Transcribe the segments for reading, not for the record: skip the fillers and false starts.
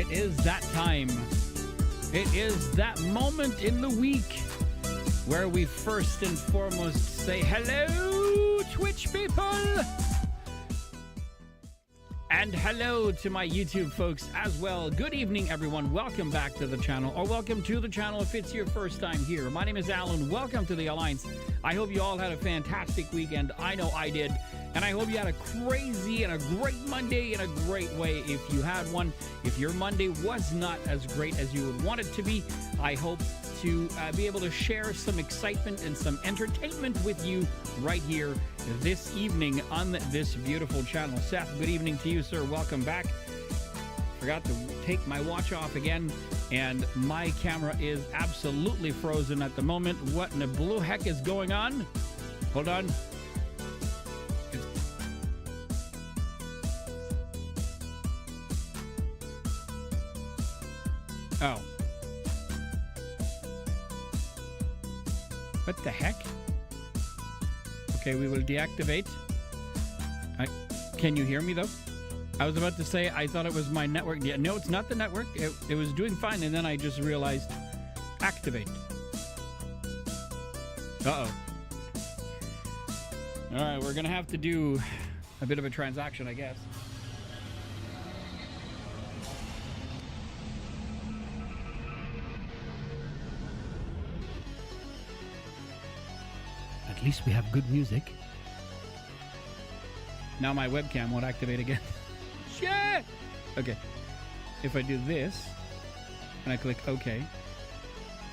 It is that time. It is that moment in the week where we first and foremost say hello, Twitch people! And hello to my YouTube folks as well. Good evening, everyone. Welcome back to the channel, or welcome to the channel if it's your first time here. My name is Alan. Welcome to the Alliance. I hope you all had a fantastic weekend. I know I did. And I hope you had a crazy and a great Monday in a great way if you had one. If your Monday was not as great as you would want it to be, I hope to be able to share some excitement and some entertainment with you right here this evening on this beautiful channel. Seth, good evening to you, sir. Welcome back. Forgot to take my watch off again, and my camera is absolutely frozen at the moment. What in the blue heck is going on? Hold on. Oh. What the heck? Okay, we will deactivate. Can you hear me, though? I was about to say I thought it was my network. Yeah, no, it's not the network. It was doing fine, and then I just realized activate. Uh-oh. All right, we're going to have to do a bit of a transaction, I guess. At least we have good music. Now my webcam won't activate again. Shit! Okay. If I do this, and I click OK,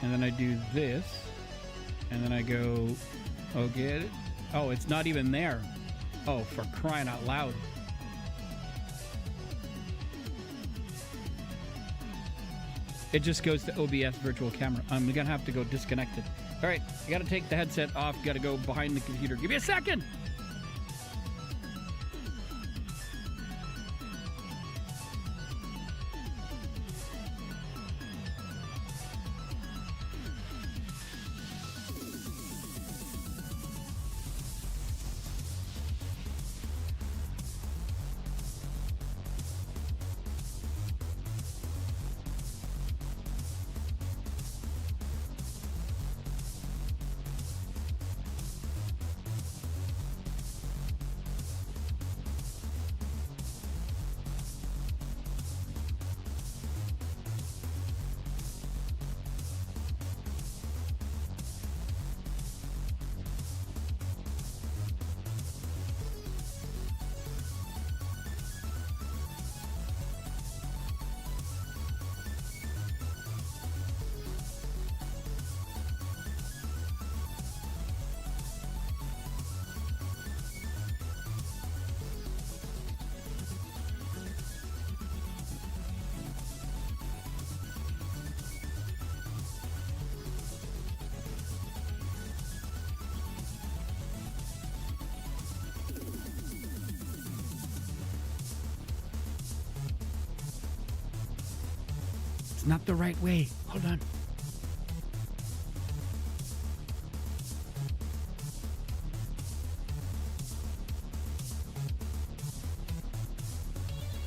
and then I do this, and then I go, okay. Oh, it's not even there. Oh, for crying out loud. It just goes to OBS virtual camera. I'm gonna have to go disconnect it. All right, I gotta take the headset off. Gotta go behind the computer. Give me a second. It's not the right way. Hold on.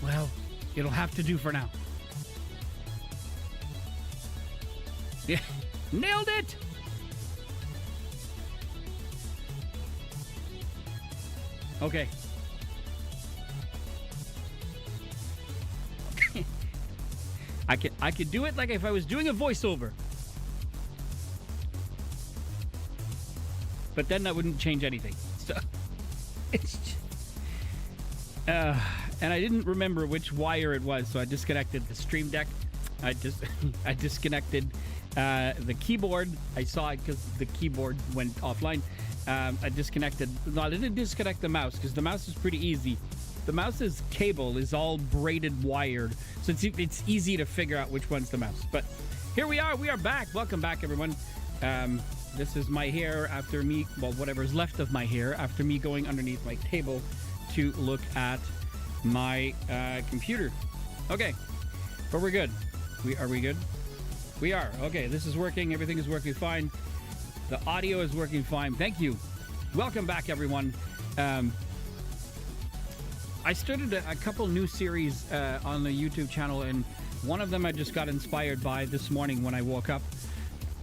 Well, it'll have to do for now. Yeah, nailed it! Okay. I could do it like if I was doing a voiceover. But then that wouldn't change anything. So it's just, and I didn't remember which wire it was, so I disconnected the Stream Deck. I disconnected the keyboard. I saw it because the keyboard went offline. I disconnected. No, I didn't disconnect the mouse because the mouse is pretty easy. The mouse's cable is all braided wired, so it's easy to figure out which one's the mouse. But here we are back. Welcome back, everyone. This is my hair after me, well, whatever's left of my hair after me going underneath my table to look at my computer. Okay, but we're good. Are we good? We are. Okay, this is working. Everything is working fine. The audio is working fine. Thank you. Welcome back, everyone. I started a couple new series on the YouTube channel, and One of them I just got inspired by this morning when I woke up.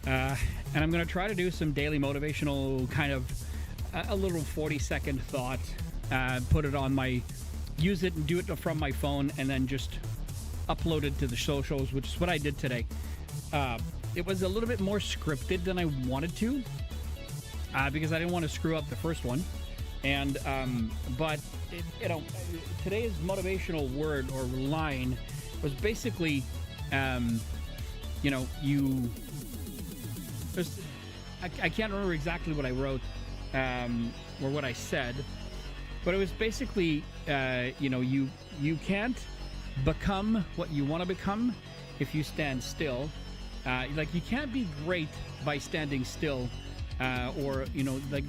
And I'm going to try to do some daily motivational kind of a little 40-second thought. Put it on use it and do it from my phone, and then just upload it to the socials, which is what I did today. It was a little bit more scripted than I wanted to, because I didn't want to screw up the first one. And but today's motivational word or line was basically, I can't remember exactly what I wrote or what I said, but it was basically, you can't become what you want to become if you stand still. Like, you can't be great by standing still, or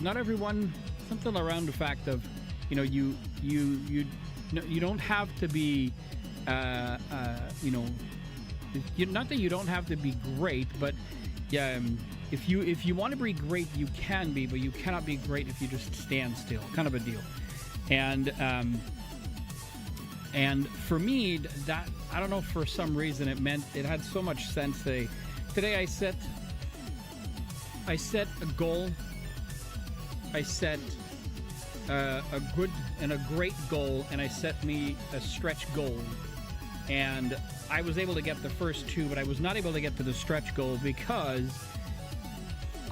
not everyone. Something around the fact of, you don't have to be, not that you don't have to be great, but if you want to be great, you can be, but you cannot be great if you just stand still. Kind of a deal. And for me, that, I don't know, for some reason it had so much sense today. Today I set a goal. I set a good and a great goal, and I set me a stretch goal. And I was able to get the first two, but I was not able to get to the stretch goal because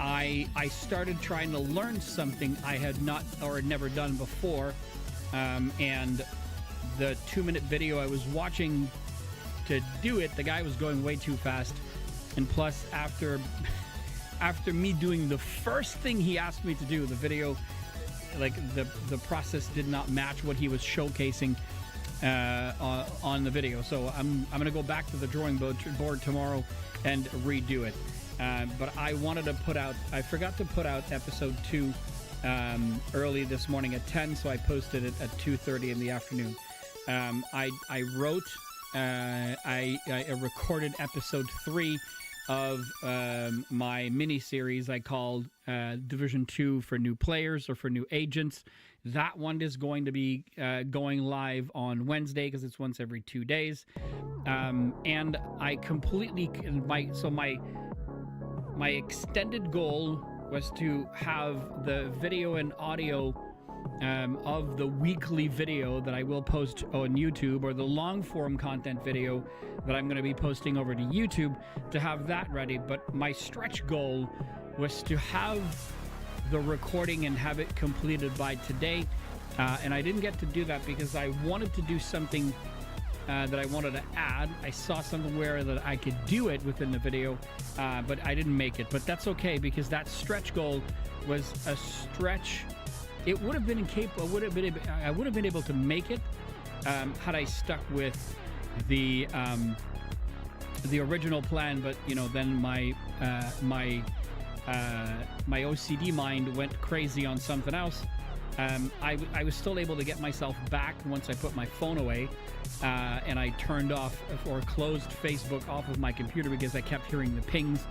I started trying to learn something I had not or never done before. And the 2-minute video I was watching to do it, the guy was going way too fast. And plus, after me doing the first thing he asked me to do, the video, like the process did not match what he was showcasing on the video. So I'm gonna go back to the drawing board tomorrow and redo it. But I forgot to put out episode 2 early this morning at 10, so I posted it at 2:30 in the afternoon. I recorded episode 3 of my mini-series I called Division 2 for new players or for new agents. That one is going to be going live on Wednesday because it's once every 2 days. And I completely... My extended goal was to have the video and audio of the weekly video that I will post on YouTube, or the long form content video that I'm going to be posting over to YouTube, to have that ready. But my stretch goal was to have the recording and have it completed by today. And I didn't get to do that because I wanted to do something that I wanted to add. I saw somewhere that I could do it within the video, but I didn't make it. But that's okay, because that stretch goal was a stretch. It would have been I would have been able to make it had I stuck with the original plan. But then my OCD mind went crazy on something else. I was still able to get myself back once I put my phone away, and I turned off or closed Facebook off of my computer because I kept hearing the pings,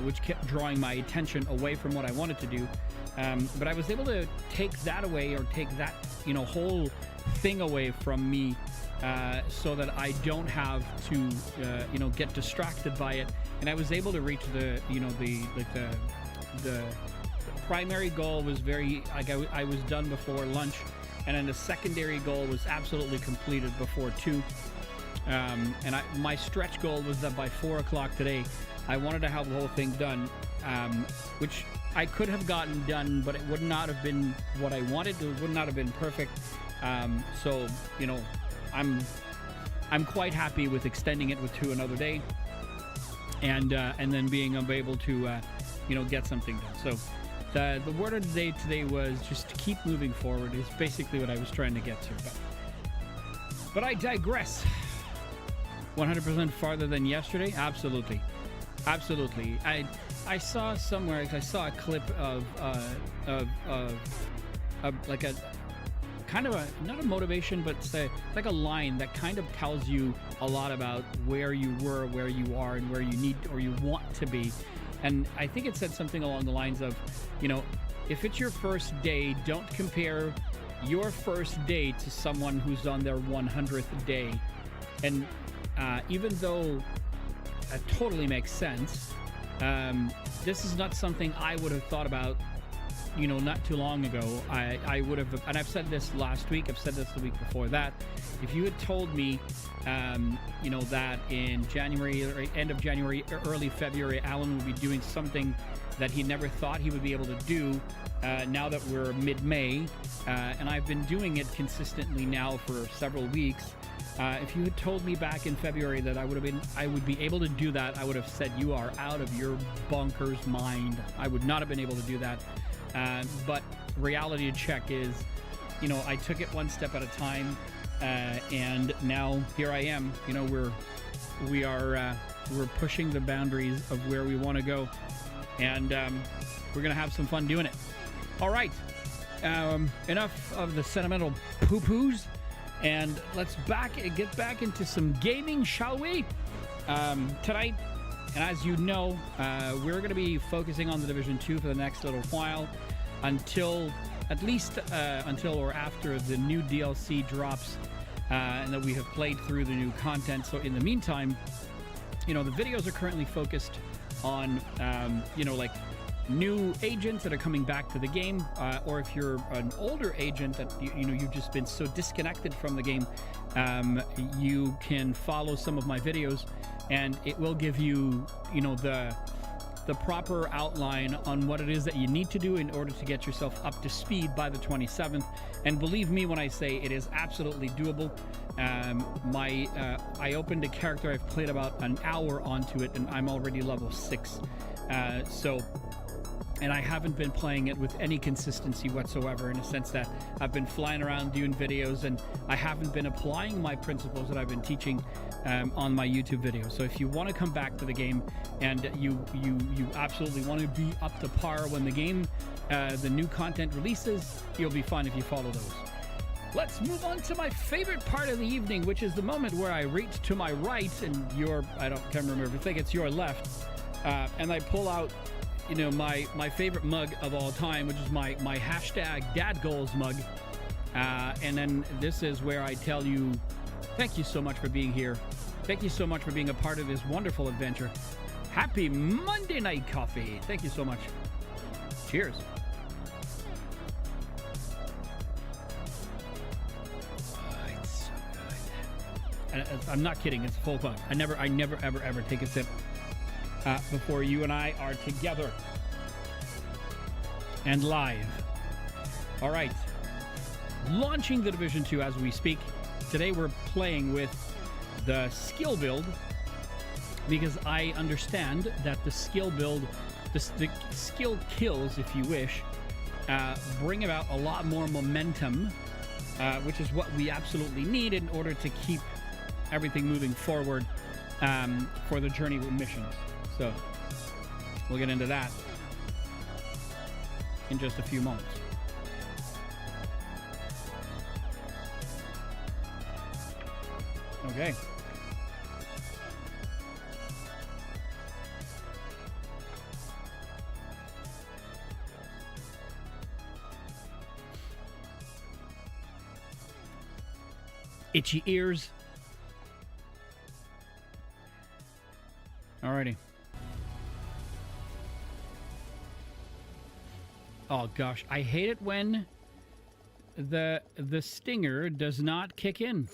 which kept drawing my attention away from what I wanted to do. But I was able to take that away, or take that whole thing away from me, so that I don't have to get distracted by it. And I was able to reach the primary goal was very, I was done before lunch, and then the secondary goal was absolutely completed before 2. And my stretch goal was that by 4 o'clock today, I wanted to have the whole thing done, which I could have gotten done, but it would not have been what I wanted. It would not have been perfect. So I'm quite happy with extending it to another day, and then being able to get something done. So the word of the day today was just to keep moving forward, is basically what I was trying to get to. But I digress. 100% farther than yesterday? Absolutely. I saw somewhere, I saw a clip of like a kind of not a motivation, but like a line that kind of tells you a lot about where you were, where you are, and where you need or you want to be. And I think it said something along the lines of, if it's your first day, don't compare your first day to someone who's on their 100th day. And even though it totally makes sense, this is not something I would have thought about, not too long ago. I would have, and I've said this last week, I've said this the week before that. If you had told me, that in January, or end of January, or early February, Alan would be doing something that he never thought he would be able to do, now that we're mid-May, and I've been doing it consistently now for several weeks. If you had told me back in February that I would be able to do that, I would have said you are out of your bonkers mind. I would not have been able to do that. But reality check is, I took it one step at a time, and now here I am. We're pushing the boundaries of where we want to go, and we're gonna have some fun doing it. All right, enough of the sentimental poo-poos, and let's get back into some gaming, shall we? Tonight, and as you know, we're going to be focusing on the Division 2 for the next little while, until or after the new DLC drops, and that we have played through the new content. So in the meantime, the videos are currently focused on, like new agents that are coming back to the game, or if you're an older agent that you've just been so disconnected from the game, you can follow some of my videos, and it will give you the proper outline on what it is that you need to do in order to get yourself up to speed by the 27th. And believe me when I say it is absolutely doable. I opened a character, I've played about an hour onto it, and I'm already level 6. And I haven't been playing it with any consistency whatsoever, in a sense that I've been flying around doing videos, and I haven't been applying my principles that I've been teaching on my YouTube videos. So if you want to come back to the game, and you absolutely want to be up to par when the game, the new content releases, you'll be fine if you follow those. Let's move on to my favorite part of the evening, which is the moment where I reach to my right and can't remember, I think it's your left, and I pull out my favorite mug of all time, which is my hashtag #DadGoals mug. And then this is where I tell you, thank you so much for being here. Thank you so much for being a part of this wonderful adventure. Happy Monday Night Coffee. Thank you so much. Cheers. Oh, it's so good. And I'm not kidding. It's a full mug. I never, ever take a sip before you and I are together and live. All right, launching the Division 2 as we speak. Today we're playing with the skill build, because I understand that the skill build, the skill kills, if you wish, bring about a lot more momentum, which is what we absolutely need in order to keep everything moving forward for the journey with missions. So we'll get into that in just a few moments. Okay. Itchy ears. Alrighty. Oh gosh, I hate it when the stinger does not kick in.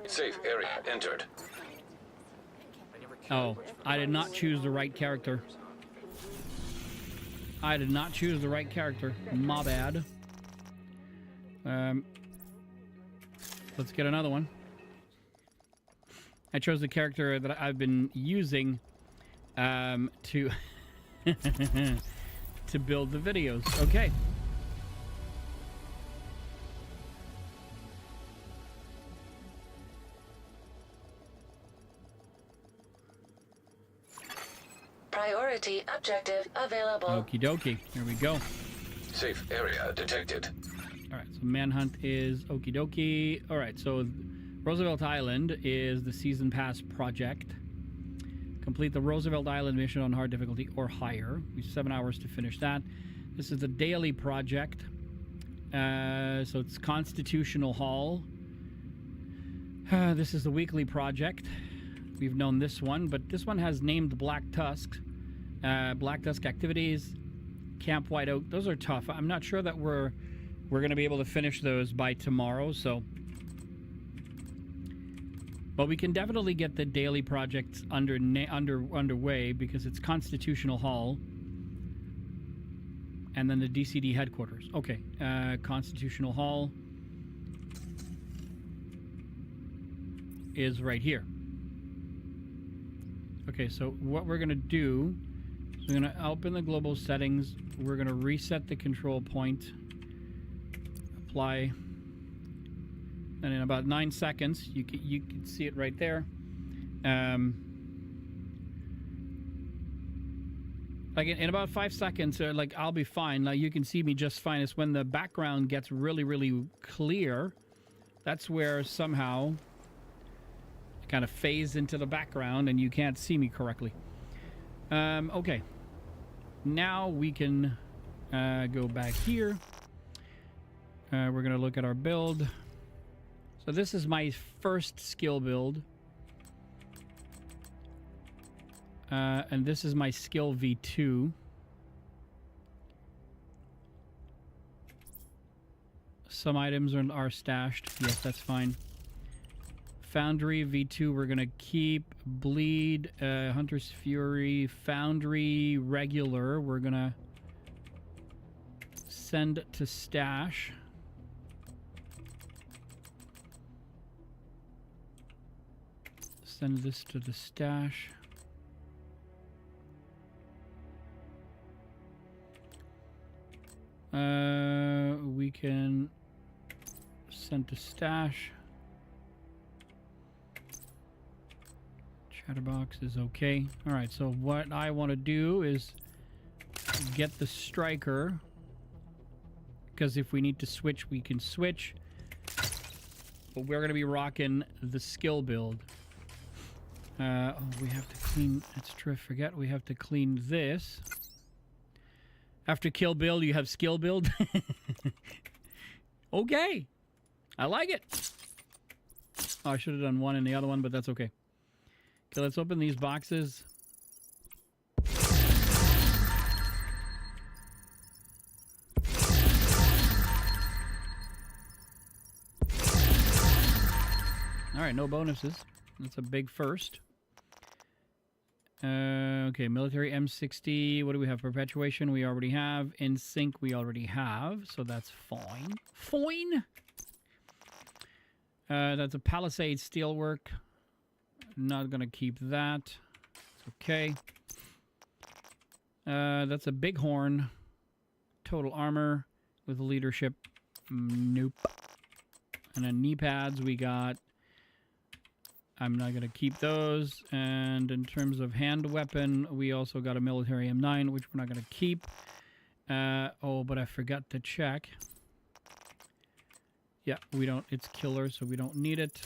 Safe area entered. Oh, I did not choose the right character. I did not choose the right character. My bad. Let's get another one. I chose the character that I've been using to to build the videos. Okay. Priority objective available. Okie dokie. Here we go. Safe area detected. All right, so Manhunt is okie dokie. All right, so Roosevelt Island is the Season Pass project. Complete the Roosevelt Island mission on hard difficulty or higher. We have 7 hours to finish that. This is the daily project. So it's Constitutional Hall. This is the weekly project. We've known this one, but this one has named Black Tusk. Black Tusk activities, Camp White Oak. Those are tough. I'm not sure that we're going to be able to finish those by tomorrow, so... But we can definitely get the daily projects underway because it's Constitutional Hall and then the DCD headquarters. Okay, Constitutional Hall is right here. Okay, so what we're going to do is we're going to open the global settings. We're going to reset the control point. Apply. And in about 9 seconds, you can see it right there. Like in about 5 seconds, like I'll be fine. Like you can see me just fine. It's when the background gets really, really clear. That's where somehow it kind of phase into the background and you can't see me correctly. Okay. Now we can go back here. We're going to look at our build. So this is my first skill build. And this is my skill V2. Some items are stashed. Yes, that's fine. Foundry V2 we're going to keep. Bleed, Hunter's Fury, Foundry, Regular we're going to send to stash. Send this to the stash. We can send to stash. Chatterbox is okay. All right, so what I want to do is get the striker, because if we need to switch, we can switch. But we're going to be rocking the skill build. Oh, we have to clean. That's true. I forget. We have to clean this. After kill build, you have skill build. Okay. I like it. Oh, I should have done one in the other one, but that's okay. Okay, let's open these boxes. All right, no bonuses. That's a big first. Okay, military M60. What do we have? Perpetuation we already have. In sync we already have, so that's fine. Fine. That's a Palisade steelwork. Not gonna keep that. It's okay. That's a Bighorn. Total armor with leadership. Nope. And then knee pads we got. I'm not going to keep those. And in terms of hand weapon, we also got a military M9, which we're not going to keep. Oh, but I forgot to check. Yeah, we don't. It's killer, so we don't need it.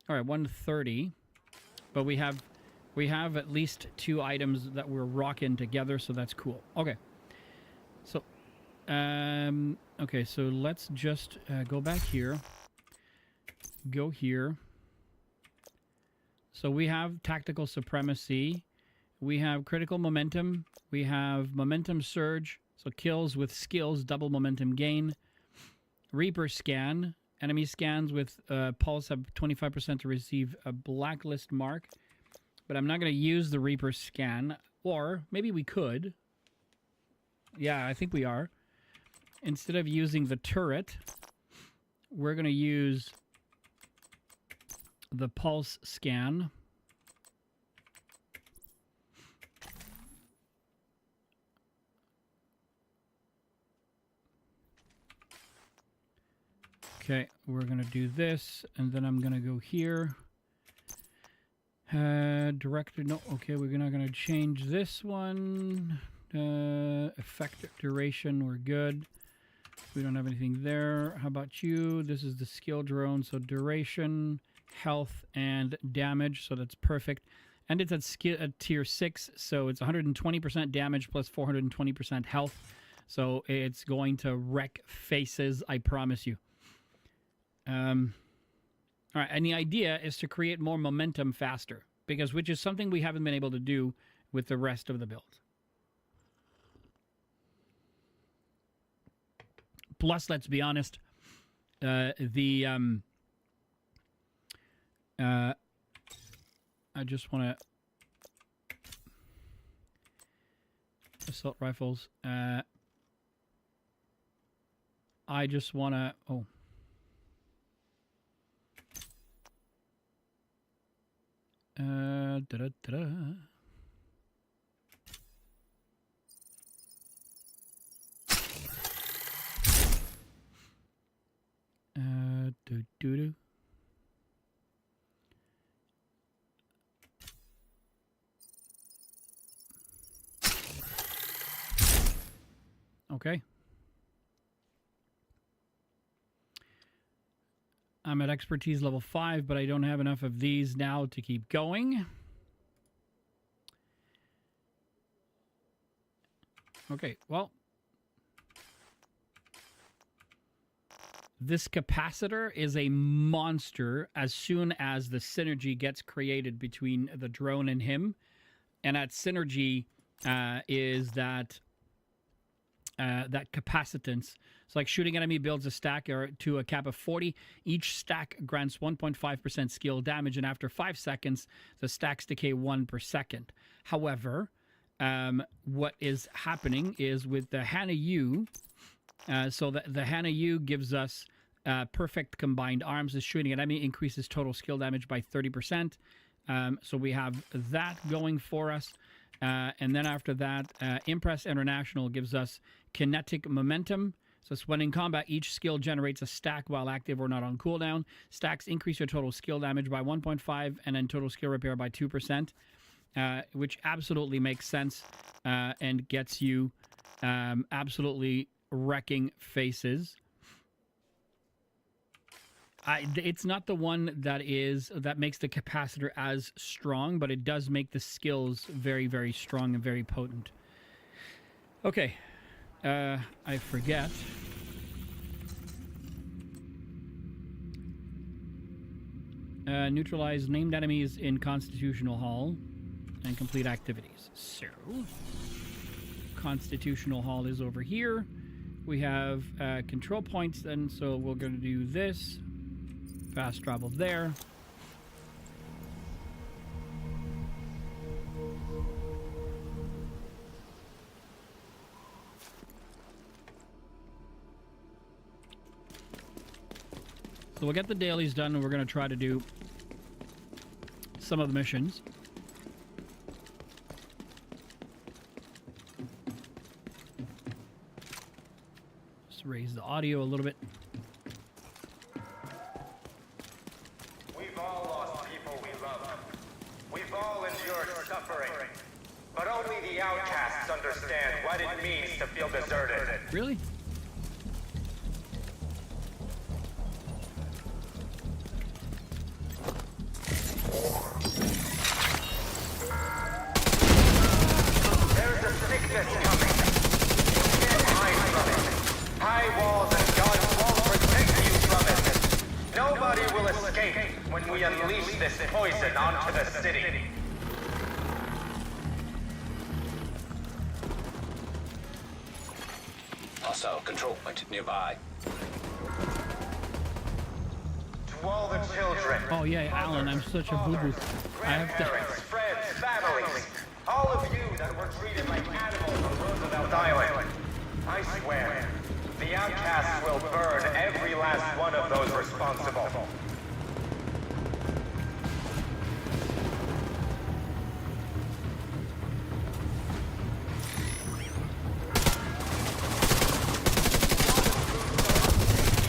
All right, 130. But we have at least 2 items that we're rocking together, so that's cool. Okay. So, okay, so let's just go back here. Go here. So we have tactical supremacy. We have critical momentum. We have momentum surge. So kills with skills, double momentum gain. Reaper scan. Enemy scans with pulse have 25% to receive a blacklist mark. But I'm not going to use the Reaper scan. Or maybe we could. Yeah, I think we are. Instead of using the turret, we're going to use the pulse scan. Okay, we're going to do this, and then I'm going to go here. Director, no, okay, we're not going to change this one. Effective duration, we're good. We don't have anything there. How about you? This is the skill drone, so duration, health, and damage, so that's perfect. And it's at tier 6, so it's 120% damage plus 420% health. So it's going to wreck faces, I promise you. All right, and the idea is to create more momentum faster, which is something we haven't been able to do with the rest of the build. Plus, let's be honest, I just want to assault rifles. I just want to. Oh. Da-da-da-da. Do-do-do. Okay. I'm at expertise level 5, but I don't have enough of these now to keep going. Okay, well. This capacitor is a monster as soon as the synergy gets created between the drone and him. And that synergy is that capacitance. It's like shooting enemy builds a stack to a cap of 40. Each stack grants 1.5% skill damage, and after 5 seconds, the stacks decay 1 per second. However, what is happening is with the Hana U, so the Hana U gives us perfect combined arms. The shooting enemy increases total skill damage by 30%. So we have that going for us. And then after that, Impress International gives us kinetic momentum. So it's when in combat, each skill generates a stack while active or not on cooldown. Stacks increase your total skill damage by 1.5 and then total skill repair by 2%, which absolutely makes sense and gets you absolutely wrecking faces. It's not the one that makes the capacitor as strong, but it does make the skills very, very strong and very potent. Okay. I forget. Neutralize named enemies in Constitutional Hall and complete activities. So, Constitutional Hall is over here. We have control points then, so we're going to do this. Fast travel there. So we'll get the dailies done, and we're going to try to do some of the missions. Just raise the audio a little bit. We've all lost people we love. We've all endured suffering. But only the outcasts understand what it means to feel deserted. Really? There's a sickness coming. You can't hide from it. High walls and guns won't protect you from it. Nobody will escape when we unleash this poison onto the city. Hostile control point nearby. To all the children. Oh yeah, Alan, I'm such a boo-boo. I have to... Grandparents, friends, families. All of you that were treated like animals on Roosevelt Island. I swear, the outcasts will burn every last one of those responsible.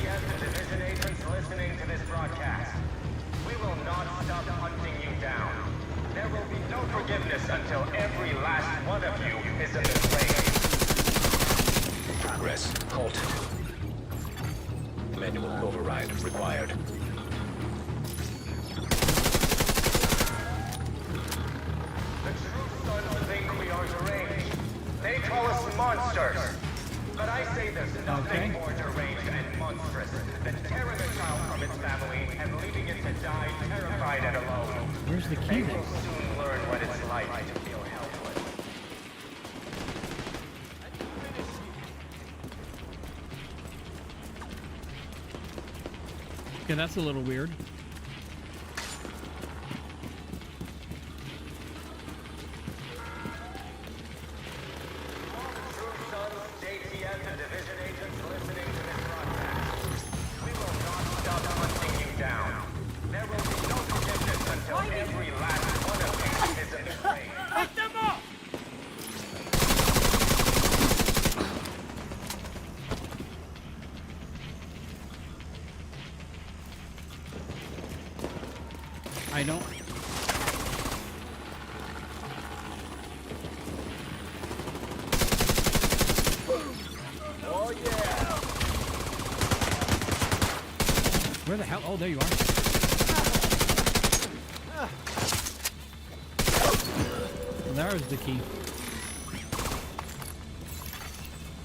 And the division agents listening to this broadcast, we will not stop hunting you down. There will be no forgiveness until every last one of you is in the flames. Progress halted. Manual override required. The true sons think we are deranged. They call us monsters. But I say there's nothing more deranged and monstrous than tearing a child from its Where's the key They then? will soon learn what it's like to feel helpless. Okay, that's a little weird. True sons, JTF, and division agents listening to this broadcast. We will not stop hunting you down. There will be no forgiveness until every last one of you is in the grave. Pick them up! I don't... Oh yeah! Where the hell? Oh, there you are. There's the key.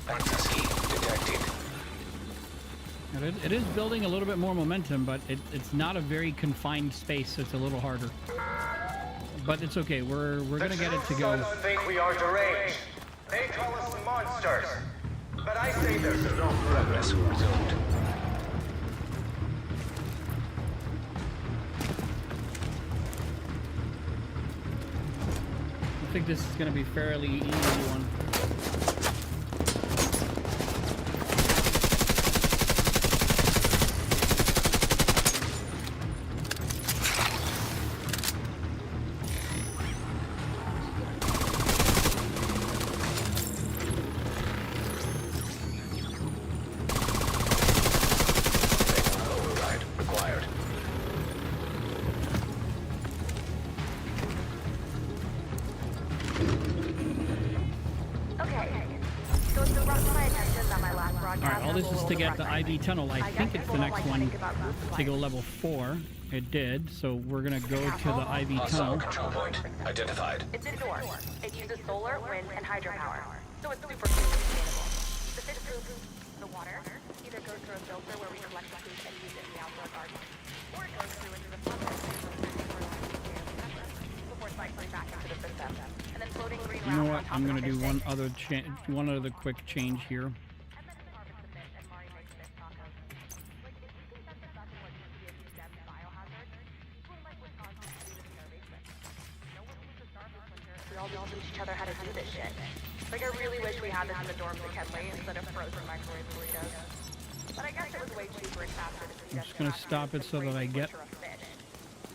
Access key detected. It is building a little bit more momentum, but it's not a very confined space, so it's a little harder. But it's okay. We're gonna get it to go. The true sons think we are deranged. They call us monsters. But I say there's no Progress resumed. I think this is gonna be fairly easy one. Override required. Okay. So it's brought to my attention that my last broadcast. All right, all this is to get the IV tunnel. I think it's the next one to go level 4. It did, so we're gonna go to the IV Hostile tunnel. control point identified. It's indoors. It uses solar, wind, and hydropower. So it's super clean and sustainable. The fish poop, the water, either goes through a filter where we collect the poop and use it in the outdoor garden, or it goes through into the filter before cycling back into the system. And then floating green You know wrapped what? on top I'm of gonna the do fish tank. one other quick change here. And then it's harvested fish and Mari makes fish tacos. Like, if you think that's exactly what used to be a condemned biohazard, people like Wisconsin do this in their basement. No one needs to starve this winter. We all teach each other how to do this shit. Like, I really wish we had this in the dorms at Kenley instead of frozen microwave burritos. But I guess it was way cheaper and faster to feed I'm us just gonna than stop it so that I get butcher a fish.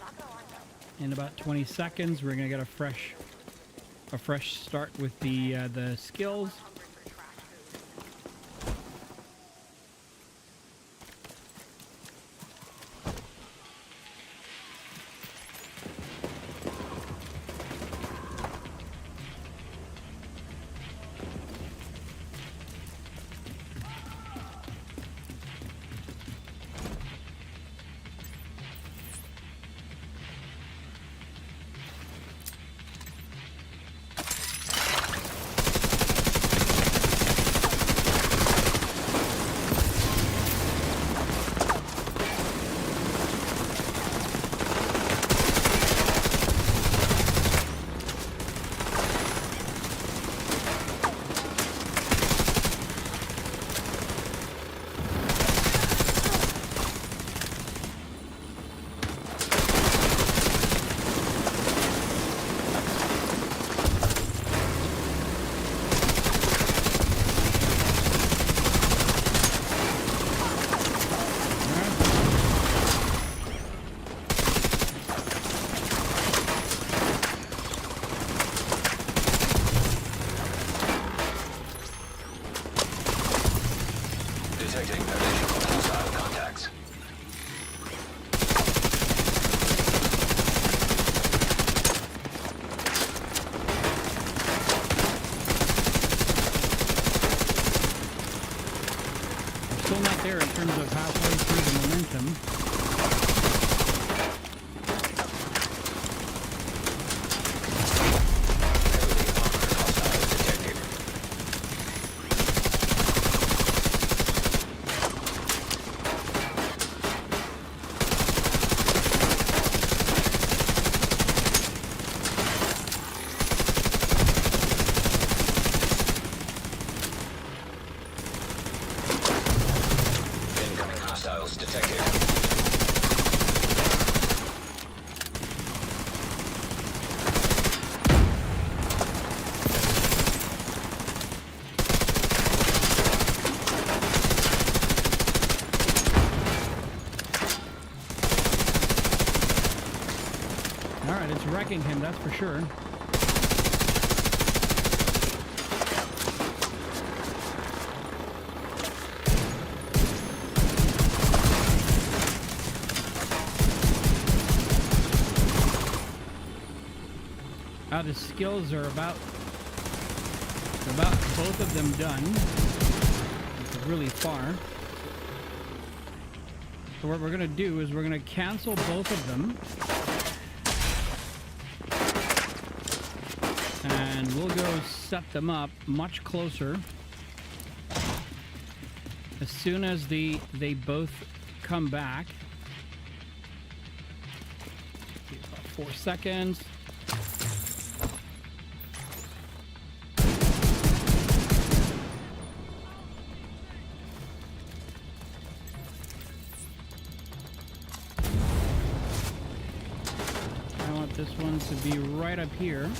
Not gonna lie though. in about 20 seconds. We're gonna get a fresh start with the skills. Hungry for trash food. All right, it's wrecking him, that's for sure. Now the skills are about both of them done. It's really far. So what we're gonna do is we're gonna cancel both of them. And we'll go set them up much closer. As soon as they both come back. About 4 seconds. I want this one to be right up here.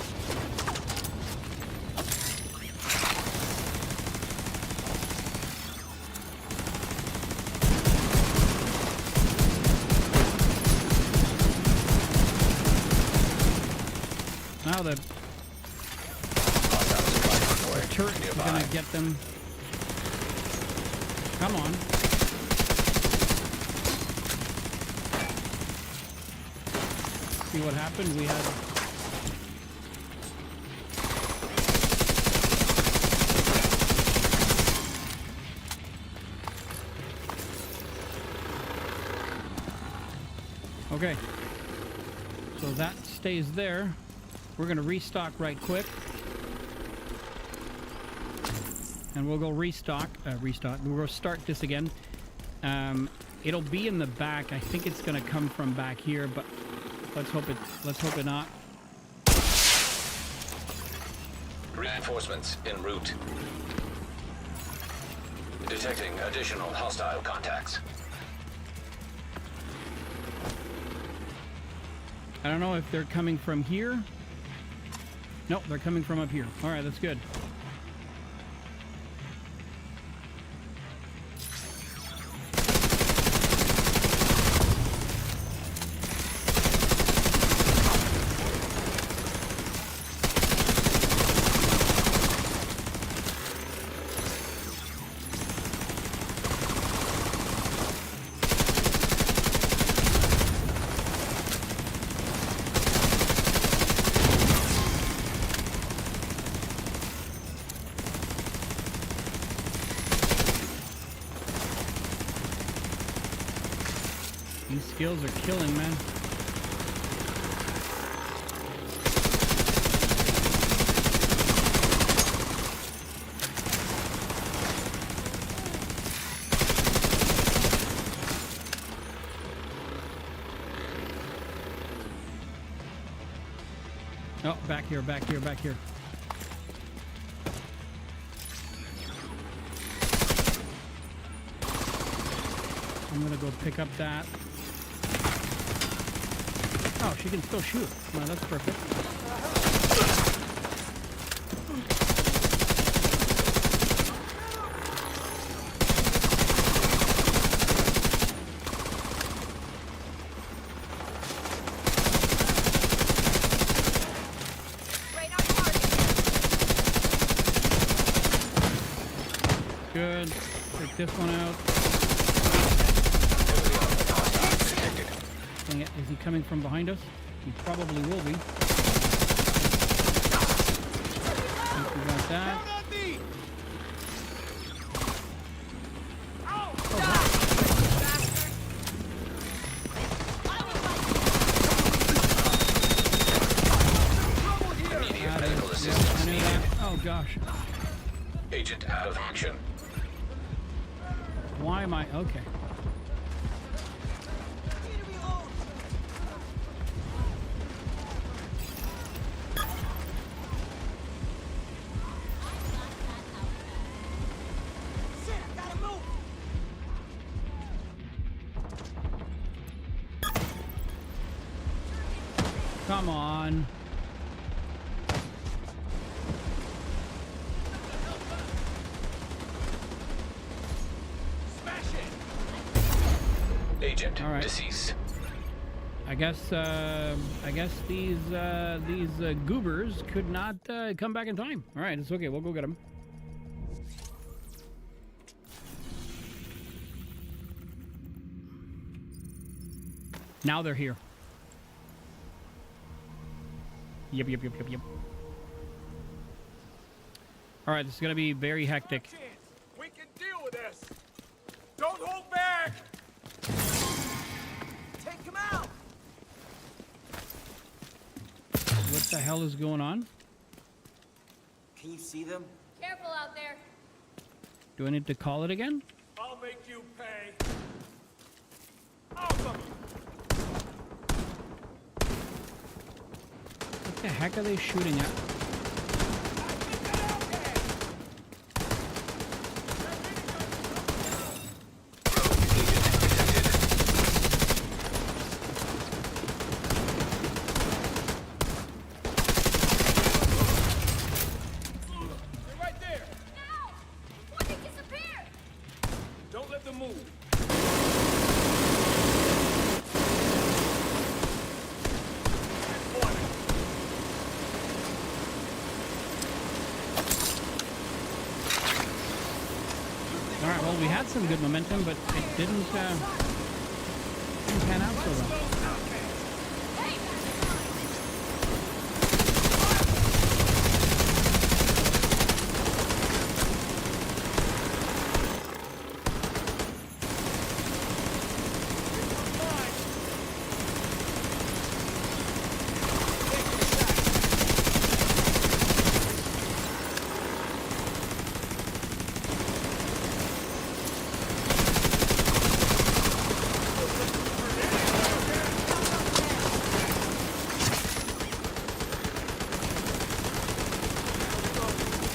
Now the turret is gonna get them. Come on. See what happened? We had... Okay. So that stays there. We're going to restock right quick. And we'll go restock. We'll go start this again. It'll be in the back. I think it's going to come from back here, but let's hope it not. Reinforcements en route. Detecting additional hostile contacts. I don't know if they're coming from here. Nope, they're coming from up here. All right, that's good. These skills are killing, man. Oh, back here, back here, back here. I'm gonna go pick up that. Oh, she can still shoot. Well, that's perfect. Good. Take this one out. Dang it. Is he coming from behind us? He probably will be. Think we got that. Immediate medical assistance needed. Oh gosh. Agent out of action. Why am I... Okay. Come on. Agent All right. deceased. I guess these goobers could not come back in time. All right, it's okay. We'll go get them. Now they're here. Yep. All right, this is gonna be very hectic. We can deal with this. Don't hold back. Take him out. What the hell is going on? Can you see them? Careful out there. Do I need to call it again? I'll make you pay. Awesome. What the heck are they shooting at? They're right there. No! What did disappear? Don't let them move. All right, well, we had some good momentum, but it didn't pan out so well. Hey!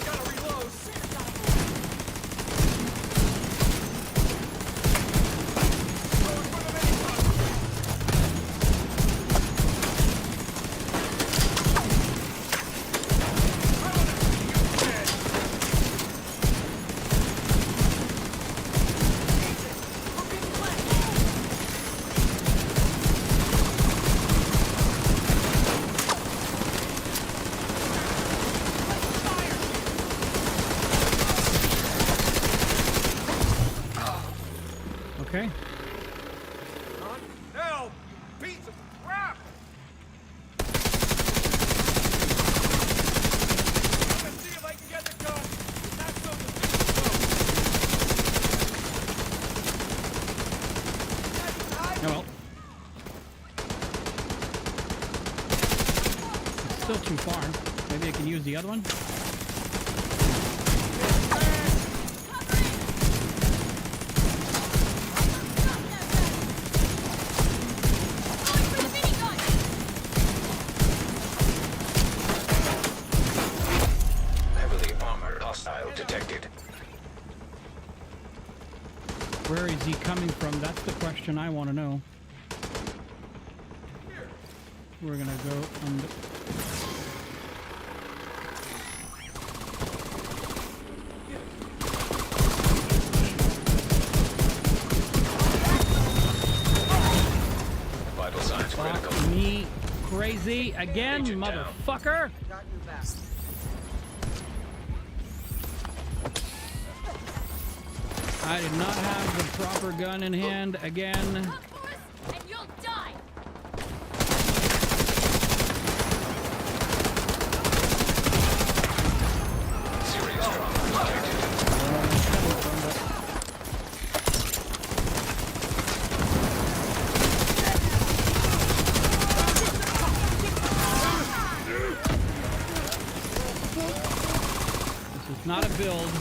Gotta reload. Okay. Hell, you piece of crap. I'm gonna see if I can get the gun. It's not so Oh well. It's still too far. Maybe I can use the other one. Heavily armored hostile detected. Where is he coming from? That's the question I want to know. We're gonna go on the... Vital signs critical. Me crazy again, Agent down. motherfucker! Got your back. I did not have the proper gun in hand again. Look for us, and you'll die! Serious trauma detected. This is not a build.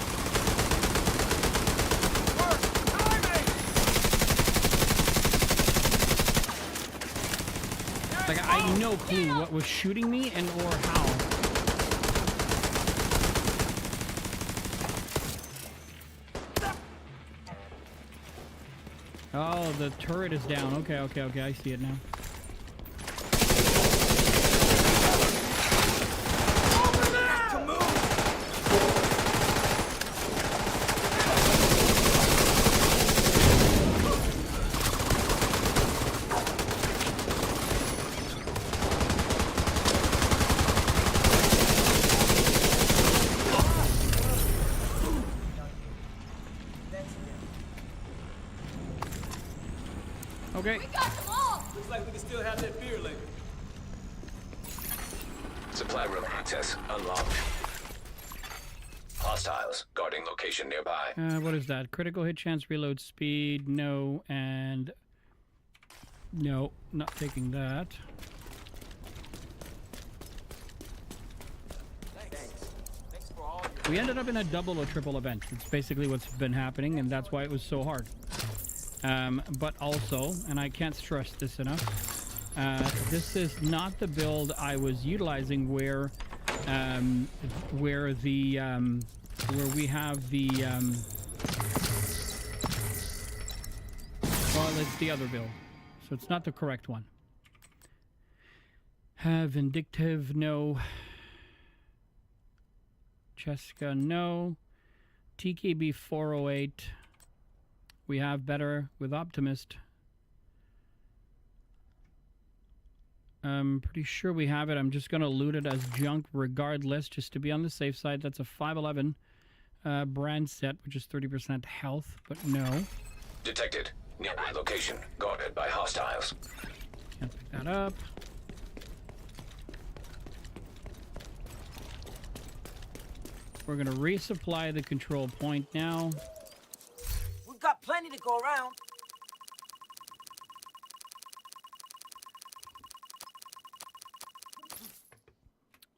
Like, I had no clue what was shooting me and or how. Oh, the turret is down. Okay, I see it now. Okay. We got them all! Looks like we can still have that beer later. Supply room access unlocked. Hostiles guarding location nearby. What is that? Critical hit chance, reload speed, no, and no, not taking that. Thanks for all your... We ended up in a double or triple event. It's basically what's been happening, and that's why it was so hard. But also, and I can't stress this enough, this is not the build I was utilizing where we have the well, it's the other build, so it's not the correct one. Vindictive, no. Cheska, no. TKB 408. We have better with Optimist. I'm pretty sure we have it. I'm just going to loot it as junk regardless, just to be on the safe side. That's a 511 brand set, which is 30% health, but no. Detected. Nearby location guarded by hostiles. Can't pick that up. We're going to resupply the control point now. We've got plenty to go around.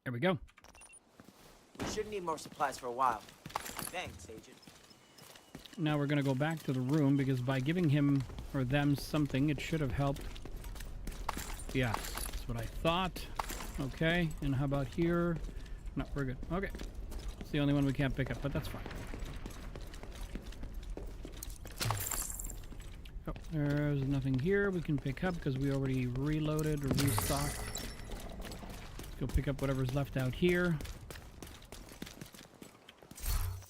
There we go. We shouldn't need more supplies for a while. Thanks, Agent. Now we're going to go back to the room because by giving him or them something, it should have helped. Yes, that's what I thought. Okay, and how about here? No, we're good. Okay. It's the only one we can't pick up, but that's fine. Oh, there's nothing here we can pick up because we already reloaded or restocked. Go pick up whatever's left out here.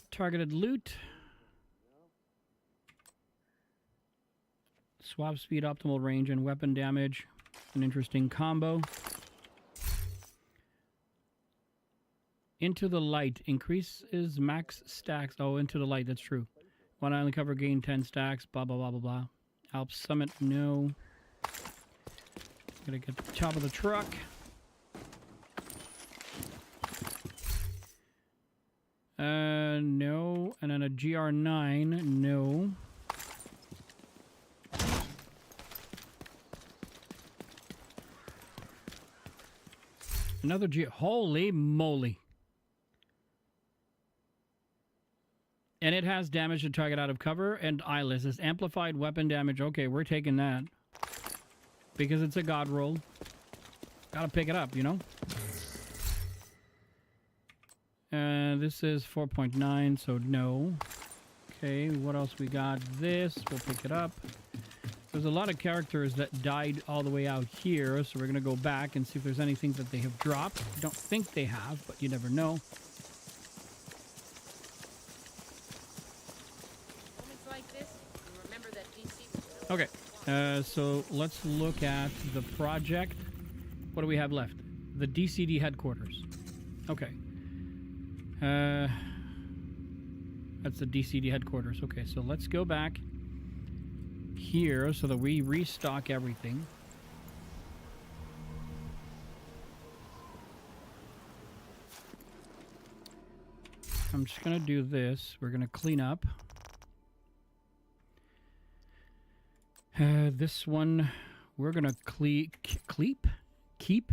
Targeted loot. Swap speed, optimal range, and weapon damage. An interesting combo. Into the light. Increases max stacks. Oh, into the light. That's true. One island cover gain 10 stacks. Blah, blah, blah, blah, blah. Alps Summit. No. Gotta get to the top of the truck. No. And then a GR9. No. Another G. Holy moly. And it has damage to target out of cover and eyeless. It's amplified weapon damage. Okay, we're taking that. Because it's a god roll. Gotta pick it up, you know? This is 4.9, so no. Okay, what else we got? This, we'll pick it up. There's a lot of characters that died all the way out here, so we're going to go back and see if there's anything that they have dropped. I don't think they have, but you never know. Okay, so let's look at the project. What do we have left? The DCD headquarters. Okay. That's the DCD headquarters. Okay, so let's go back here so that we restock everything. I'm just going to do this. We're going to clean up. This one, we're going to keep.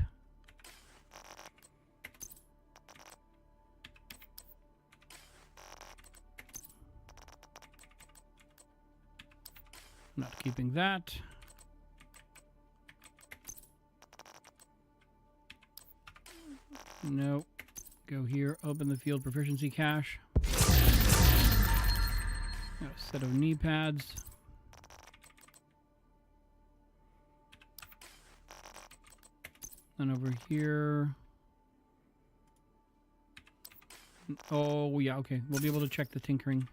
Not keeping that. No. Go here, open the field proficiency cache. Got a set of knee pads. And over here. Oh, yeah, okay. We'll be able to check the tinkering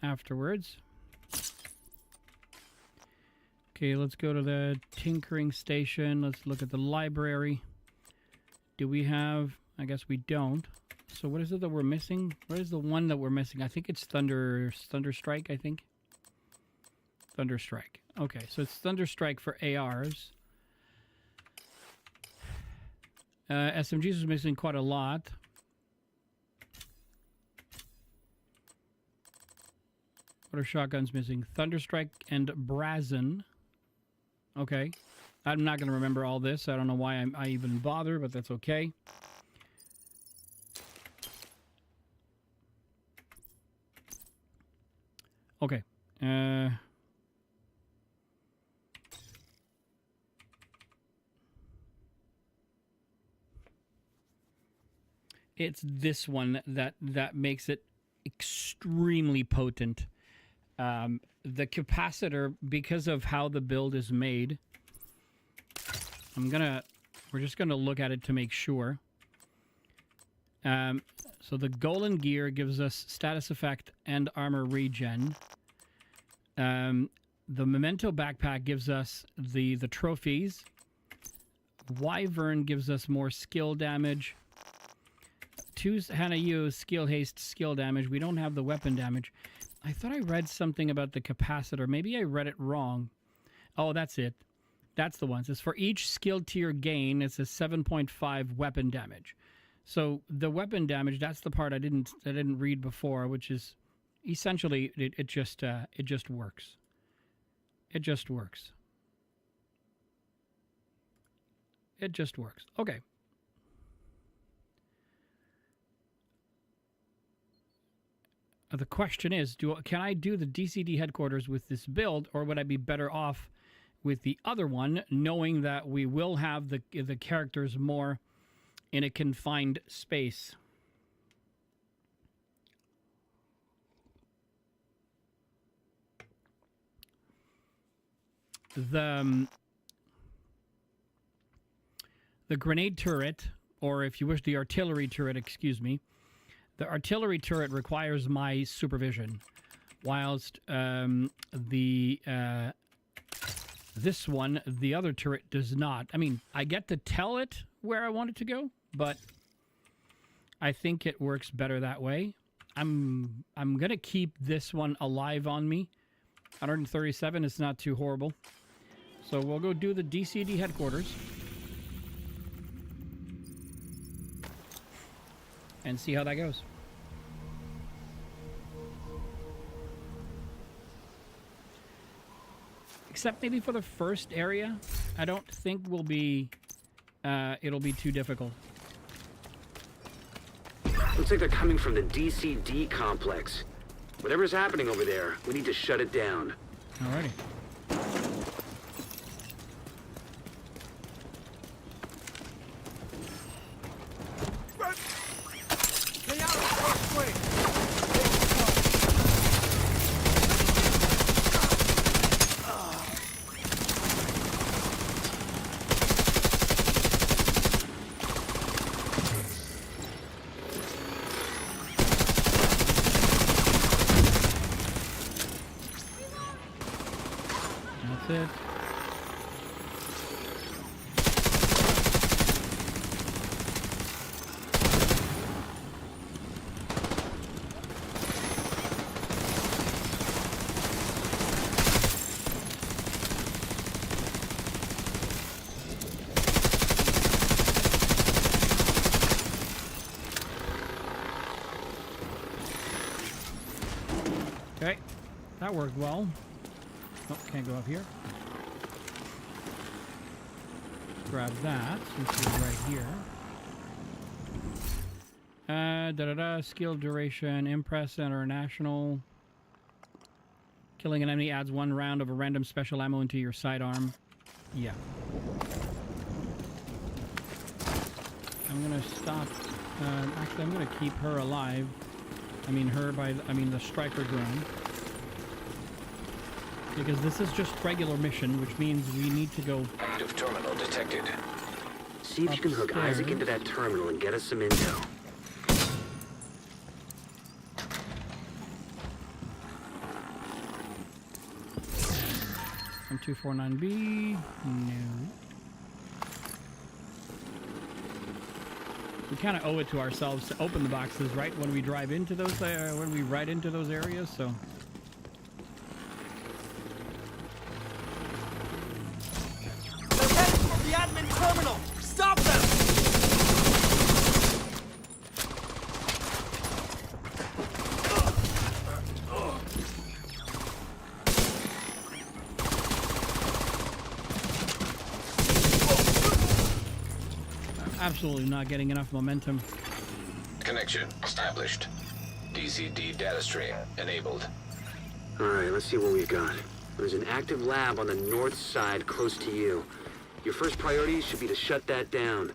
afterwards. Okay, let's go to the tinkering station. Let's look at the library. Do we have... I guess we don't. So what is it that we're missing? What is the one that we're missing? I think it's Thunderstrike, I think. Thunderstrike. Okay, so it's Thunderstrike for ARs. SMGs was missing quite a lot. What are shotguns missing? Thunderstrike and Brazen. Okay. I'm not going to remember all this. I don't know why I even bother, but that's okay. Okay. It's this one that makes it extremely potent. The capacitor, because of how the build is made, we're just gonna look at it to make sure. So the Golem gear gives us status effect and armor regen. The Memento backpack gives us the trophies. Wyvern gives us more skill damage. 2 Hana Yu skill haste, skill damage. We don't have the weapon damage. I thought I read something about the capacitor. Maybe I read it wrong. Oh, that's it. That's the one. It says for each skill tier gain, it's a 7.5 weapon damage. So the weapon damage, that's the part I didn't read before, which is essentially it just works. It just works. It just works. Okay. The question is, can I do the DCD headquarters with this build, or would I be better off with the other one, knowing that we will have the characters more in a confined space? The grenade turret, or if you wish, the artillery turret, excuse me. The artillery turret requires my supervision, whilst this one, the other turret, does not. I mean, I get to tell it where I want it to go, but I think it works better that way. I'm gonna keep this one alive on me. 137 is not too horrible. So we'll go do the DCD headquarters and see how that goes. Except maybe for the first area, I don't think it'll be too difficult. Looks like they're coming from the DCD complex. Whatever's happening over there, we need to shut it down. Alrighty. That's it. Okay, that worked well. Oh, can't go up here. Grab that since it's right here. Skill duration, impress international. Killing an enemy adds 1 round of a random special ammo into your sidearm. Yeah. I'm gonna stop. Actually, I'm gonna keep her alive. I mean the striker drone. Because this is just regular mission, which means we need to go. Active terminal detected. See if you can hook Isaac into that terminal and get us some intel. From 249B. No. We kind of owe it to ourselves to open the boxes right when we drive into those, when we ride into those areas, so. Absolutely not getting enough momentum. Connection established. DCD data stream enabled. Alright, let's see what we've got. There's an active lab on the north side close to you. Your first priority should be to shut that down.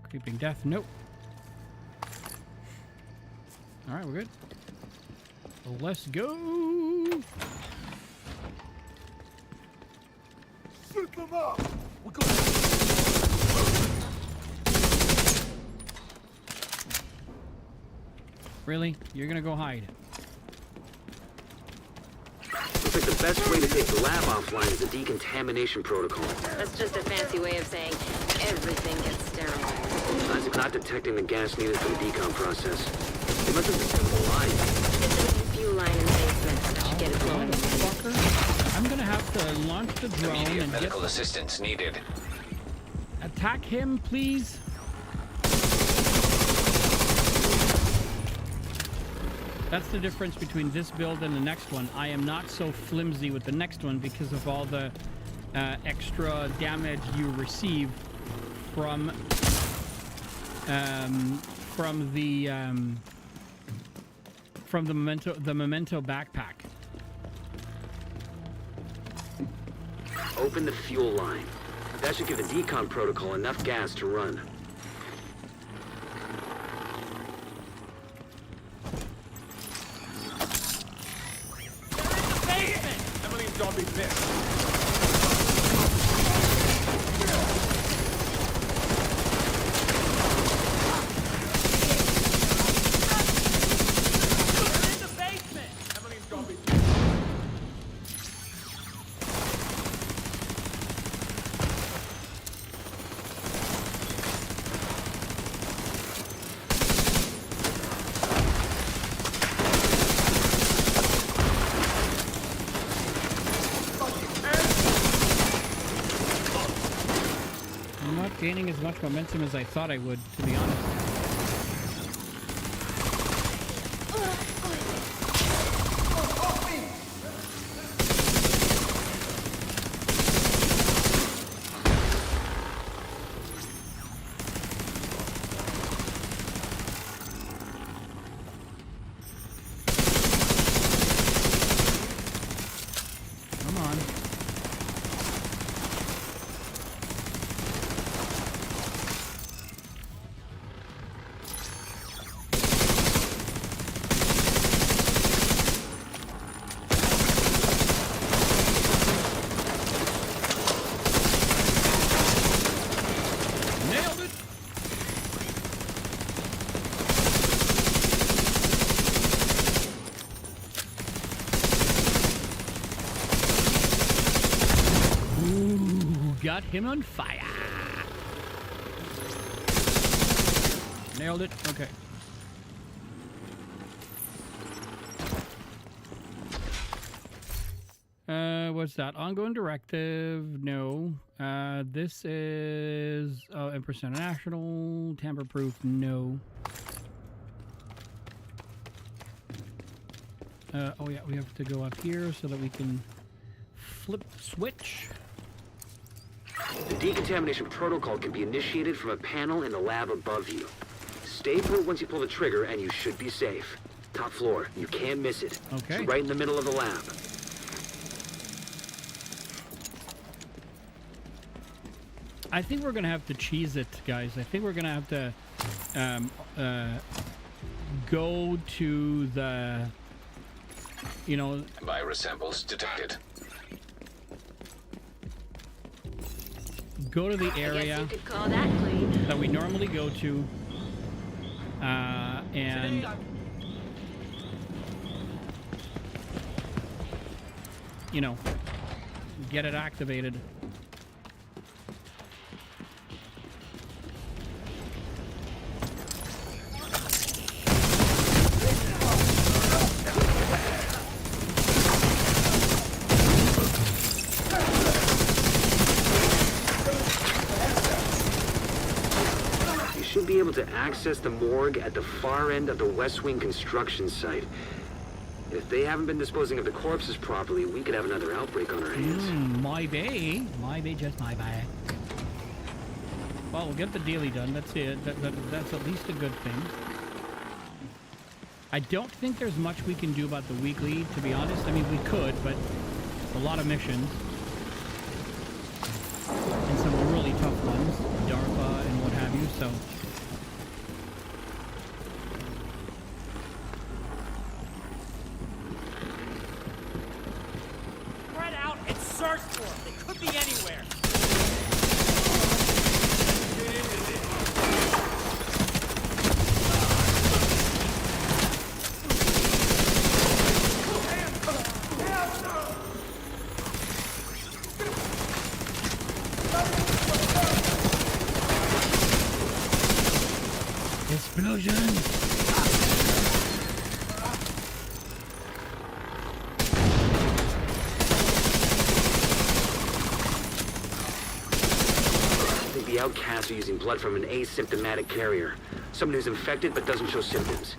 Creeping death, nope. Alright, we're good. Let's go! Shoot them up! We're going. Really? You're gonna go hide? Looks like the best way to take the lab offline is a decontamination protocol. That's just a fancy way of saying everything gets sterilized. Isaac's not detecting the gas needed for the decom process. He must have disabled the line. It's a fuel line in the basement. That should get it flowing. Motherfucker. I'm gonna have to launch the drone Immediate and medical assistance needed. attack him, please. That's the difference between this build and the next one. I am not so flimsy with the next one because of all the extra damage you receive from the memento backpack. Open the fuel line. That should give the decon protocol enough gas to run. Emily's zombie missed. Gaining as much momentum as I thought I would, to be honest. Come on. Nailed it! Ooh, got him on fire. Nailed it. Okay. What's that? Ongoing directive? No. This is Empress International. Tamper-proof? No. Oh yeah, we have to go up here so that we can flip the switch. The decontamination protocol can be initiated from a panel in the lab above you. Stay put once you pull the trigger and you should be safe. Top floor, you can't miss it. Okay. It's right in the middle of the lab. I think we're gonna have to cheese it, guys. I think we're gonna have to go to the, you know, Virus samples detected. go to the I guess area you could call that clean. that we normally go to, and you know, get it activated. You should be able to access the morgue at the far end of the West Wing construction site. If they haven't been disposing of the corpses properly, we could have another outbreak on our hands. Maybe, just maybe. Well, we'll get the daily done. That's it. That's at least a good thing. I don't think there's much we can do about the weekly, to be honest. I mean, we could, but it's a lot of missions. And some really tough ones, DARPA and what have you, so... Spread out and search for them. They could be anywhere. Explosion! The outcasts are using blood from an asymptomatic carrier. Someone who's infected but doesn't show symptoms.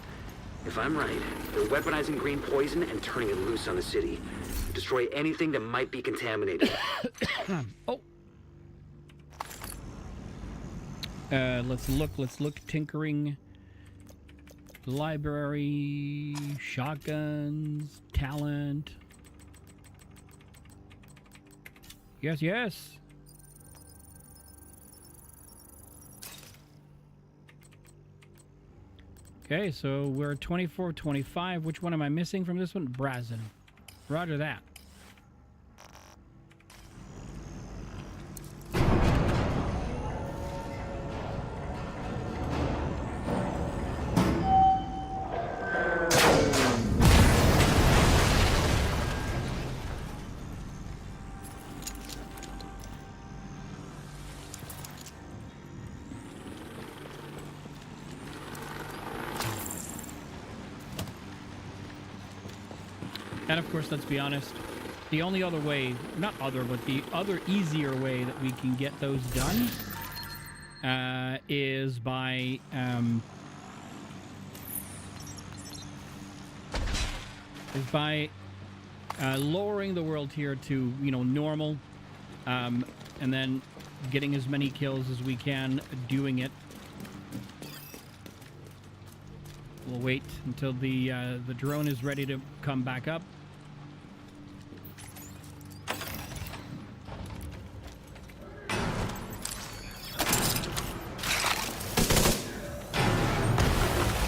If I'm right, they're weaponizing green poison and turning it loose on the city. Destroy anything that might be contaminated. Oh. Let's look. Tinkering. Library. Shotguns. Talent. Yes. Okay, so we're 24, 25. Which one am I missing from this one? Brazen. Roger that. And of course, let's be honest, the only other way, not other, but the other easier way that we can get those done is by lowering the world tier to, you know, normal, and then getting as many kills as we can doing it. We'll wait until the drone is ready to come back up.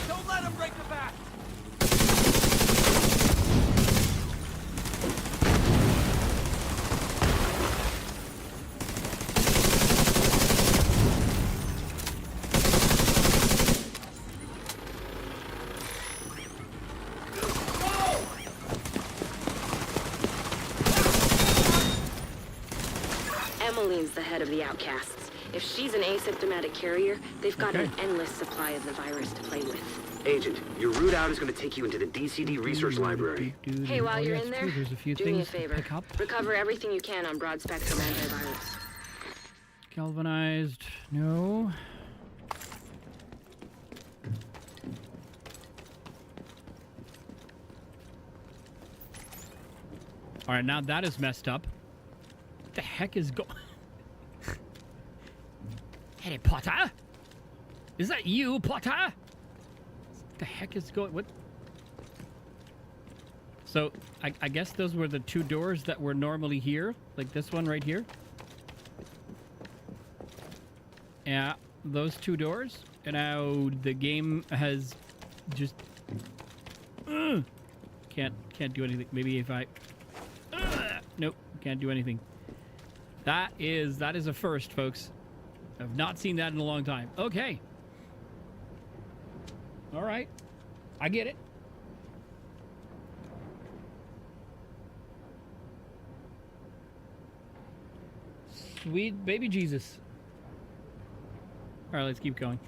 Don't let them break the back. Emmeline's the head of the outcasts. If she's an asymptomatic carrier, they've got an endless supply of the virus to play with. Agent, your route out is going to take you into the DCD Research Library. Hey, while you're in there, there's a few do me a things to favor. pick up. Recover everything you can on broad-spectrum antivirus. Galvanized, no. All right, now that is messed up. What the heck is going? Hey, Potter? Is that you, Potter? What the heck is going? What? So, I guess those were the two doors that were normally here, like this one right here. Yeah, those two doors. And now the game has just can't do anything. Maybe if I nope, can't do anything. That is a first, folks. I've not seen that in a long time. Okay. All right. I get it. Sweet baby Jesus. All right, let's keep going.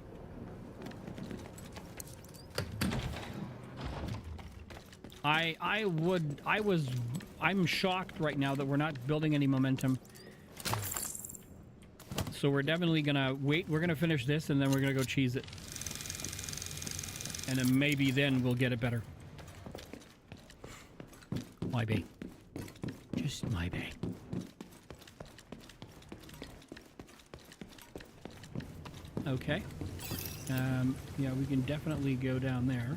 I'm shocked right now that we're not building any momentum. So we're definitely gonna wait. We're gonna finish this and then we're gonna go cheese it. And then maybe then we'll get it better. My bay. Just my bay. Okay. Yeah, we can definitely go down there.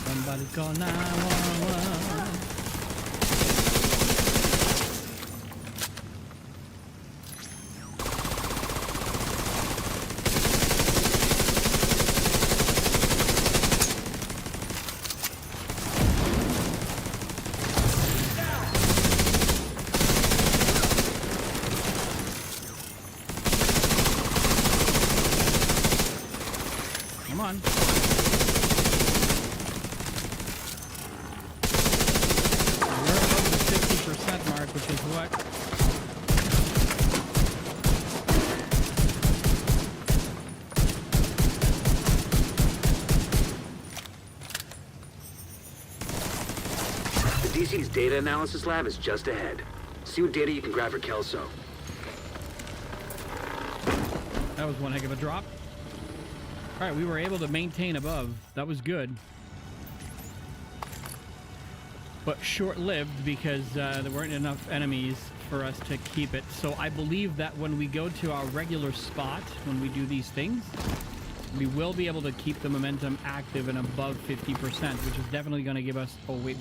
Somebody call 911. Come on. We're above the 50% mark, which is what? The DC's data analysis lab is just ahead. See what data you can grab for Kelso. That was one heck of a drop. All right, we were able to maintain above. That was good. But short-lived because there weren't enough enemies for us to keep it. So I believe that when we go to our regular spot, when we do these things, we will be able to keep the momentum active and above 50%, which is definitely going to give us... Oh, wait.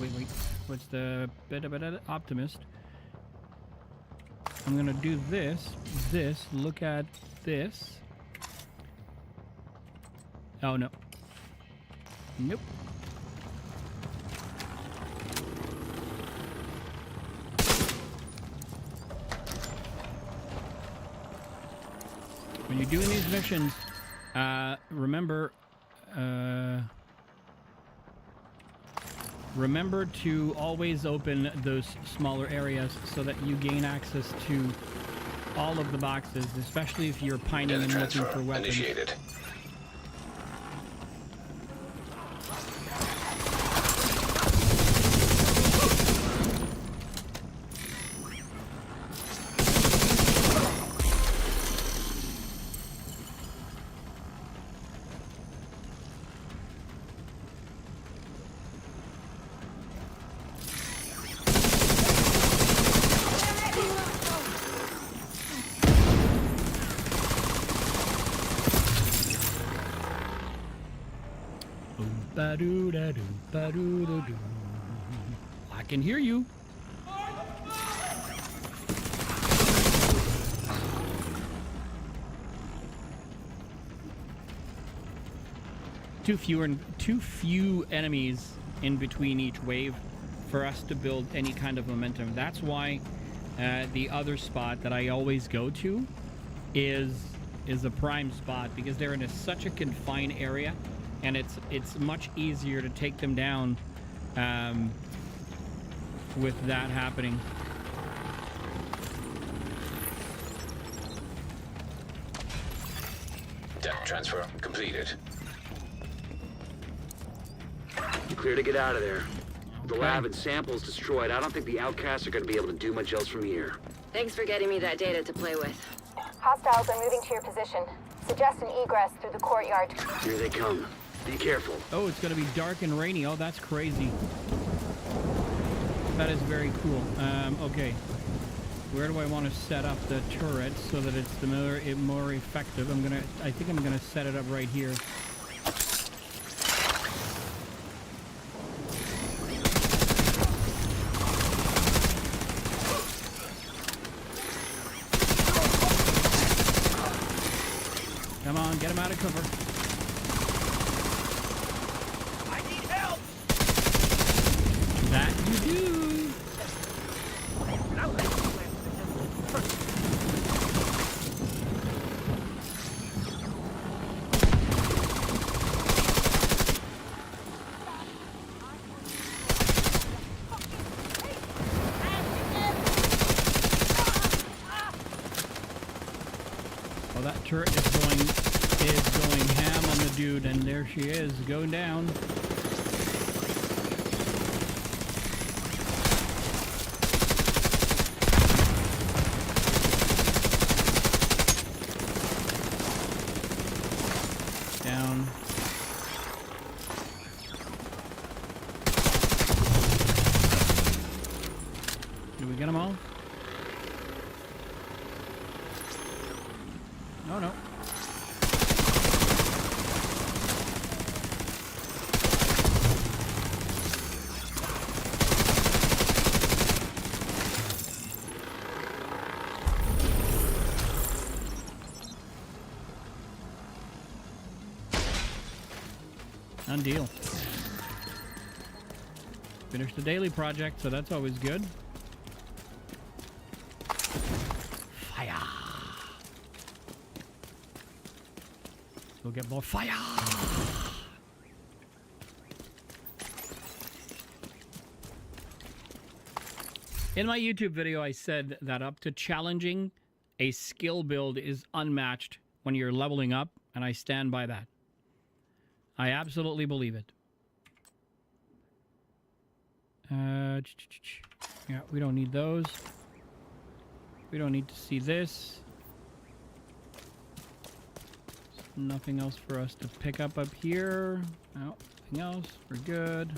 What's the... Optimist. I'm going to do this. Look at this. Oh, no. Nope. When you're doing these missions, remember to always open those smaller areas so that you gain access to all of the boxes, especially if you're pining and looking for weapons. Initiated. Ba-doo-da-doo, ba-doo-da-doo. I can hear you. Too few enemies in between each wave for us to build any kind of momentum. That's why the other spot that I always go to is a prime spot, because they're in such a confined area. And it's much easier to take them down with that happening. Tech transfer completed. You're clear to get out of there. The Okay. lab and samples destroyed. I don't think the outcasts are going to be able to do much else from here. Thanks for getting me that data to play with. Hostiles are moving to your position. Suggest an egress through the courtyard. Here they come. Be careful. Oh, it's going to be dark and rainy. Oh, that's crazy. That is very cool. Okay. Where do I want to set up the turret so that it's more effective? I think I'm gonna set it up right here. Come on, get him out of cover. I need help! That you do. dude, and there she is, going down. Down. Do we get them all? Oh no. Done deal. Finished the daily project, so that's always good. Fire! We'll get more fire! In my YouTube video, I said that up to challenging, a skill build is unmatched when you're leveling up, and I stand by that. I absolutely believe it. Yeah, we don't need those. We don't need to see this. Nothing else for us to pick up here. No, nothing else. We're good.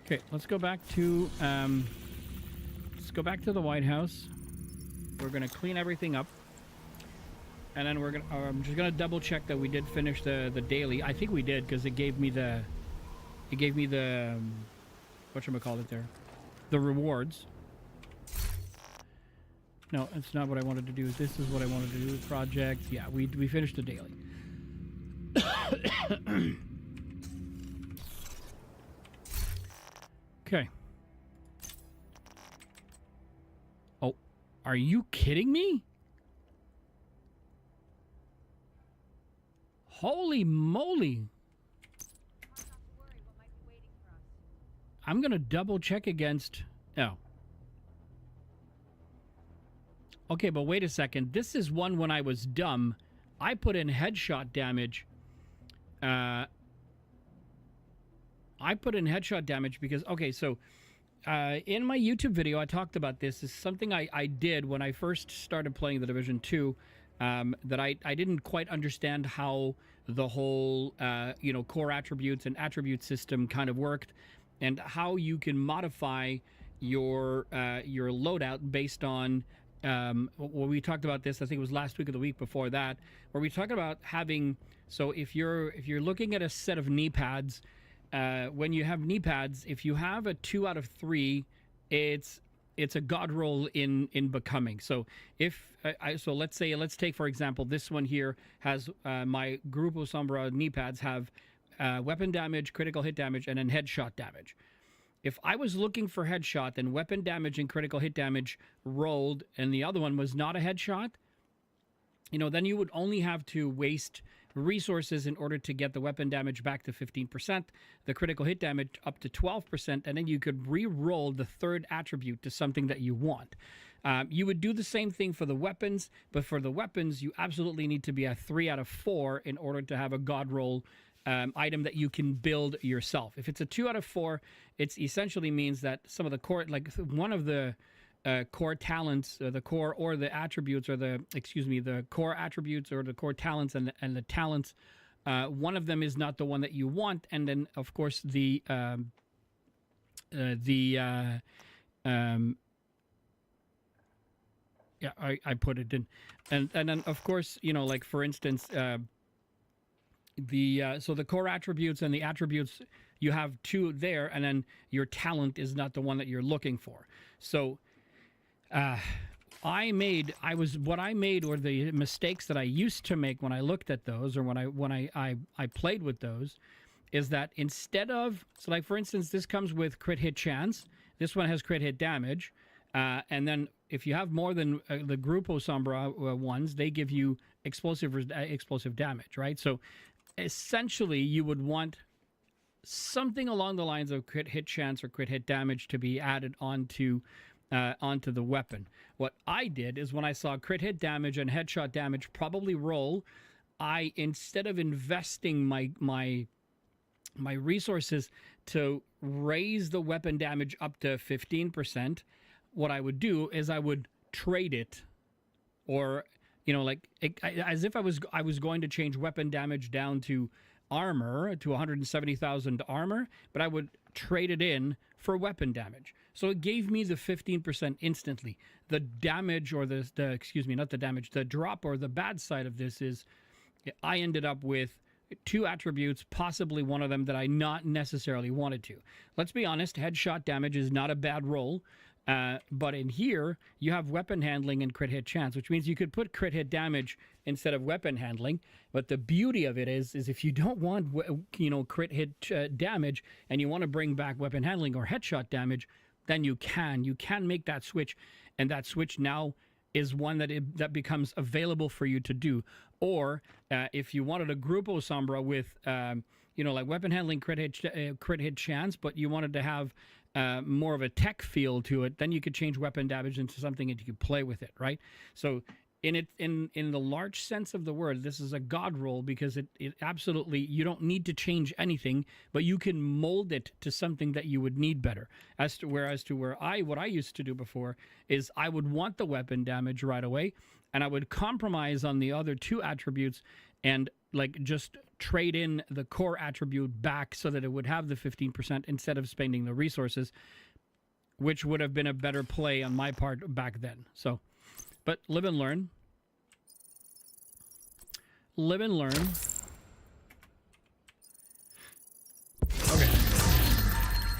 Okay, let's go back to the White House. We're gonna clean everything up, and then we're gonna. I'm just gonna double check that we did finish the daily. I think we did because it gave me the whatchamacallit there, the rewards. No, it's not what I wanted to do. This is what I wanted to do. Project. Yeah, we finished the daily. Okay. Oh, are you kidding me? Holy moly. I'm going to double check against... Oh. Okay, but wait a second. This is one when I was dumb. I put in headshot damage. I put in headshot damage because, okay, so in my YouTube video, I talked about this. This is something I did when I first started playing the Division 2 that I didn't quite understand how the whole, core attributes and attribute system kind of worked and how you can modify your loadout based on, well, we talked about this, I think it was last week or the week before that, where we talked about having, so if you're looking at a set of knee pads, when you have knee pads, if you have a 2 out of 3, it's a god roll in becoming. So if let's take for example this one here has my Grupo Sombra knee pads have weapon damage, critical hit damage, and then headshot damage. If I was looking for headshot, then weapon damage and critical hit damage rolled, and the other one was not a headshot, then you would only have to waste resources in order to get the weapon damage back to 15%, the critical hit damage up to 12%, and then you could re-roll the third attribute to something that you want. You would do the same thing for the weapons, but for the weapons, you absolutely need to be a 3 out of 4 in order to have a god roll item that you can build yourself. If it's a 2 out of 4, it essentially means that some of the core, like one of the core talents, the core or the attributes, or the core attributes or the core talents and the talents, one of them is not the one that you want, and then of course I put it in, and then of course like for instance so the core attributes and the attributes, you have 2 there, and then your talent is not the one that you're looking for. So or the mistakes that I used to make when I looked at those, or when I played with those, is that instead of, so like for instance, this comes with crit hit chance, this one has crit hit damage, and then if you have more than the Grupo Sombra ones, they give you explosive damage, right? So essentially you would want something along the lines of crit hit chance or crit hit damage to be added onto the weapon. What I did is when I saw crit hit damage and headshot damage probably roll, I, instead of investing my resources to raise the weapon damage up to 15%, what I would do is I would trade it, or as if I was going to change weapon damage down to armor, to 170,000 armor, but I would trade it in for weapon damage. So it gave me the 15% instantly. The damage, or the drop or the bad side of this is I ended up with 2 attributes, possibly one of them that I not necessarily wanted to. Let's be honest, headshot damage is not a bad roll. But in here, you have weapon handling and crit hit chance, which means you could put crit hit damage instead of weapon handling. But the beauty of it is if you don't want, crit hit damage and you want to bring back weapon handling or headshot damage, then you can make that switch, and that switch now is one that becomes available for you to do. Or if you wanted a Grupo Sombra with, like weapon handling, crit hit chance, but you wanted to have more of a tech feel to it, then you could change weapon damage into something and you could play with it, right? So in the large sense of the word, this is a god roll, because it absolutely, you don't need to change anything, but you can mold it to something that you would need better. What I used to do before is I would want the weapon damage right away, and I would compromise on the other 2 attributes and just trade in the core attribute back so that it would have the 15% instead of spending the resources, which would have been a better play on my part back then. So, but live and learn. Live and learn. Okay.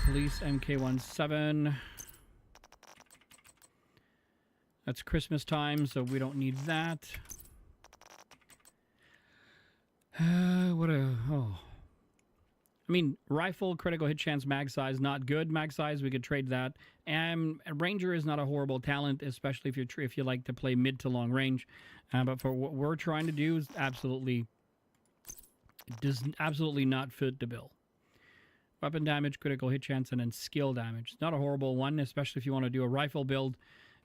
Police MK17. That's Christmas time, so we don't need that. Rifle, critical hit chance, mag size, not good. Mag size, we could trade that. And Ranger is not a horrible talent, especially if you like to play mid to long range. But for what we're trying to do, is absolutely not fit the bill. Weapon damage, critical hit chance, and then skill damage. It's not a horrible one, especially if you want to do a rifle build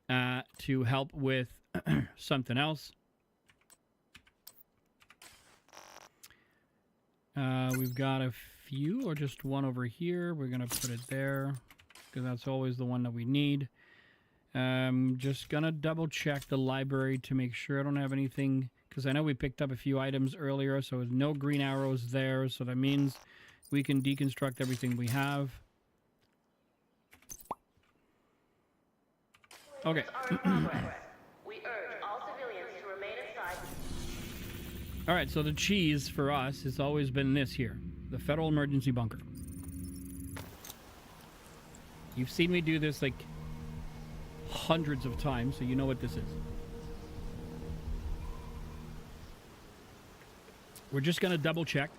to help with something else. We've got a few, or just one over here. We're going to put it there, because that's always the one that we need. Just going to double check the library to make sure I don't have anything, because I know we picked up a few items earlier, so there's no green arrows there, so that means we can deconstruct everything we have. Okay. All right, so the cheese for us has always been this here, the Federal Emergency Bunker. You've seen me do this like hundreds of times, so you know what this is. We're just going to double check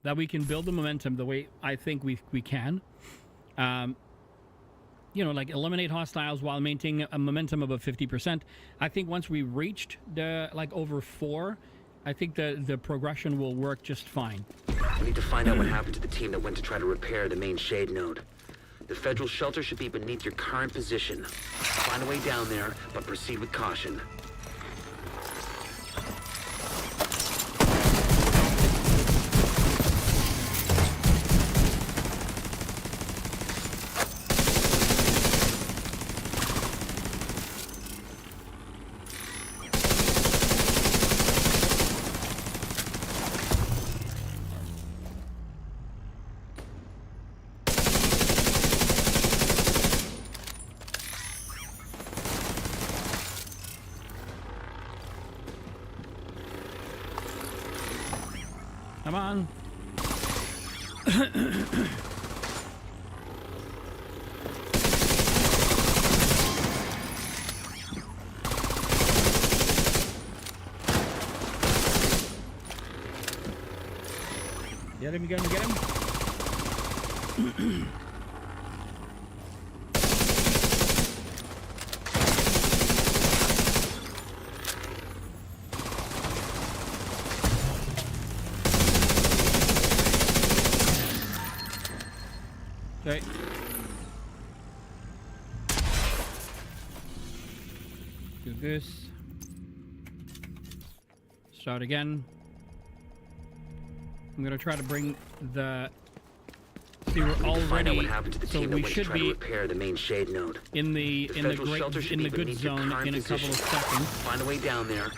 that we can build the momentum the way I think we can. Eliminate hostiles while maintaining a momentum above 50%. I think once we reached the over 4, I think the progression will work just fine. We need to find out what happened to the team that went to try to repair the main shade node. The federal shelter should be beneath your current position. Find a way down there, but proceed with caution. Come on. Get him, get him, get him. Okay. Do this. Start again. I'm gonna try to bring the. See, we're already. What happened to the So team that we went should to try to be repair the main shade node. in the Federal shelter should be good beneath your zone current in a couple of position. seconds. Find a way down there.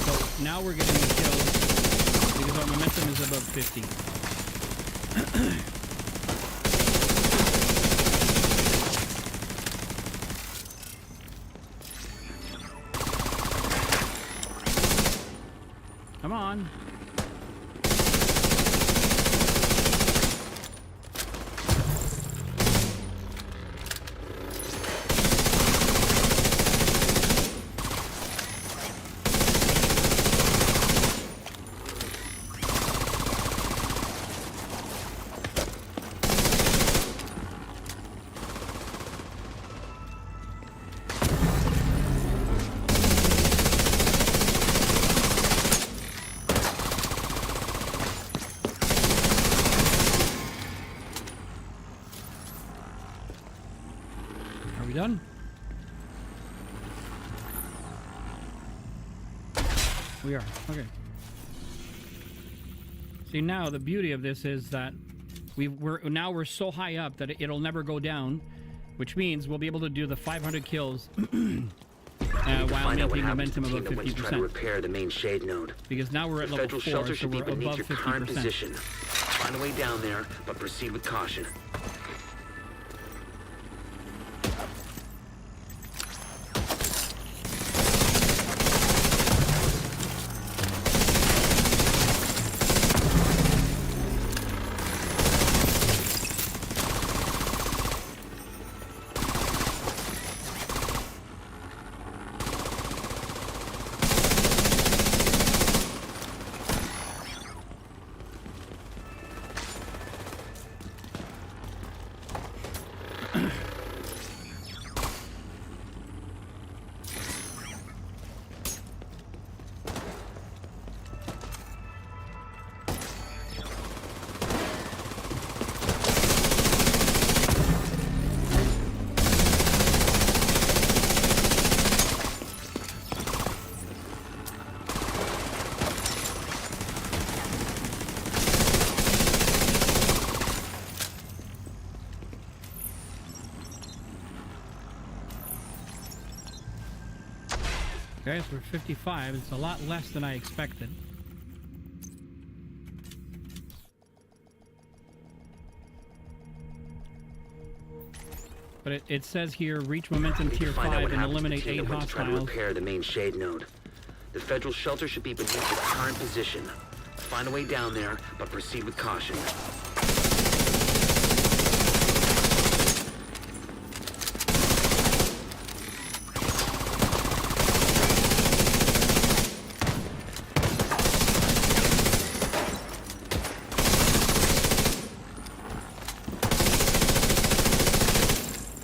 So now we're getting the kills because our momentum is above 50. Come on. Are we done? We are. Okay. See, now the beauty of this is that we're so high up that it'll never go down, which means we'll be able to do the 500 kills while maintaining momentum above 50%. To repair the main shade node. Because now we're at level 4, so we're above 50%. Position. Find a way down there, but proceed with caution. Okay, so we're 55. It's a lot less than I expected. But it says here, reach momentum tier 5 and eliminate 8 hostiles. Try to repair the main shade node. The federal shelter should be beneath your current position. Find a way down there, but proceed with caution.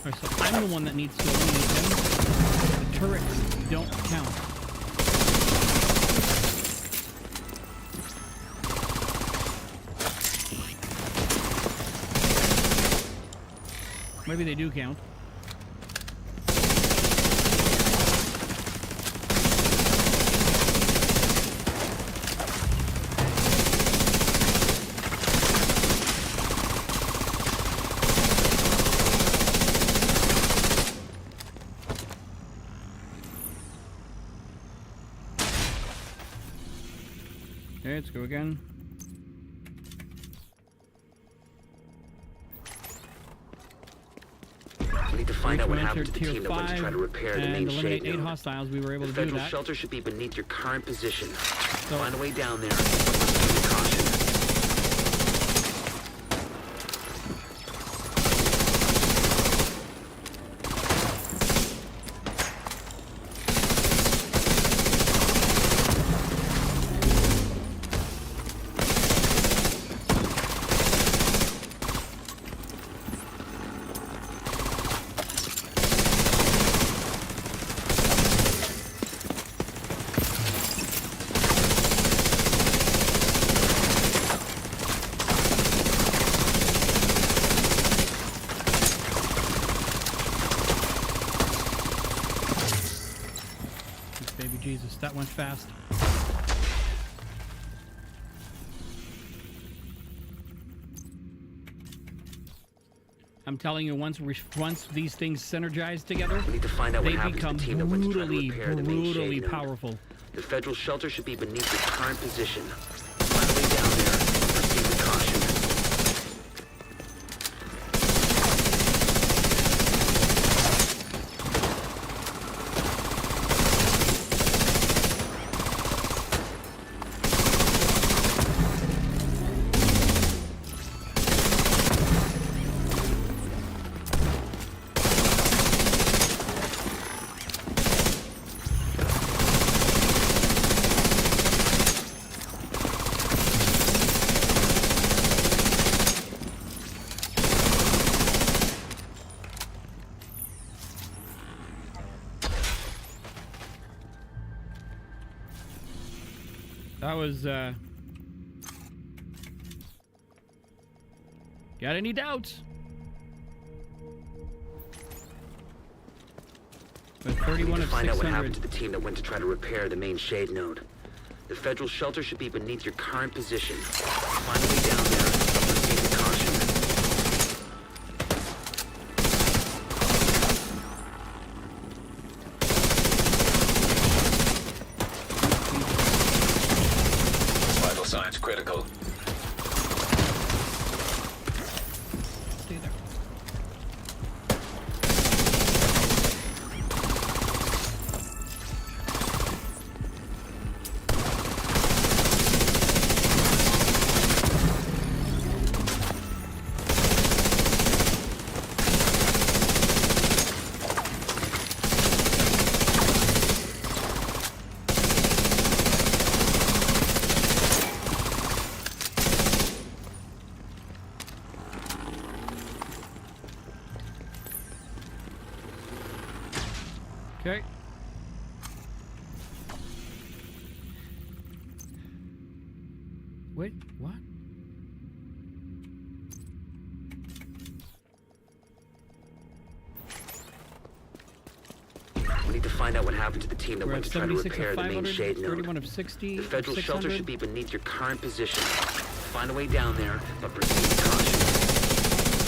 Alright, so I'm the one that needs to eliminate them. The turrets don't count. Maybe they do count. Okay, let's go again. We need to find out what happened to the tier team that went to 5 try to repair the main and eliminate shade 8 node. hostiles. We were able The to do federal that. shelter should be beneath your current position. So, Find a way down there. With caution. Jesus, that went fast. I'm telling you, once these things synergize together, We need to find out what they happened to become the team that went to try to brutally, repair the main brutally shade node. powerful. The federal shelter should be beneath your current position. Find a way down there. Proceed with caution. That was, got any doubts? But 31 of Find out what 600. happened to the team that went to try to repair the main shade node. The federal shelter should be beneath your current position. Find a way down there, but proceed with caution. Vital signs critical. Stay there. Okay. Wait, what? We need to find out what happened to the team that We're went at to try to 76 repair of the main 500, shade 31 node. of 60, The federal of shelter 600. should be beneath your current position. Find a way down there, but proceed with caution.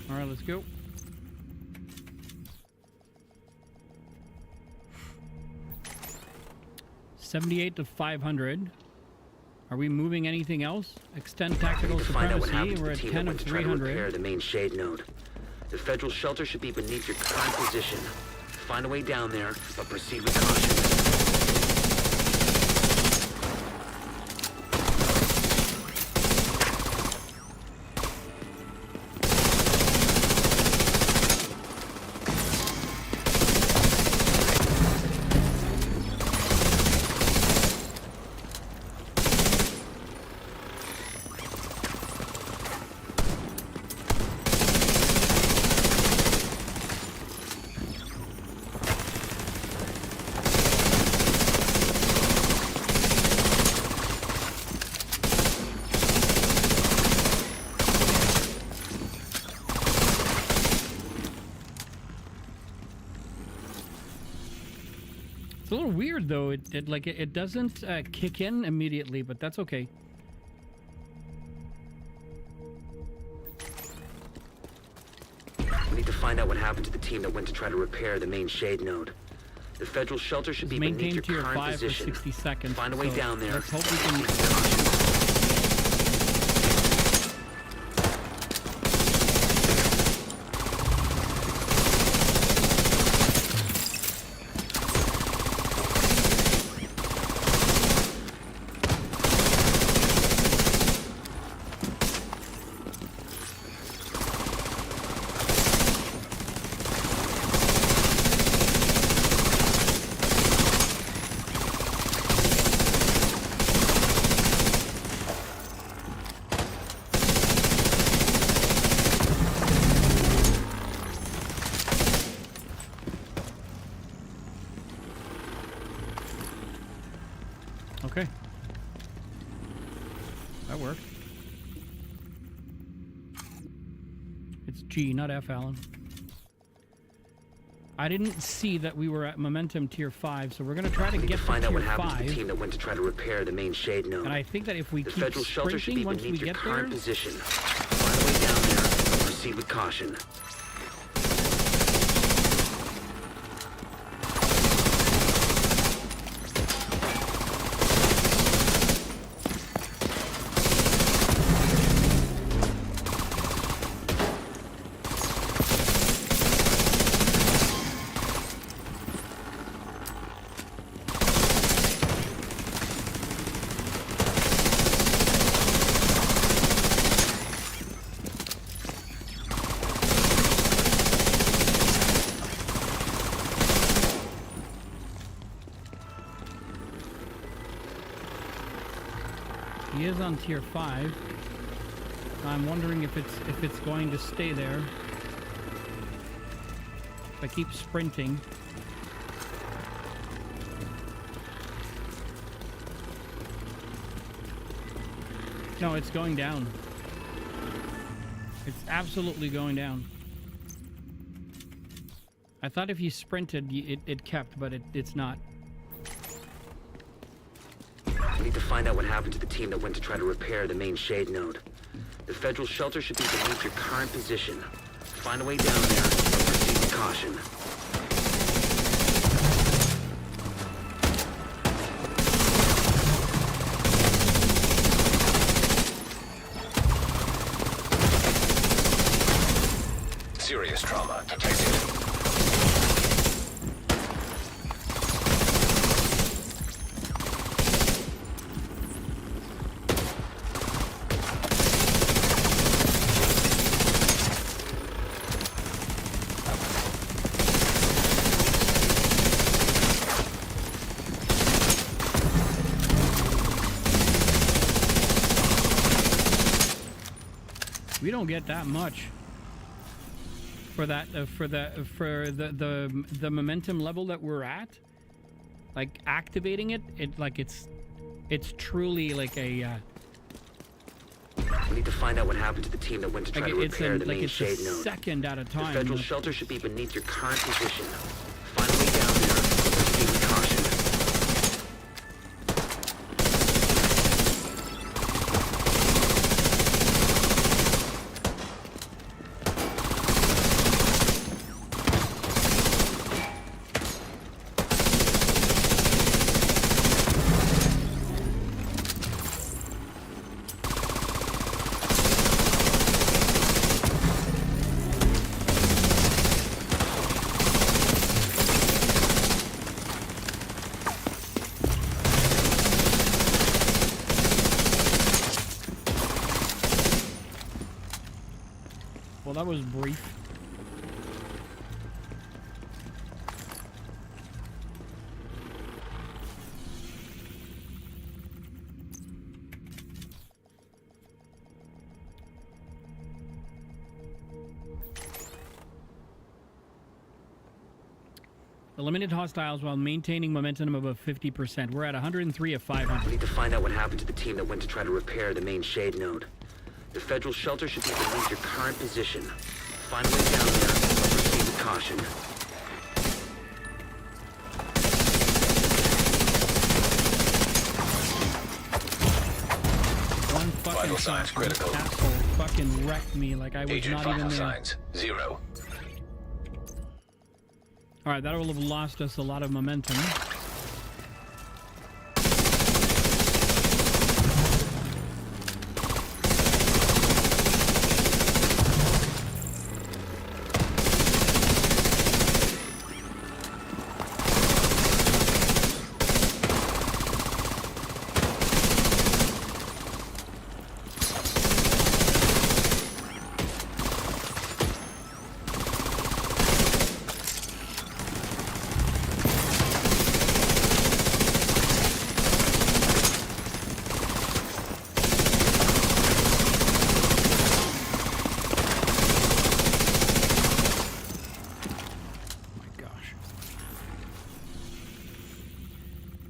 All right, let's go. $78 to 500. Are we moving anything else? Extend We tactical need to find out what supremacy. happened to We're the at team 10 that of went to try to repair 300. the main shade node. The federal shelter should be beneath your current position. Find a way down there, but proceed with caution. It's a little weird though. It doesn't kick in immediately, but that's okay. We need to find out what happened to the team that went to try to repair the main shade node. The federal shelter should Just be beneath maintain your tier current 5 position. for 60 seconds. Find a way so down there. Let's hope we Proceed can. with caution. Okay. That worked. It's G, not F, Alan. I didn't see that we were at momentum tier 5, so we're going to try to get to find out tier what happened to 5. the team that went to try to repair the main shade node. And I think that if we the keep federal shelter should be sprinting once we beneath your get current there... position. Find a way down there and proceed with caution. He is on tier 5. I'm wondering if it's going to stay there. If I keep sprinting. No, it's going down. It's absolutely going down. I thought if you sprinted, it kept, but it's not. We need to find out what happened to the team that went to try to repair the main shade node. The federal shelter should be beneath your current position. Find a way down there and proceed with caution. Serious trauma detected. We don't get that much for that for the momentum level that we're at. Like activating it, it's truly like a. We need to find out what happened to the team that went to try to repair the main shade node. Second at a time. The federal shelter should be beneath your current position. Find a way down there and proceed with caution. Well, that was brief. Eliminate hostiles while maintaining momentum above 50%. We're at 103 of 500. We need to find out what happened to the team that went to try to repair the main shade node. The federal shelter should be beneath your current position. Find a way down there and proceed with caution. One fucking Vital shot signs from this critical. asshole fucking wrecked me like I was Agent not vital even there. signs 0. Alright, that will have lost us a lot of momentum.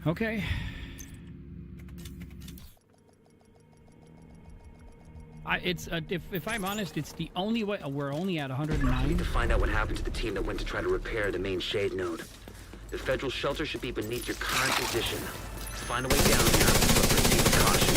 Okay. if I'm honest, it's the only way. We're only at I 109. need to find out what happened to the team that went to try to repair the main shade node. The federal shelter should be beneath your current position. Find a way down here, but proceed with caution.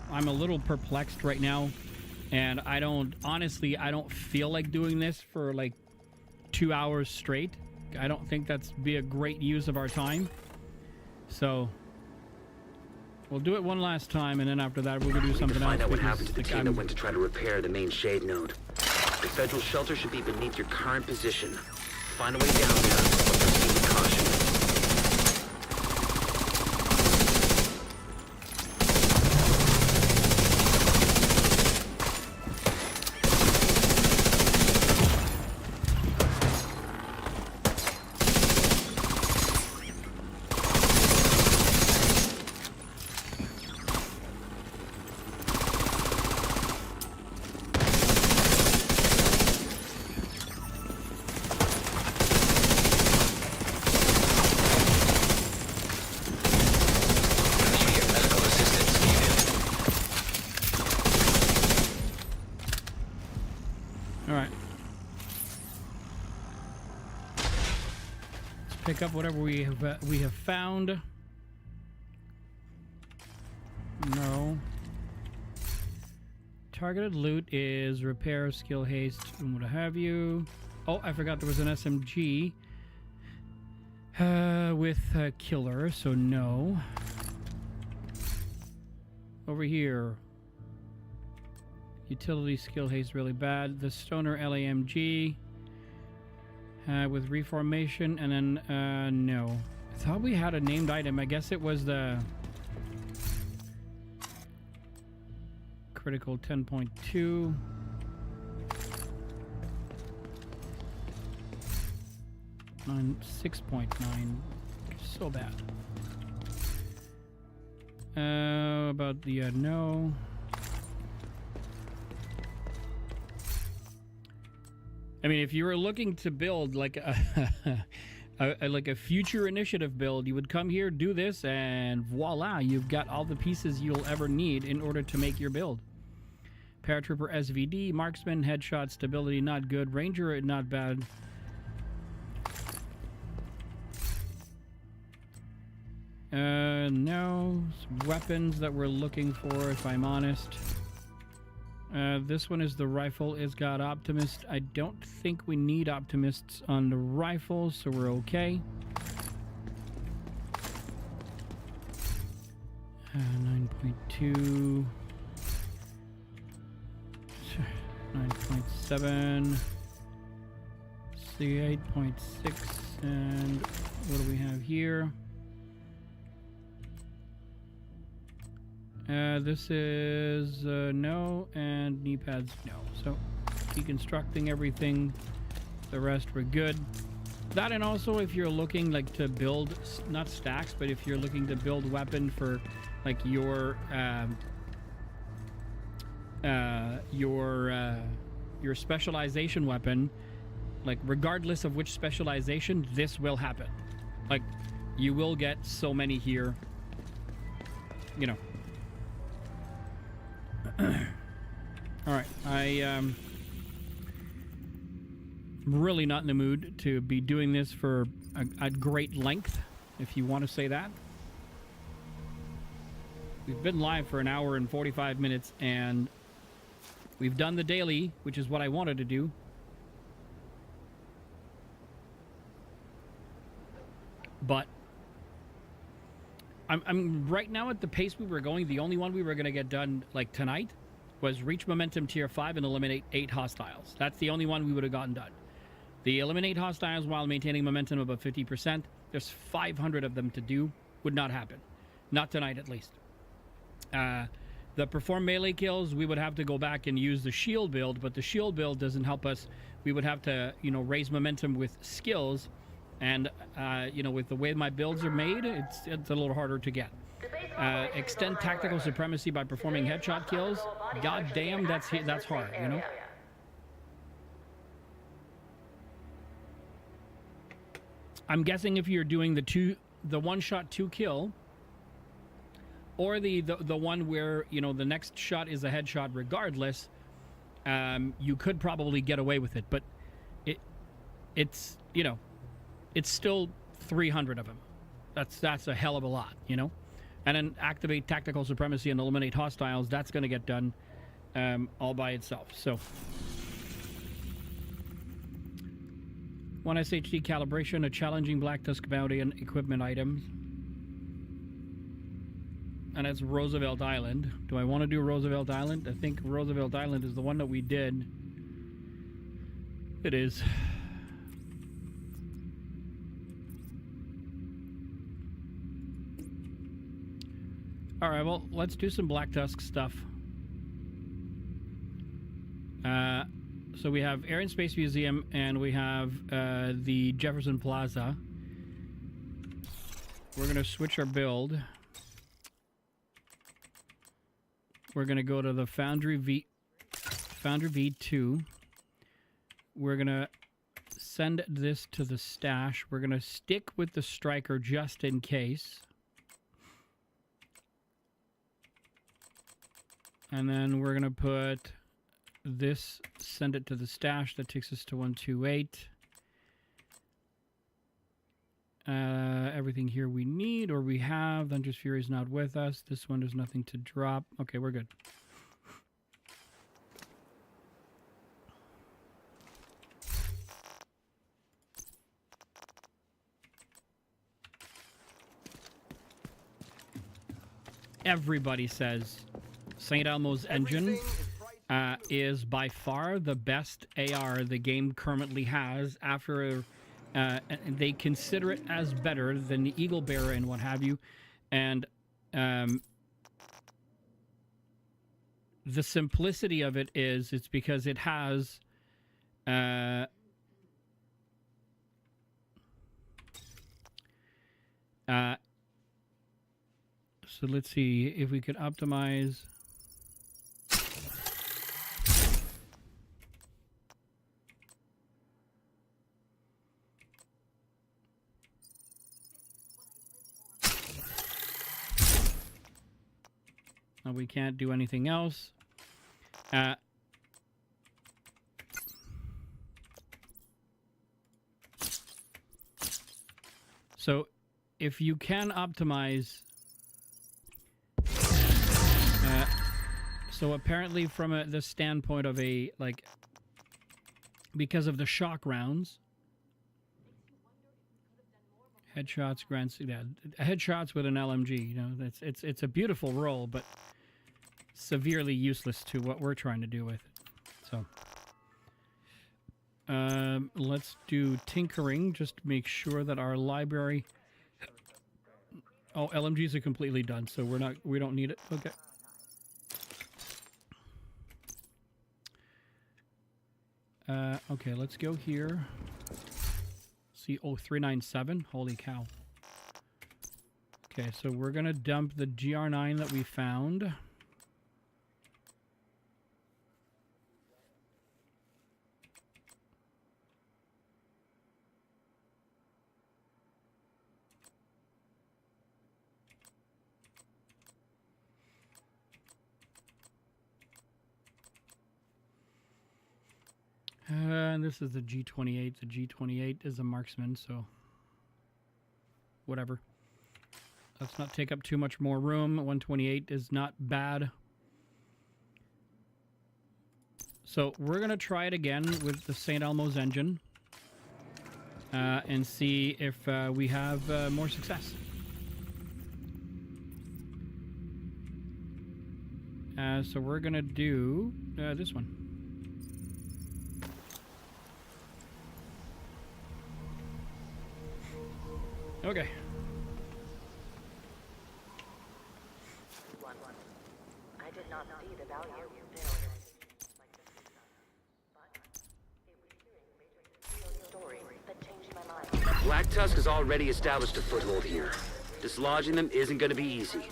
I'm a little perplexed right now, and I don't feel like doing this for like 2 hours straight. I don't think that's be a great use of our time. So we'll do it one last time, and then after that we're gonna do something else. Find out what happened to the team that went to try to repair the main shade node. The federal shelter should be beneath your current position. Find a way down there, but proceed with caution. Pick up whatever we have found. No. Targeted loot is repair, skill, haste, and what have you. Oh, I forgot there was an SMG with a killer, so no. Over here. Utility, skill, haste, really bad. The Stoner LAMG. With reformation, and then, no. I thought we had a named item. I guess it was the critical 10.2. On 6.9. So bad. About the, no. I mean, if you were looking to build like a future initiative build, you would come here, do this, and voila, you've got all the pieces you'll ever need in order to make your build. Paratrooper SVD, marksman, headshot, stability not good, ranger not bad. No weapons that we're looking for, if I'm honest. This one is the rifle. It's got optimist. I don't think we need optimists on the rifle, so we're okay. 9.2, 9.7, C 8.6, and what do we have here? This is no, and knee pads no. So deconstructing everything, the rest we're good. That, and also if you're looking like to build, not stacks, but if you're looking to build weapon for like your specialization weapon, like regardless of which specialization, this will happen. Like you will get so many here, you know. All right, I'm really not in the mood to be doing this for a great length, if you want to say that. We've been live for an hour and 45 minutes, and we've done the daily, which is what I wanted to do. But I'm right now at the pace we were going. The only one we were going to get done like tonight was reach momentum tier 5 and eliminate 8 hostiles. That's the only one we would have gotten done. The eliminate hostiles while maintaining momentum above 50%. There's 500 of them to do. Would not happen. Not tonight, at least. The perform melee kills, we would have to go back and use the shield build, but the shield build doesn't help us. We would have to, you know, raise momentum with skills, and, you know, with the way my builds are made, it's a little harder to get. Extend tactical supremacy by performing headshot kills. God damn, that's hard, you know? I'm guessing if you're doing the one-shot 2-kill, or the one where, you know, the next shot is a headshot regardless, you could probably get away with it. But it's you know, it's still 300 of them. That's a hell of a lot, you know? And then activate tactical supremacy and eliminate hostiles. That's going to get done all by itself. So 1 SHD calibration, a challenging Black Tusk bounty and equipment items. And that's Roosevelt Island. Do I want to do Roosevelt Island? I think Roosevelt Island is the one that we did. It is. All right, well, let's do some Black Tusk stuff. So we have Air and Space Museum, and we have the Jefferson Plaza. We're going to switch our build. We're going to go to the Foundry V2. We're going to send this to the stash. We're going to stick with the Striker just in case. And then we're going to put this, send it to the stash. That takes us to 128. Everything here we need, or we have. Thunder's Fury is not with us. This one, there's nothing to drop. Okay, we're good. Everybody says St. Elmo's engine is by far the best AR the game currently has. After they consider it as better than the Eagle Bearer and what have you, and the simplicity of it is it's because it has so let's see if we could optimize. We can't do anything else. So if you can optimize, so apparently from the standpoint of a, like, because of the shock rounds, headshots, headshots with an LMG, you know, it's a beautiful roll, but severely useless to what we're trying to do with it. So let's do tinkering just to make sure that our library. Oh, LMGs are completely done, so we don't need it. Okay. Okay, let's go here. See, 397. Holy cow. Okay, so we're gonna dump the GR9 that we found. And this is the G28. The G28 is a marksman, so whatever. Let's not take up too much more room. 128 is not bad. So we're going to try it again with the St. Elmo's engine and see if we have more success. So we're gonna do this one. Okay. I did not see the value of failure. Story that changed my mind. Black Tusk has already established a foothold here. Dislodging them isn't gonna be easy.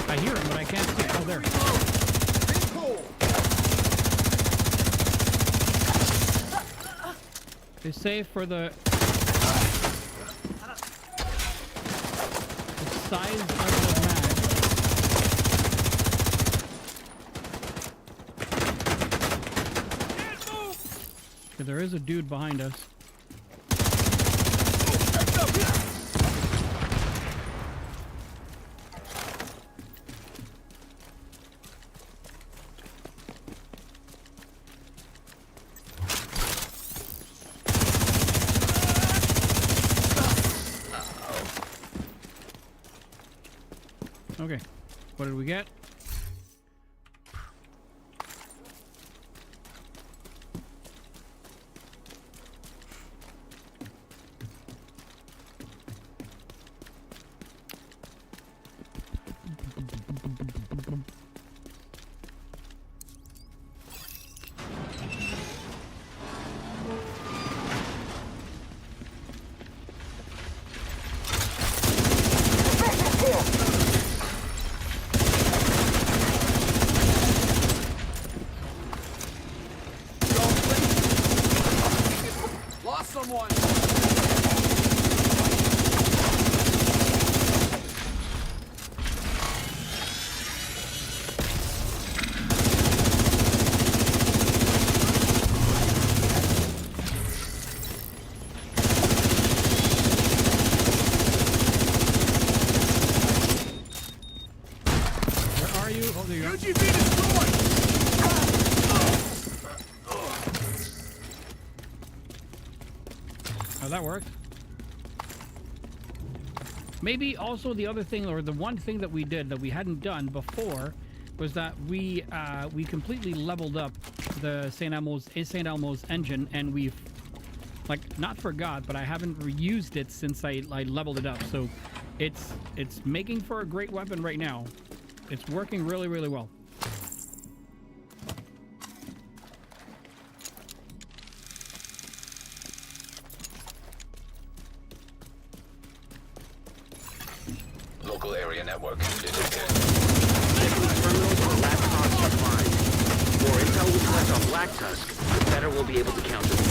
I hear him, but I can't see. Oh, there. They say for the size of the mag. Okay, there is a dude behind us. Okay, what did we get? Lost someone! Where are you? Oh, there you go. UGV destroyed! Oh, that worked. Maybe also the other thing, or the one thing that we did that we hadn't done before, was that we completely leveled up the St. Elmo's engine, and we've like not forgot, but I haven't reused it since I leveled it up. So it's making for a great weapon right now. It's working really, really well. Local area network detected. Terminals or laptops are fine. The more intel we collect on Black Tusk, the better we'll be able to counter them.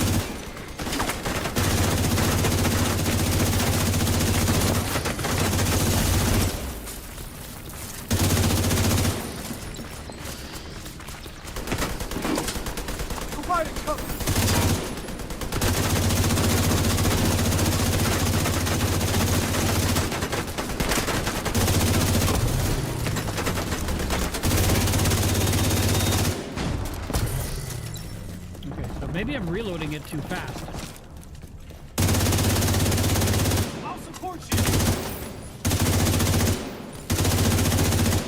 Providing cover! Okay, so maybe I'm reloading it too fast. I'll support you!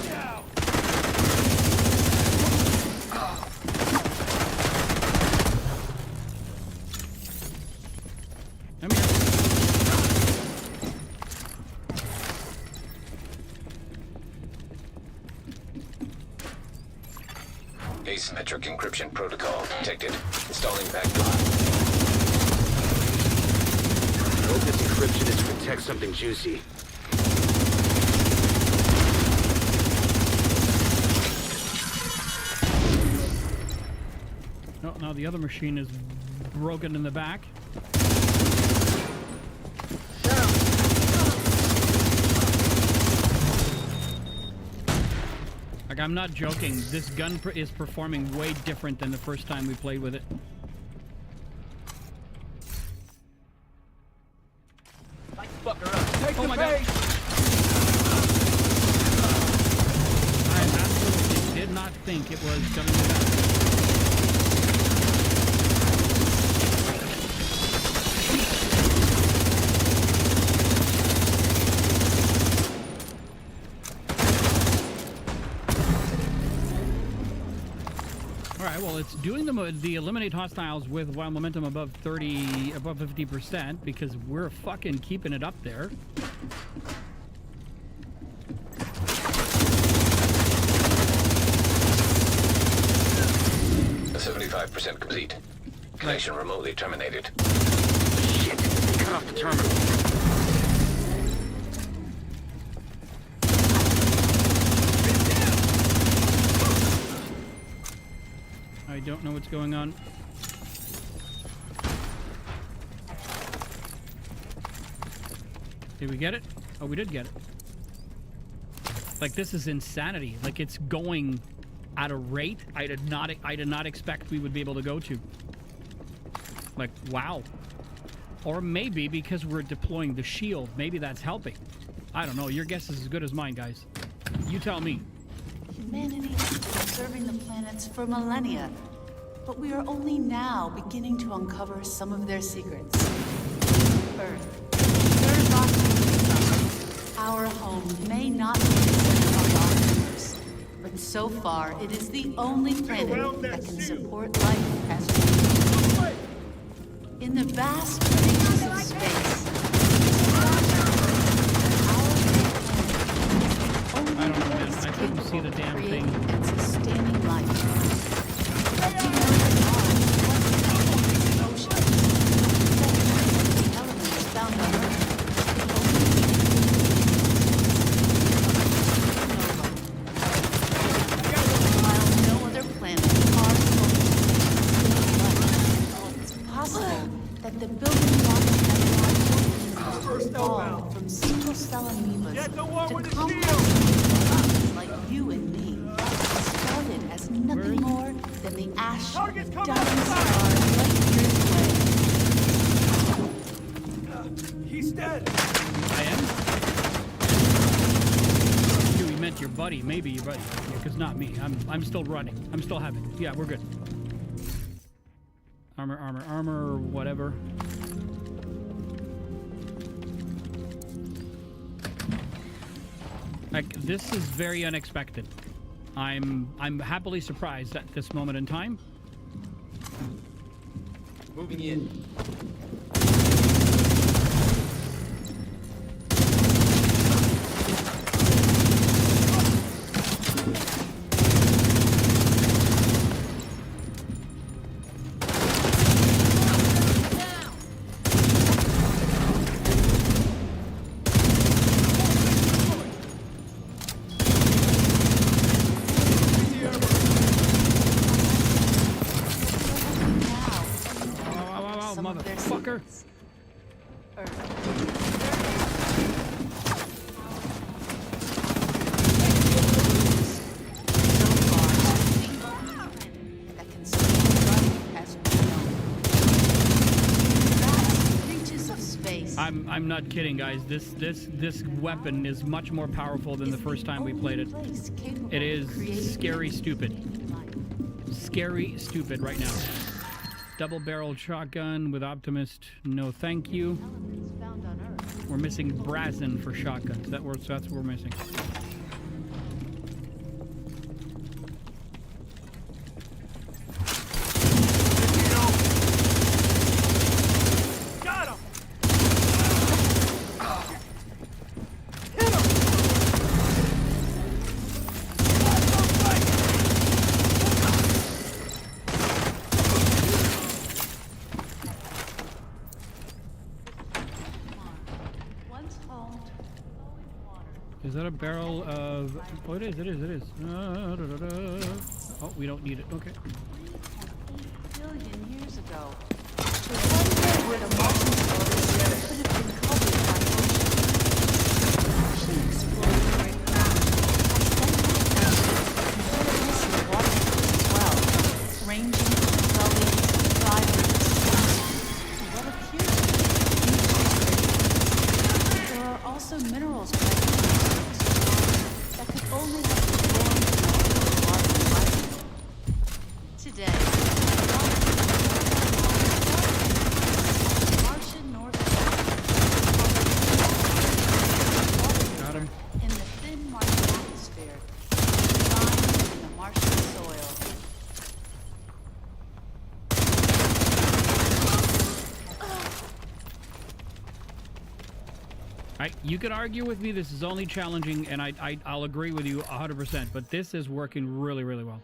Down! Come here. Asymmetric encryption protocol detected. Installing backdoor. I hope this encryption is to protect something juicy. No, now the other machine is broken in the back. Like, I'm not joking. This gun is performing way different than the first time we played with it. think it was WF. All right, well, it's doing the eliminate hostiles with wild momentum above 50% because we're fucking keeping it up there. 75% complete. Connection remotely terminated. Shit, they cut off the terminal. I don't know what's going on. Did we get it? Oh, we did get it. Like, this is insanity. Like, it's going at a rate I did not expect we would be able to go to. Like, wow. Or maybe because we're deploying the shield, maybe that's helping. I don't know. Your guess is as good as mine, guys. You tell me. Humanity has been observing the planets for millennia, but we are only now beginning to uncover some of their secrets. Earth, third box of the sun, our home may not be the center of our universe, but so far it is the only planet that can support life as we know. In the vast reaches of space, I don't know, man. I couldn't see the damn thing. And sustaining life. Elements found on Earth. While no other planet are it's possible that the building blocks that are evolved from single-cell amoebas to complex like you and me. Started as nothing more than the ash of a dying star light years away. He's dead. I am? You meant your buddy. Maybe your buddy. Because not me. I'm still running. I'm still having it. Yeah, we're good. Armor, whatever. Like, this is very unexpected. I'm happily surprised at this moment in time. Moving in. Motherfucker. I'm not kidding, guys. This weapon is much more powerful than the first time we played it. It is scary stupid. Scary stupid right now. Double-barreled shotgun with Optimist. No, thank you. We're missing Brazen for shotguns. That's what we're missing. Got him. Is that a barrel of... Oh, it is. Oh, we don't need it. Okay. 8 billion years ago. The one where the Martian solar could have been covered by ocean. She explored the great ground. Identified water as well, ranging from gullies, dry rivers, to what appears to be deep. There are also minerals present that could only have been formed in the water life. You can argue with me. This is only challenging, and I'll agree with you 100%. But this is working really, really well.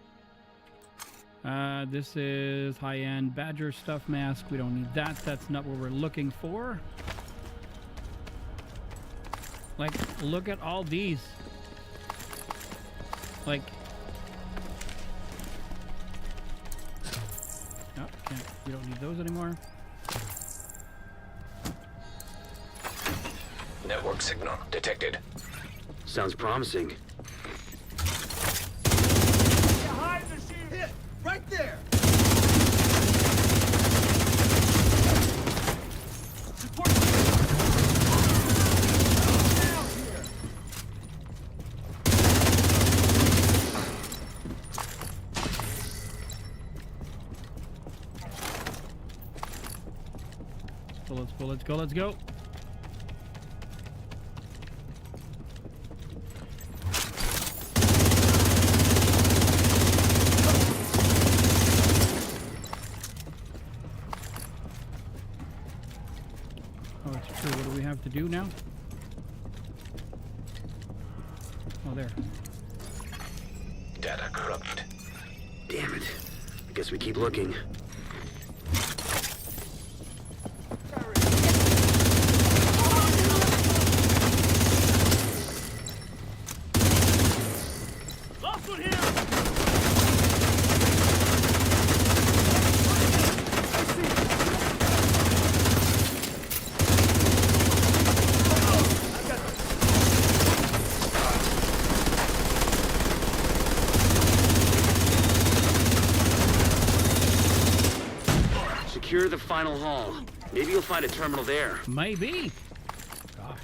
This is high-end Badger stuff mask. We don't need that. That's not what we're looking for. Like, look at all these. Like, oh, can't. We don't need those anymore. Network signal detected. Sounds promising. Behind the shield! Hit! Right there! Support! Down here! So let's go, let's go, let's go. Oh, it's true. What do we have to do now? Oh, there. Data corrupted. Damn it. I guess we keep looking. Lost one here! Secure the final hall. Maybe you'll find a terminal there. Maybe. Gosh.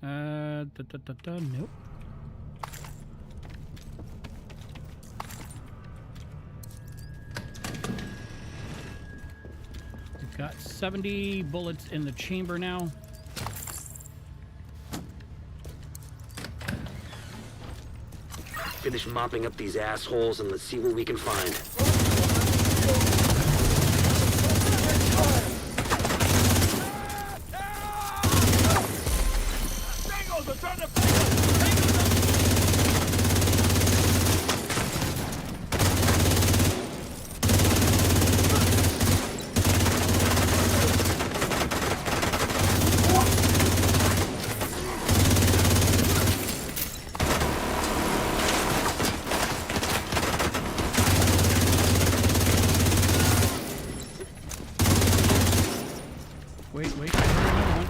Nope. We've got 70 bullets in the chamber now. Finish mopping up these assholes and let's see what we can find. Bengals are trying to... Wait, wait. There's another one.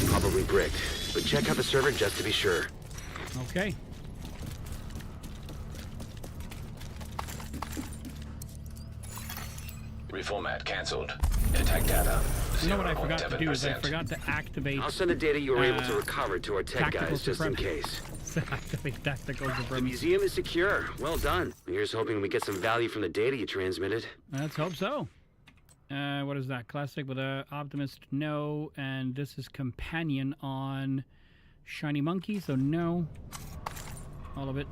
Probably bricked, but check out the server just to be sure. Okay. Reformat cancelled. Attack data. You know what I forgot to do is I 0.7%. forgot to activate. I'll send the data you were able to recover to our tech tactical guys just in suppression. case. Activate tactical The supremacy. museum is secure. Well done. Here's hoping we get some value from the data you transmitted. Let's hope so. What is that? Classic with a Optimist? No. And this is Companion on Shiny Monkey, so no. All of it.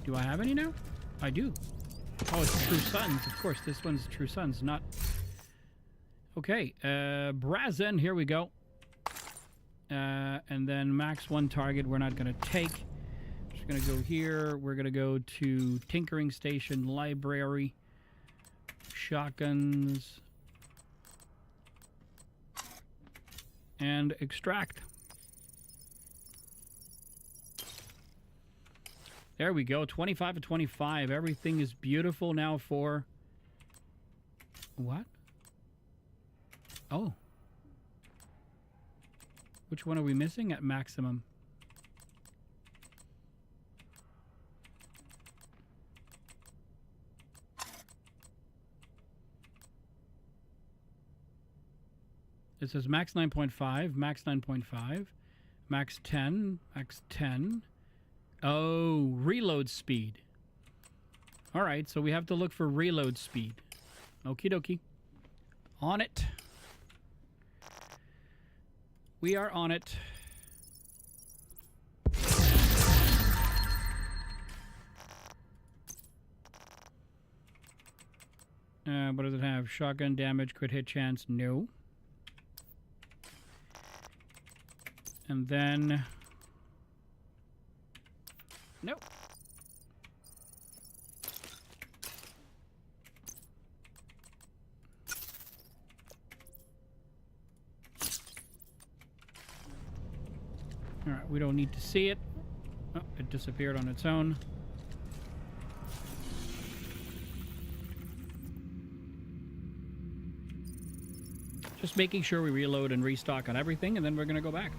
Do I have any now? I do. Oh, it's True Sons. Of course, this one's True Sons, not... Okay, Brazen, here we go. And then max one target we're not going to take. Just going to go here. We're going to go to Tinkering Station, Library, Shotguns, and Extract. There we go, 25 to 25. Everything is beautiful now for... What? Oh. Which one are we missing at maximum? It says max 9.5, max 9.5, max 10, max 10. Oh, reload speed. All right, so we have to look for reload speed. Okie dokie. On it. We are on it. What does it have? Shotgun damage, crit hit chance, no. And then... nope. Alright, we don't need to see it. Oh, it disappeared on its own. Just making sure we reload and restock on everything, and then we're going to go back.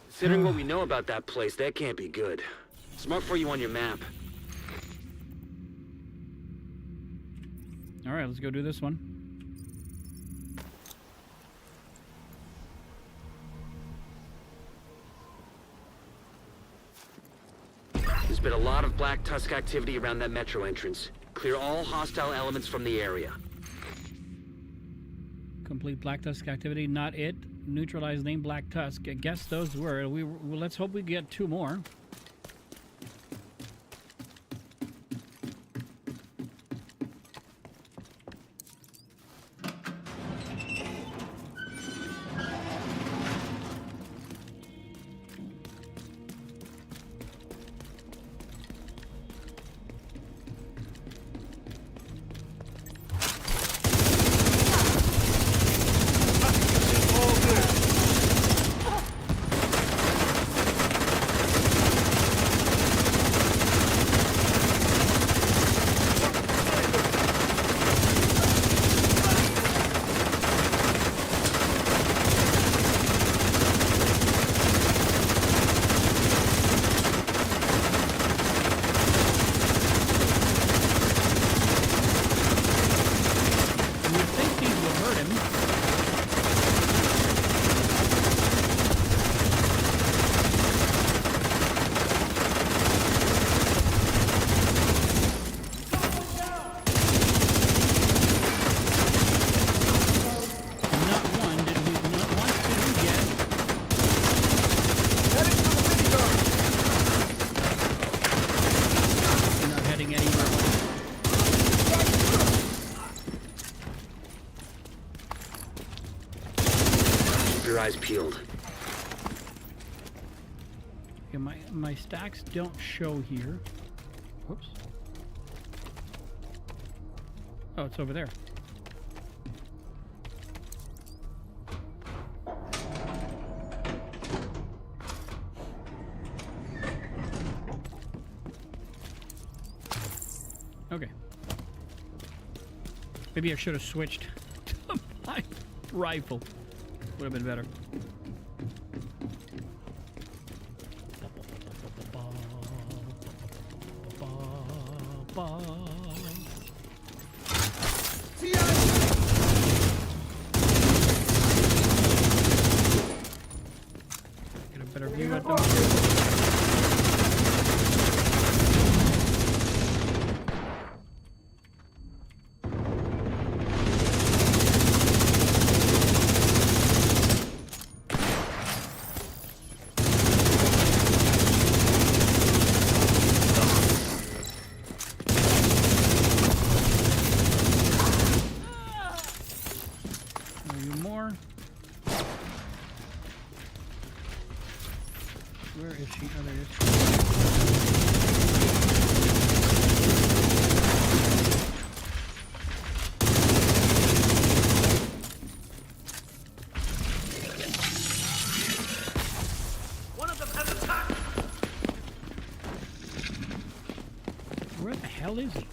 Considering what we know about that place, that can't be good. Smart for you on your map. All right, let's go do this one. There's been a lot of Black Tusk activity around that metro entrance. Clear all hostile elements from the area. Complete Black Tusk activity, not it. Neutralize name Black Tusk. I guess those were. Well, let's hope we get 2 more. Eyes peeled. Okay, my stacks don't show here. Whoops. Oh, it's over there. Okay. Maybe I should have switched to my rifle. Would have been better. Get a better view at them. Where is she? Oh, there it is. One of them has attacked! Where the hell is he?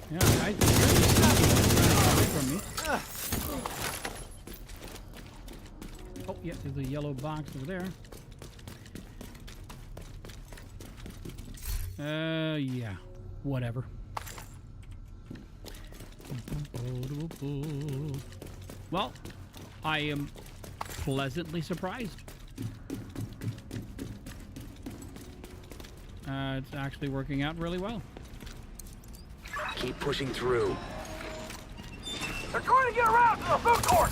Yeah, I running away from me. Oh, yeah, there's a yellow box over there. Yeah, whatever. Well, I am pleasantly surprised. It's actually working out really well. Keep pushing through. They're trying to get around to the food court!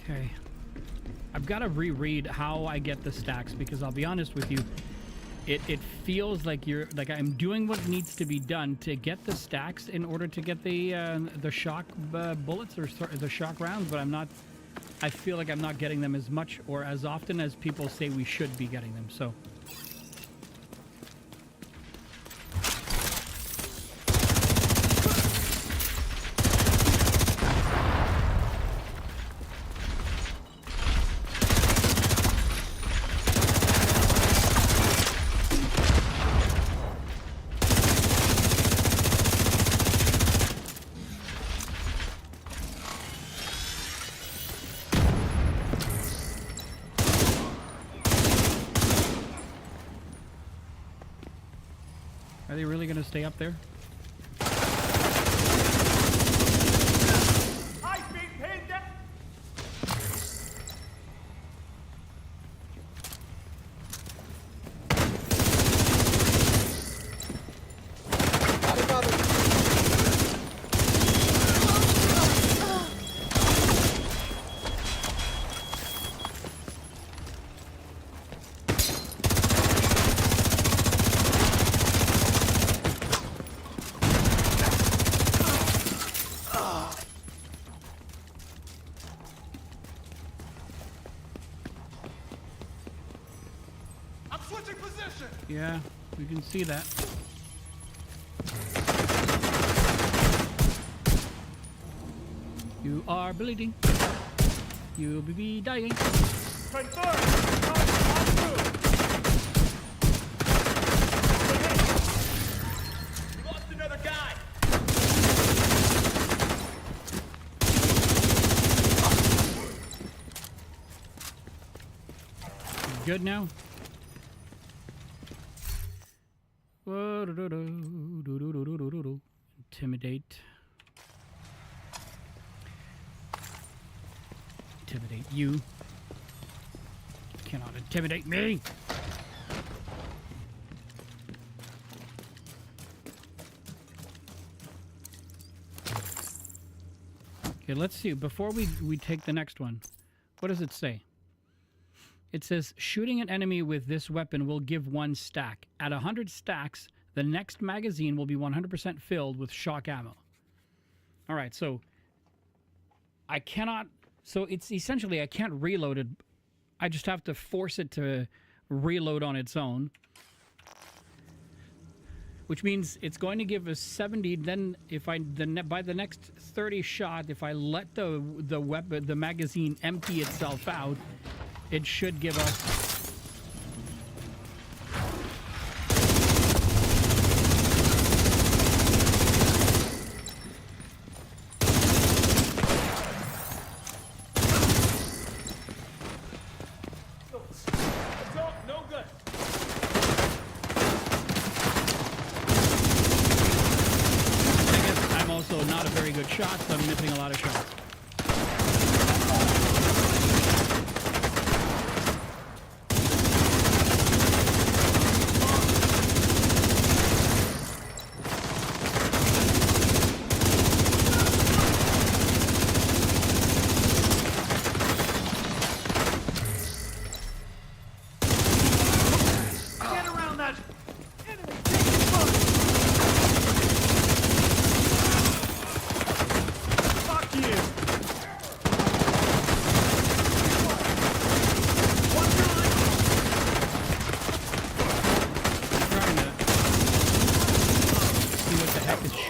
Okay. I've got to reread how I get the stacks because I'll be honest with you, it feels like I'm doing what needs to be done to get the stacks in order to get the shock bullets or the shock rounds, but I'm not. I feel like I'm not getting them as much or as often as people say we should be getting them. So. Are they really going to stay up there? High speed pin down! Yeah, we can see that. You are bleeding. You'll be dying. Lost another guy. Good now? Intimidate. Intimidate you. Cannot intimidate me. Okay, let's see. Before we take the next one, what does it say? It says, shooting an enemy with this weapon will give 1 stack. At 100 stacks, the next magazine will be 100% filled with shock ammo. All right, so I cannot... So it's essentially, I can't reload it. I just have to force it to reload on its own. Which means it's going to give us 70. Then if by the next 30 shot, if I let the weapon, the magazine empty itself out, it should give us... No good. I guess I'm also not a very good shot, so I'm missing a lot of shots.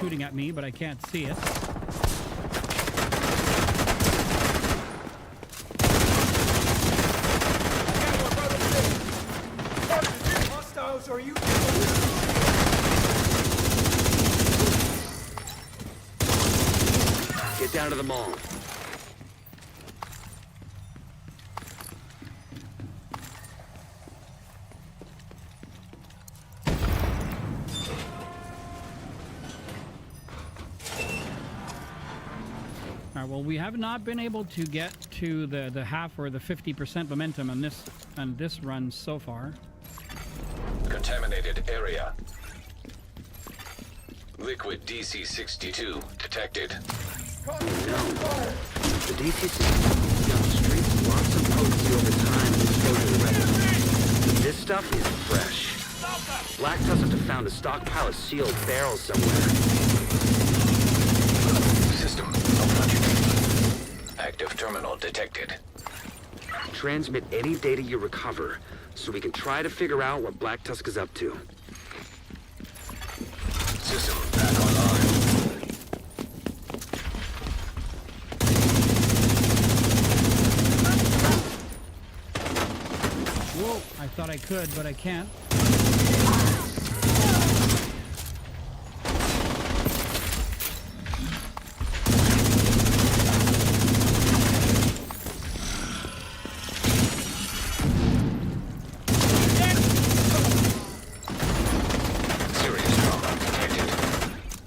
shooting at me, but I can't see it. Hostiles, are you? Get down to the mall. All right, well, we have not been able to get to the half or the 50% momentum on this run so far. Contaminated area. Liquid DC-62 detected. No. The DC-62 down the street lost some potency over time and exposure to resin. This stuff is fresh. Black Tusk must have found a stockpile of sealed barrels somewhere. System malfunctioning. Active terminal detected. Transmit any data you recover, so we can try to figure out what Black Tusk is up to. System back online. Whoa, I thought I could, but I can't.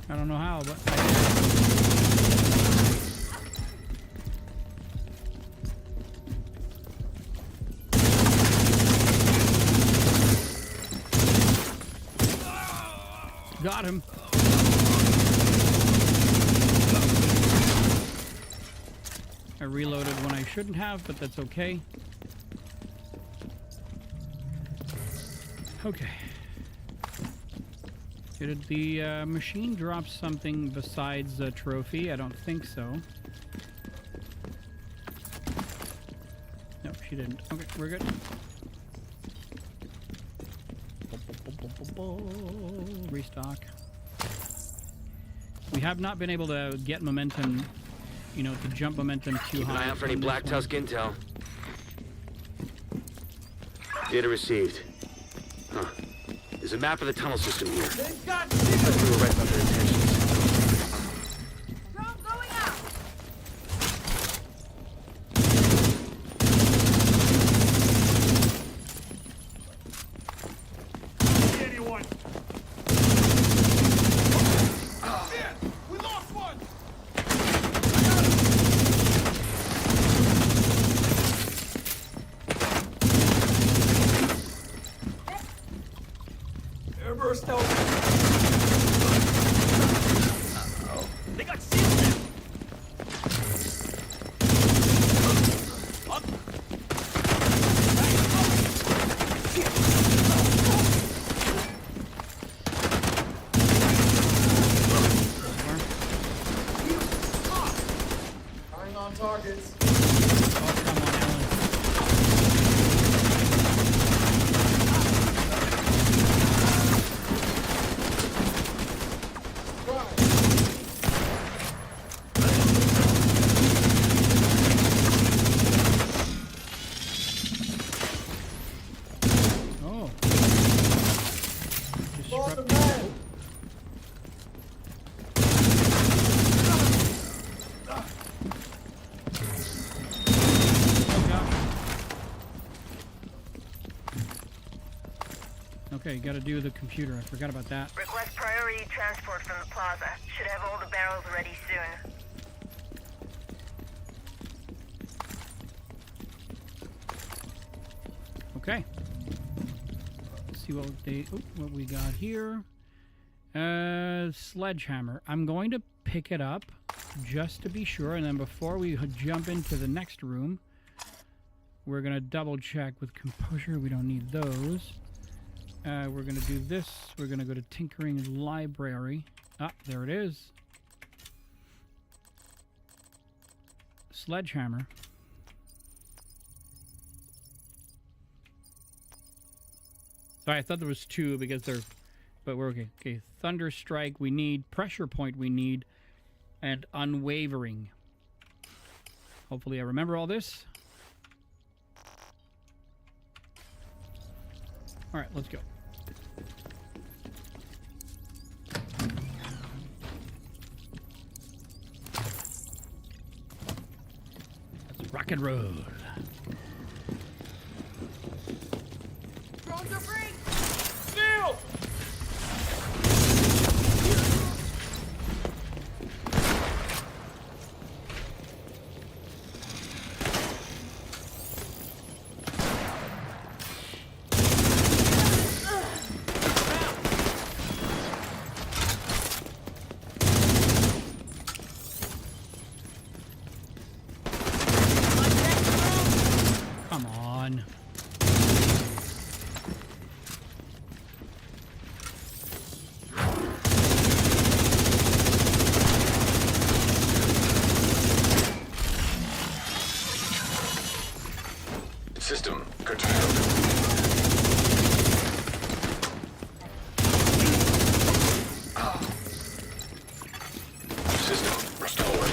I don't know how, but got him. I reloaded when I shouldn't have, but that's okay. Okay. Did the machine drop something besides a trophy? I don't think so. No, she didn't. Okay, we're good. Restock. We have not been able to get momentum, you know, to jump momentum too Keep high. an eye out for any on this Black one. Tusk intel. Data received. Huh. There's a map of the tunnel system here. They've got Looks like we were right about their intentions. Drone going out! anyone. Shit! We lost one! Airburst help. They got sealed now. Up. Firing on targets. Oh, come on, Alan. Oh. Disrupt- Oh, gosh. Okay, gotta do the computer. I forgot about that. Request priority transport from the plaza. Should have all the barrels ready soon. Okay. Let's see what we got here. Sledgehammer. I'm going to pick it up just to be sure, and then before we jump into the next room, we're gonna double check with composure. We don't need those. We're gonna do this. We're gonna go to Tinkering Library. Ah, there it is. Sledgehammer. Sorry, I thought there was two because they're but we're okay. Okay, Thunder Strike we need, Pressure Point we need, and Unwavering. Hopefully I remember all this. All right, let's go. Let's rock and roll. Drones are free! Neil! Come on. System curtailed. System restored.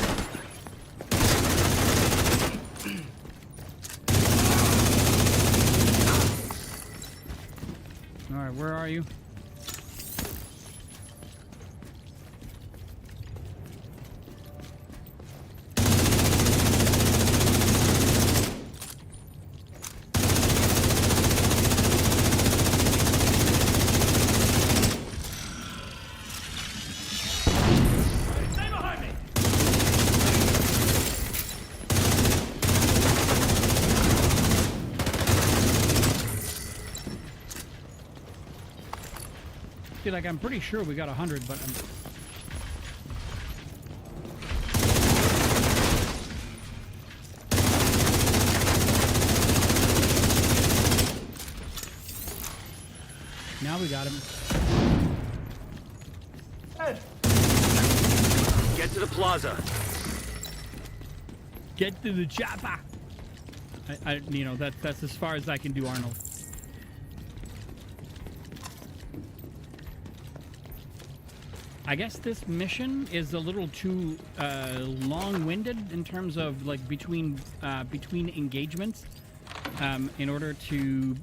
All right, where are you? Stay behind me! Feel like I'm pretty sure we got 100, but I'm... Now we got him. Get to the plaza. Get to the chopper. You know, that's as far as I can do, Arnold. I guess this mission is a little too long-winded in terms of like between engagements, in order to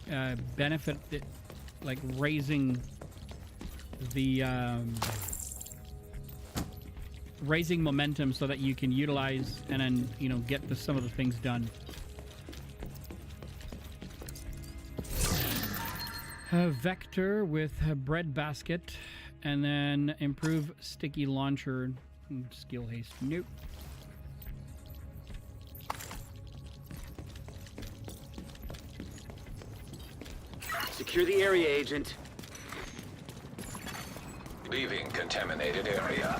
benefit the, like raising momentum so that you can utilize and then get some of the things done. Vector with a bread basket, and then improve sticky launcher. Skill haste. Nope. Secure the area, Agent. Leaving contaminated area.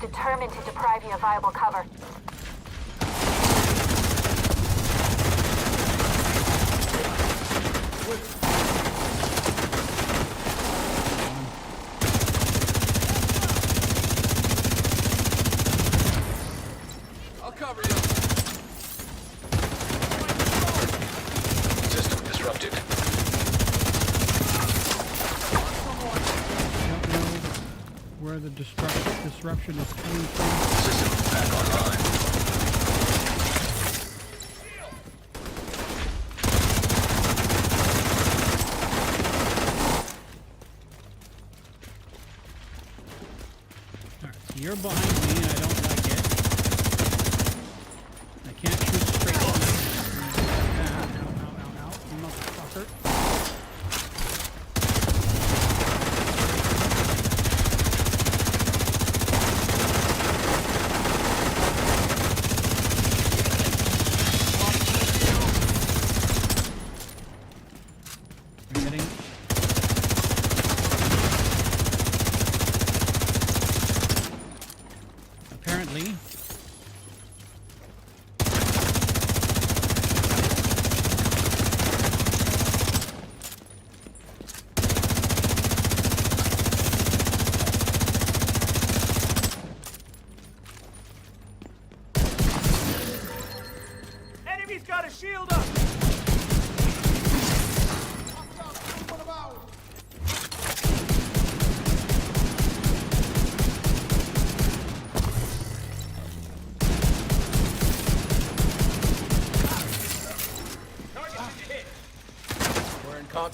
Determined to deprive you of viable cover. I'll cover you. System disrupted. Where the disruption is coming from. System back online. Alright, so you're behind me and I don't like it. I can't shoot straight on you. Ow, motherfucker.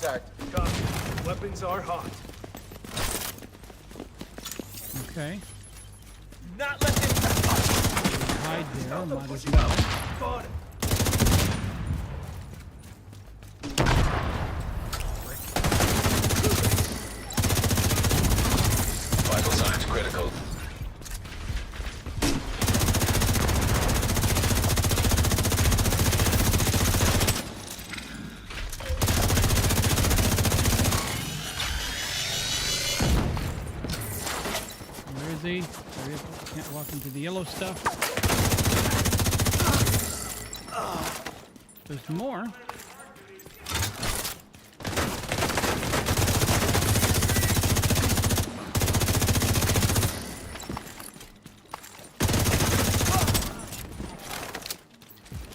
contact. Copy. Weapons are hot. Okay. Not let them Hide there. Stop them Might as pushing well. out. Got it. Vital signs critical. Where is he? There he is. Can't walk into the yellow stuff. There's more.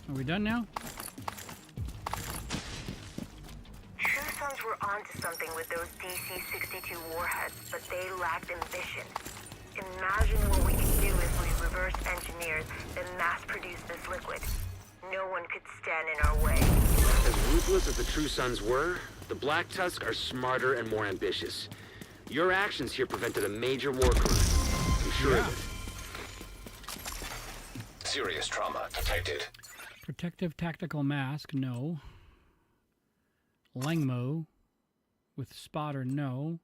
Are we done now? True Sons were onto something with those DC-62 warheads, but they lacked ambition. Imagine what we could do if we reverse engineered and mass-produce this liquid. No one could stand in our way. As ruthless as the True Sons were, the Black Tusk are smarter and more ambitious. Your actions here prevented a major war crime. I'm sure of it. Serious trauma detected. Protective tactical mask, no. Langmo with spotter, no.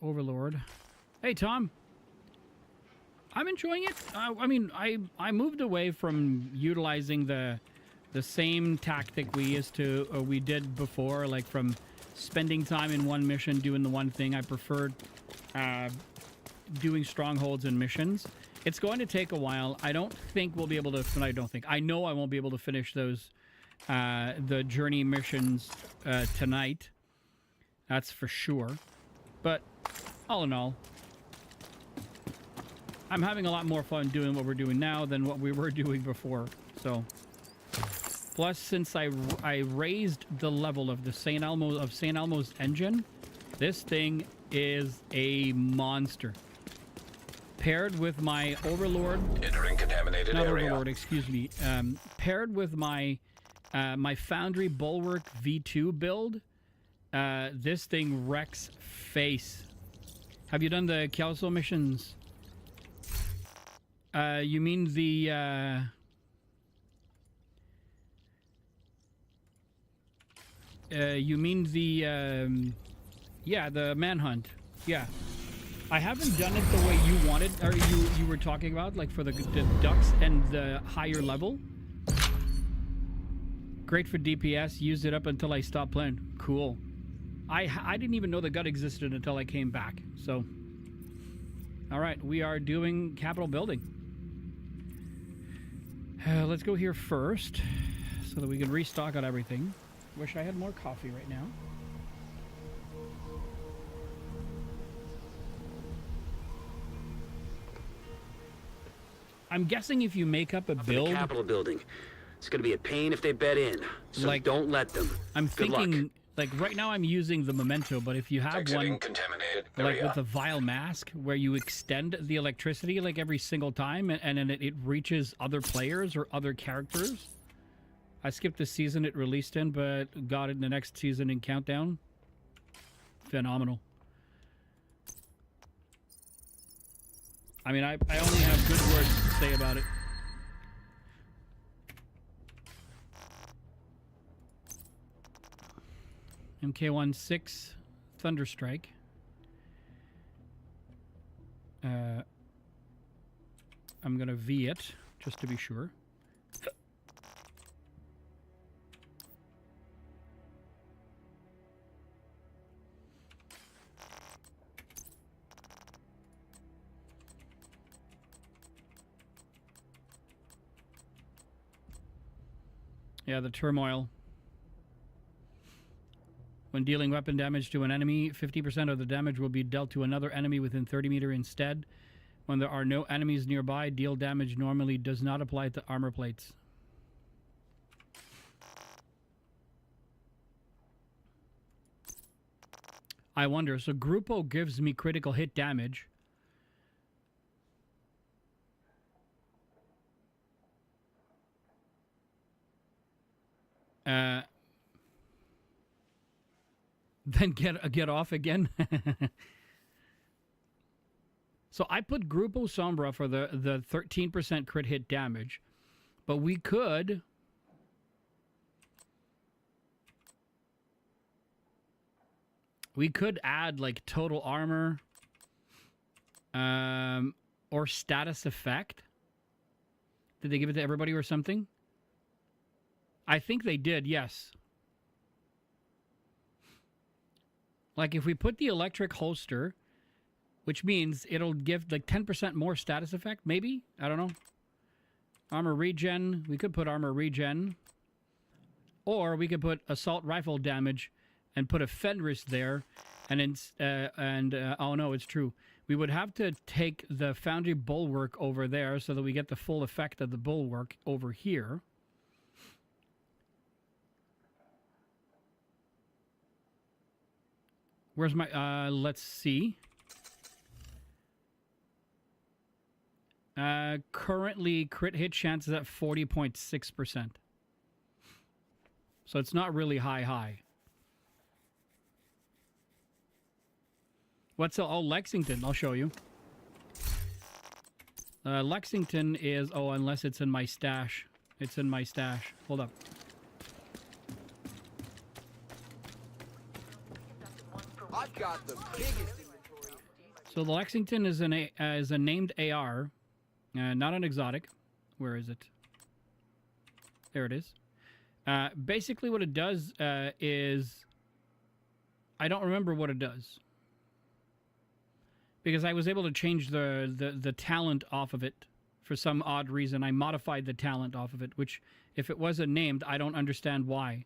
Overlord. Hey, Tom. I'm enjoying it. I mean, I moved away from utilizing the same tactic we did before, like from spending time in one mission doing the one thing. I preferred doing strongholds and missions. It's going to take a while. I don't think we'll be able to. I know I won't be able to finish those the journey missions tonight. That's for sure. But all in all, I'm having a lot more fun doing what we're doing now than what we were doing before. So, plus since I raised the level of the St. Elmo's engine, this thing is a monster. Paired with my Overlord, Entering contaminated not area. Overlord, excuse me. Paired with my my Foundry Bulwark V2 build, this thing wrecks face. Have you done the Kelso missions? You mean the yeah, the manhunt. Yeah. I haven't done it the way you wanted, or you were talking about, like for the ducks and the higher level. Great for DPS. Used it up until I stopped playing. Cool. I didn't even know the gut existed until I came back. So, all right, we are doing Capitol building. Let's go here first, so that we can restock on everything. Wish I had more coffee right now. I'm guessing if you make up a build, the Capitol building, it's gonna be a pain if they bet in. So like, don't let them. I'm Good thinking, luck. like right now I'm using the memento, but if you have Exiting one, contaminated like area. with the vile mask, where you extend the electricity like every single time, and then it reaches other players or other characters. I skipped the season it released in, but got it in the next season in Countdown. Phenomenal. I mean, I only have good words to say about it. MK16 Thunderstrike. I'm gonna V it just to be sure. Yeah, the turmoil. When dealing weapon damage to an enemy, 50% of the damage will be dealt to another enemy within 30 meters instead. When there are no enemies nearby, deal damage normally does not apply to armor plates. I wonder, so Grupo gives me critical hit damage. then get off again. So I put Grupo Sombra for the 13% crit hit damage, but we could add like total armor or status effect. Did they give it to everybody or something? I think they did, yes. Like if we put the electric holster, which means it'll give like 10% more status effect, maybe? I don't know. Armor regen. We could put armor regen. Or we could put assault rifle damage and put a Fenris there. And oh no, it's true. We would have to take the Foundry Bulwark over there so that we get the full effect of the Bulwark over here. Where's my, let's see. Currently, crit hit chance is at 40.6%. So it's not really high. What's the, oh, Lexington, I'll show you. Lexington is, oh, unless it's in my stash. It's in my stash. Hold up. I've got the biggest inventory. So the Lexington is a named AR, not an exotic. Where is it? There it is. Basically, what it does is, I don't remember what it does because I was able to change the talent off of it for some odd reason. I modified the talent off of it, which if it wasn't named, I don't understand why.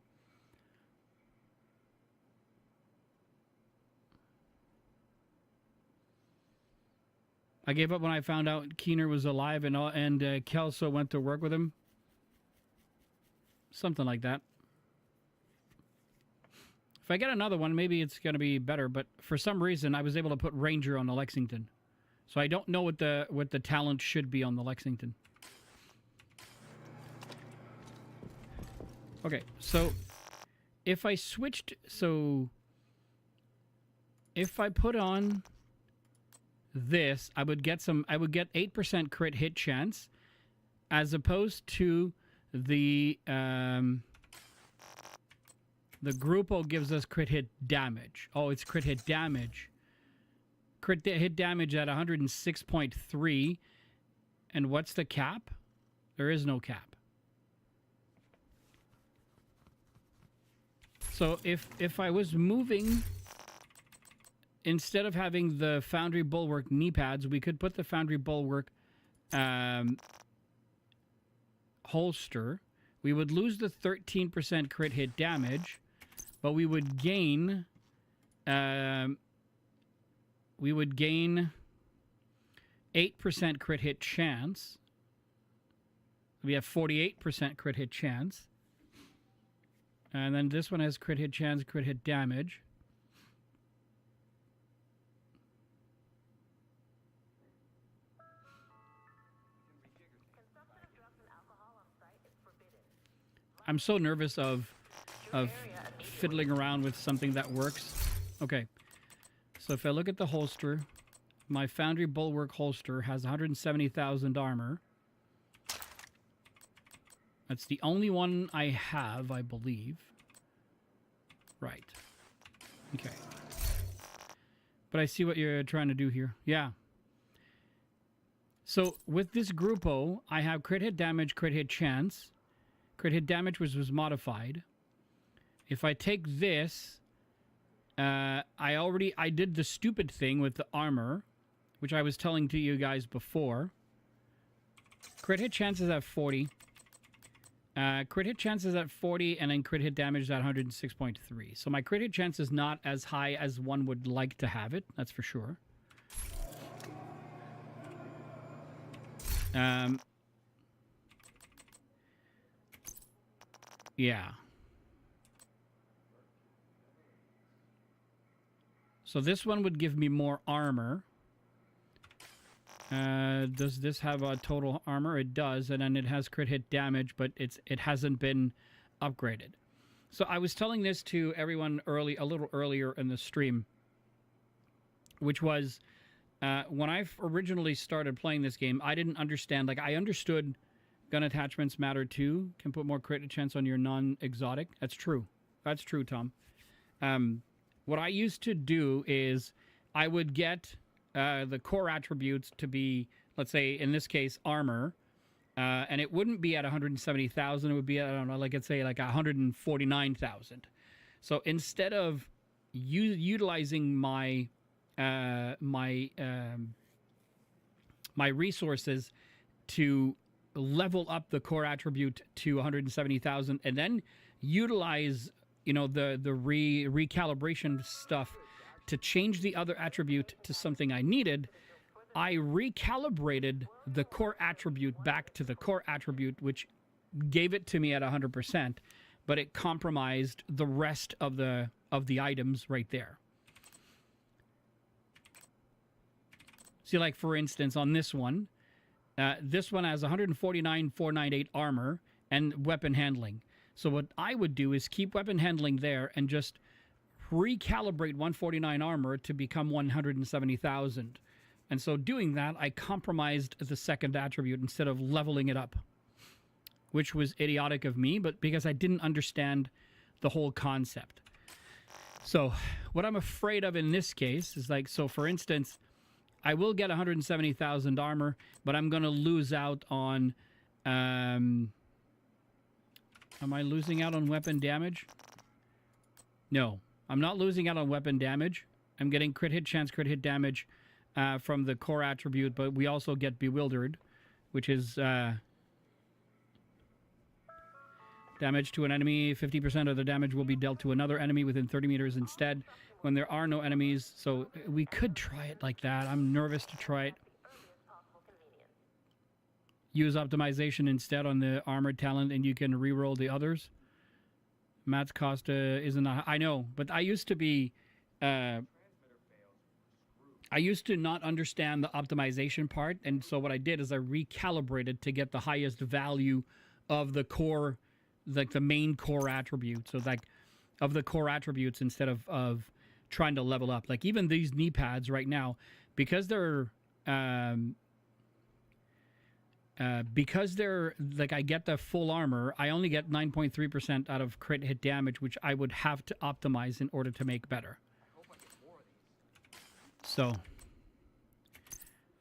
I gave up when I found out Keener was alive and Kelso went to work with him. Something like that. If I get another one, maybe it's going to be better. But for some reason, I was able to put Ranger on the Lexington. So I don't know what the talent should be on the Lexington. Okay, so if I switched... So if I put on this, I would get 8% crit hit chance as opposed to the Grupo gives us crit hit damage. Oh, it's crit hit damage. Crit hit damage at 106.3. And what's the cap? There is no cap. So if I was moving, instead of having the Foundry Bulwark knee pads, we could put the Foundry Bulwark holster. We would lose the 13% crit hit damage, but we would gain 8% crit hit chance. We have 48% crit hit chance. And then this one has crit hit chance, crit hit damage. I'm so nervous of fiddling around with something that works. Okay. So if I look at the holster, my Foundry Bulwark holster has 170,000 armor. That's the only one I have, I believe. Right. Okay. But I see what you're trying to do here. Yeah. So with this Grupo, I have crit hit damage, crit hit chance. Crit hit damage was modified. If I take this, I did the stupid thing with the armor, which I was telling to you guys before. Crit hit chances at 40. Crit hit chances at 40, and then crit hit damage is at 106.3. So my crit hit chance is not as high as one would like to have it. That's for sure. Yeah. So this one would give me more armor. Does this have a total armor? It does, and then it has crit hit damage, but it hasn't been upgraded. So I was telling this to everyone a little earlier in the stream, which was when I originally started playing this game, I didn't understand. Like, I understood gun attachments matter too. Can put more crit chance on your non-exotic. That's true. That's true, Tom. What I used to do is I would get the core attributes to be, let's say, in this case, armor. And it wouldn't be at 170,000. It would be, I don't know, like, let's say, like 149,000. So instead of utilizing my my resources to level up the core attribute to 170,000 and then utilize, you know, the recalibration stuff to change the other attribute to something I needed, I recalibrated the core attribute back to the core attribute, which gave it to me at 100%, but it compromised the rest of the items right there. See, like, for instance, on this one has 149,498 armor and weapon handling. So what I would do is keep weapon handling there and just recalibrate 149 armor to become 170,000. And so doing that, I compromised the second attribute instead of leveling it up, which was idiotic of me, but because I didn't understand the whole concept. So what I'm afraid of in this case is, like, so for instance, I will get 170,000 armor, but I'm going to lose out on... am I losing out on weapon damage? No, I'm not losing out on weapon damage. I'm getting crit hit chance, crit hit damage from the core attribute, but we also get bewildered, which is damage to an enemy. 50% of the damage will be dealt to another enemy within 30 meters instead when there are no enemies. So we could try it like that. I'm nervous to try it. Use optimization instead on the armored talent, and you can reroll the others. Matt's cost isn't... I know, but I used to be... I used to not understand the optimization part, and so what I did is I recalibrated to get the highest value of the core, like the main core attribute. So, like, of the core attributes instead of trying to level up. Like, even these knee pads right now, because they're like, I get the full armor, I only get 9.3% out of crit hit damage, which I would have to optimize in order to make better. So,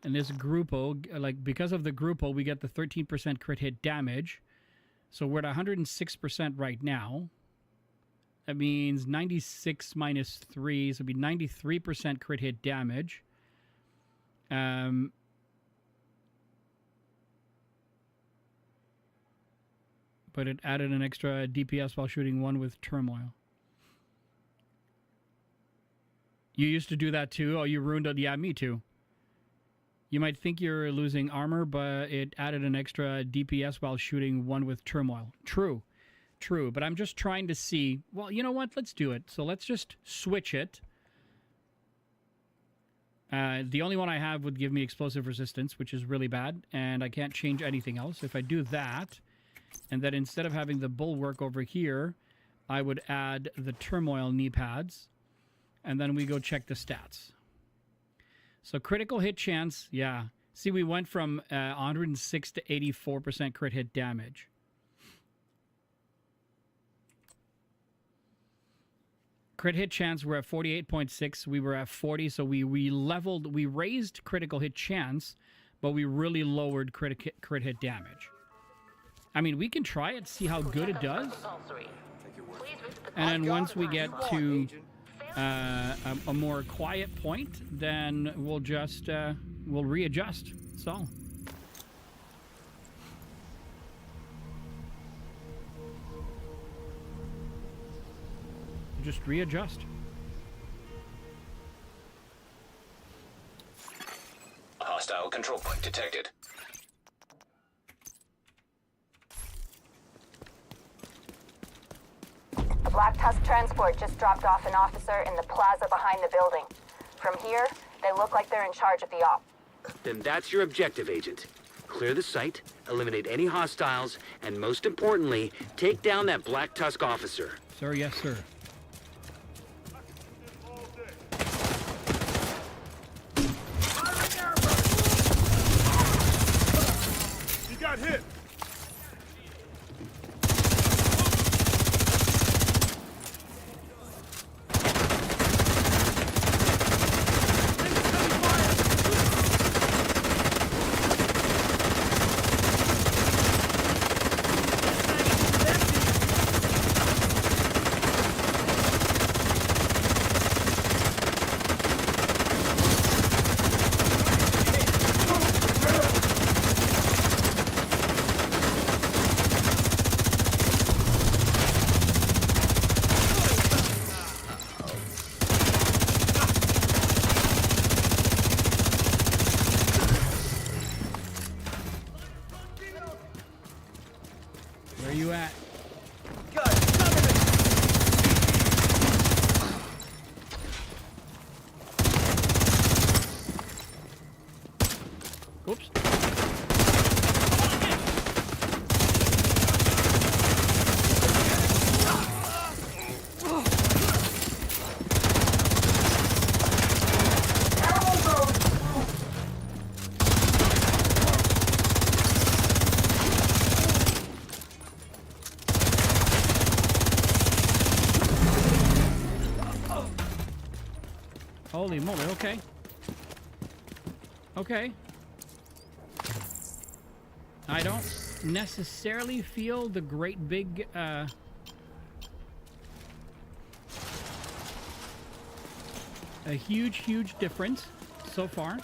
and this Grupo, like, because of the Grupo, we get the 13% crit hit damage. So we're at 106% right now. That means 96 minus 3, so it'd be 93% crit hit damage. But it added an extra DPS while shooting one with turmoil. You used to do that too? Oh, you ruined it. Yeah, me too. You might think you're losing armor, but it added an extra DPS while shooting one with turmoil. True. True. But I'm just trying to see... Well, you know what? Let's do it. So let's just switch it. The only one I have would give me explosive resistance, which is really bad. And I can't change anything else. If I do that, and then instead of having the bulwark over here, I would add the turmoil knee pads. And then we go check the stats. So critical hit chance, yeah. See, we went from 106 to 84% crit hit damage. Crit hit chance, we're at 48.6. We were at 40, so we raised critical hit chance, but we really lowered crit hit damage. I mean, we can try it, see how good it does. And then once we get to... a more quiet point, then we'll just we'll readjust. That's all. Just readjust. Hostile control point detected. The Black Tusk transport just dropped off an officer in the plaza behind the building. From here, they look like they're in charge of the op. Then that's your objective, Agent. Clear the site, eliminate any hostiles, and most importantly, take down that Black Tusk officer. Sir, yes, sir. He got hit. Where you at? Oops. Holy moly, okay. Okay. I don't necessarily feel the great big, a huge difference so far.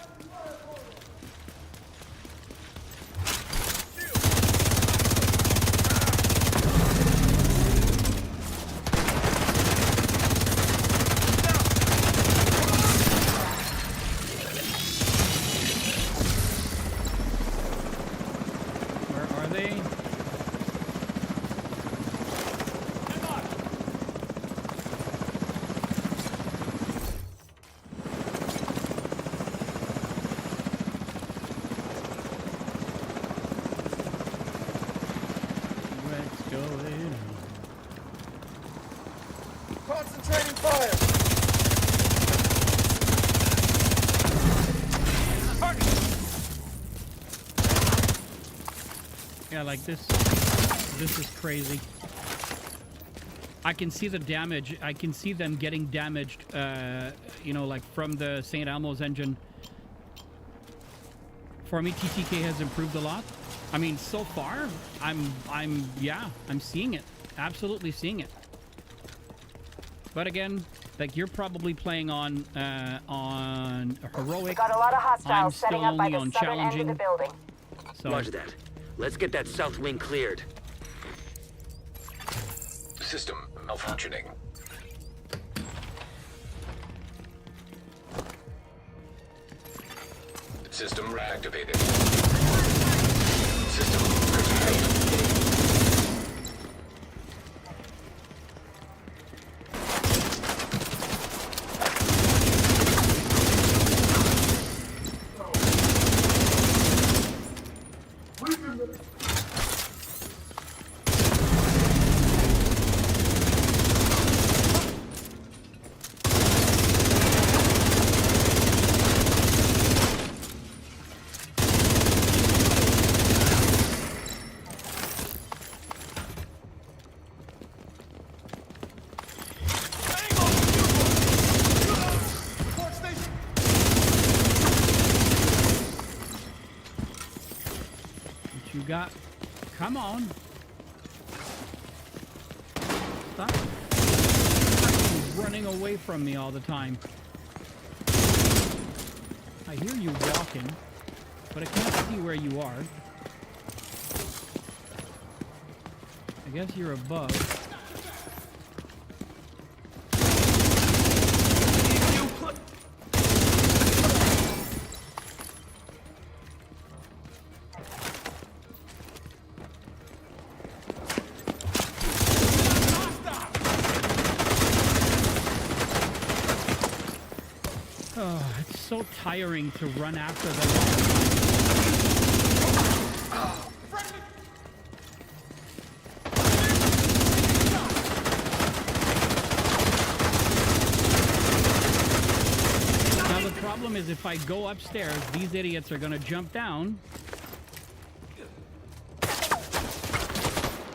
Concentrating fire. Yeah, like this is crazy. I can see the damage. I can see them getting damaged, you know, like from the St. Elmo's engine. For me, TTK has improved a lot. I mean, so far, I'm seeing it. Absolutely seeing it. But again, like you're probably playing on heroic. Got a lot of hostiles I'm still setting up by only the on southern end of challenging. the building. So, Roger that. Let's get that south wing cleared. System malfunctioning. System reactivated. System curtailed. you got? Come on. Stop running away from me all the time. I hear you walking, but I can't see where you are. I guess you're above. Oh, it's so tiring to run after them. problem is if I go upstairs, these idiots are going to jump down.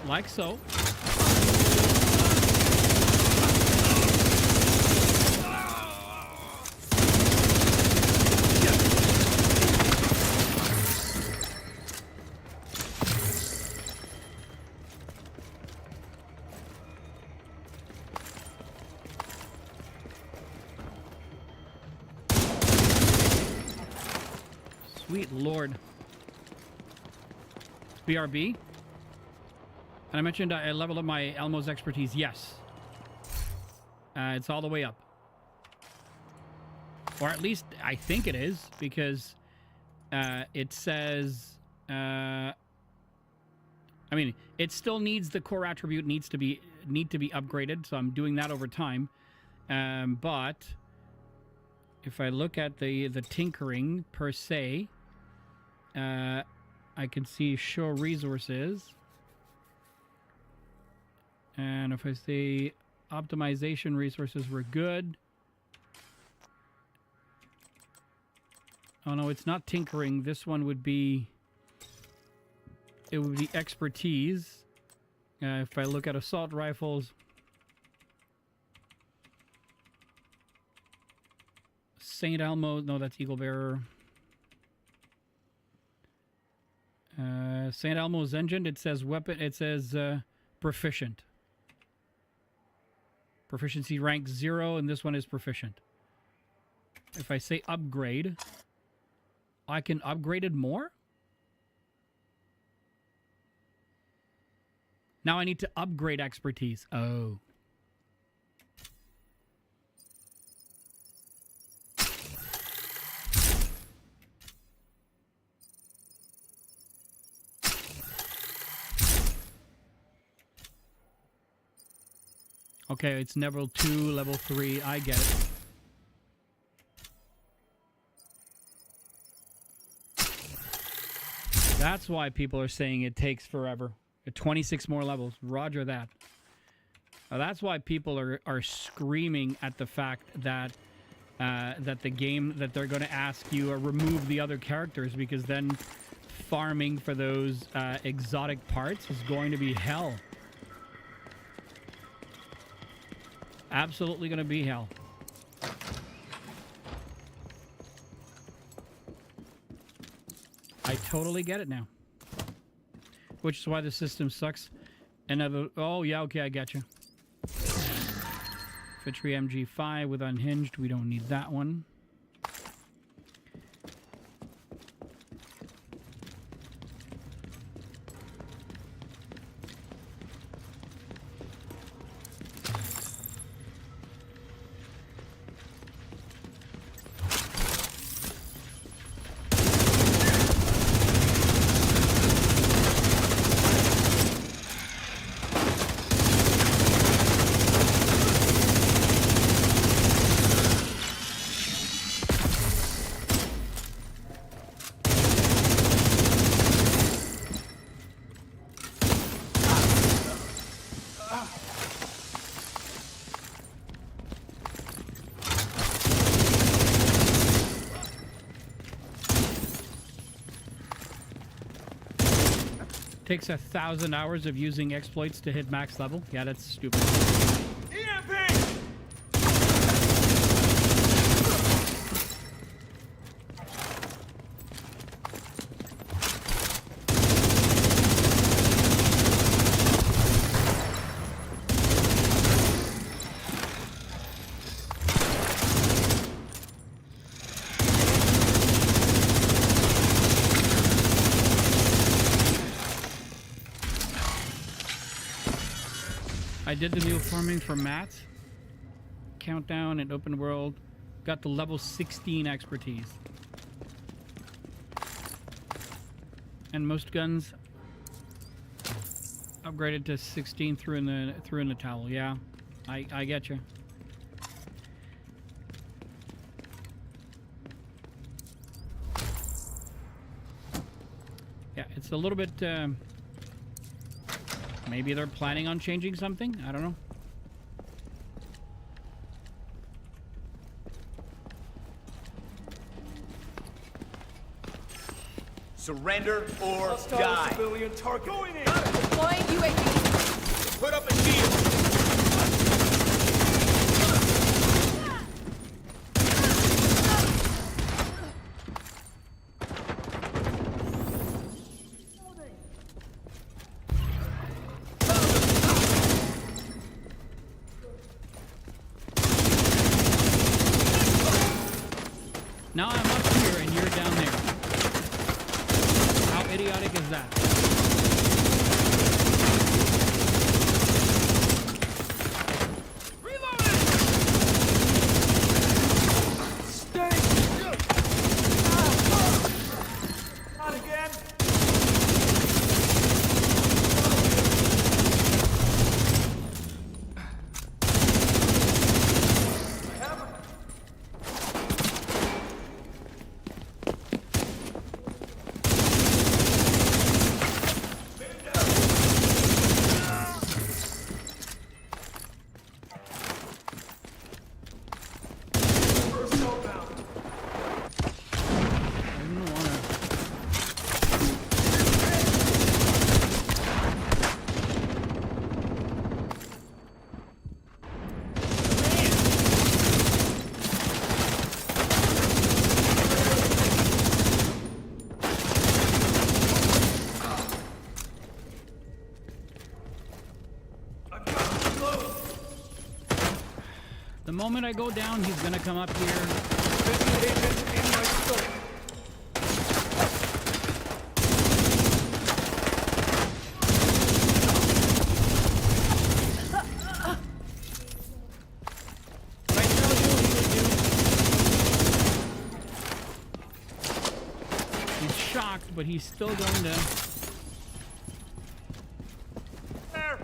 Like so. Sweet Lord. BRB. And I mentioned I leveled up my Elmo's expertise. Yes. It's all the way up. Or at least I think it is, because it says... I mean, it still needs the core attribute need to be upgraded, so I'm doing that over time. But if I look at the tinkering per se, I can see show resources. And if I say optimization resources were good. Oh no, it's not tinkering. This one would be... It would be expertise. If I look at assault rifles... St. Elmo... No, that's Eagle Bearer. St. Elmo's engine, it says weapon... It says proficient. Proficiency rank 0, and this one is proficient. If I say upgrade... I can upgrade it more? Now I need to upgrade expertise. Oh. Okay, it's level 2, level 3. I get it. That's why people are saying it takes forever. 26 more levels. Roger that. That's why people are screaming at the fact that that the game that they're going to ask you or remove the other characters, because then farming for those exotic parts is going to be hell. Absolutely going to be hell. I totally get it now. Which is why the system sucks. Another... Oh, yeah, okay, I got you. Fitchery MG5 with unhinged. We don't need that one. Takes 1,000 hours of using exploits to hit max level. Yeah, that's stupid. I did the new farming for Matt. Countdown and open world. Got the level 16 expertise. And most guns upgraded to 16 through in the towel. Yeah, I get you. Yeah, it's a little bit. Maybe they're planning on changing something? I don't know. Surrender or Hostile die. civilian target. Going in. Deploying UAV. Put up a shield. Now I'm up here and you're down there. How idiotic is that? Not again. The moment I go down, he's gonna come up here. Agent in my scope. What I tell you he would do. He's shocked, but he's still going to. There.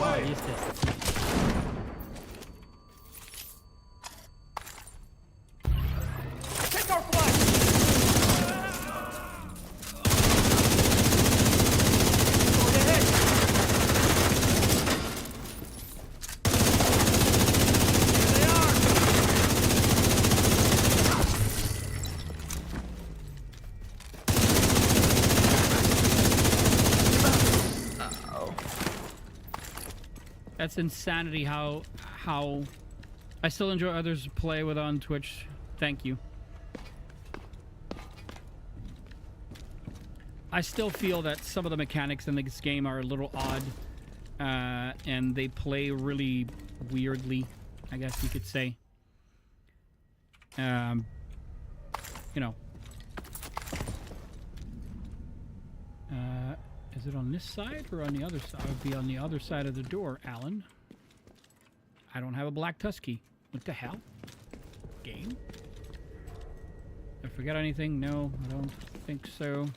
Oh, he's pissed. Take our flag. Going ahead. Here they are. That's insanity how I still enjoy others play with on Twitch. Thank you. I still feel that some of the mechanics in this game are a little odd, and they play really weirdly, I guess you could say. You know. Is it on this side or on the other side? I would be on the other side of the door, Alan. I don't have a black Tusky. What the hell? Game? Did I forget anything? No, I don't think so.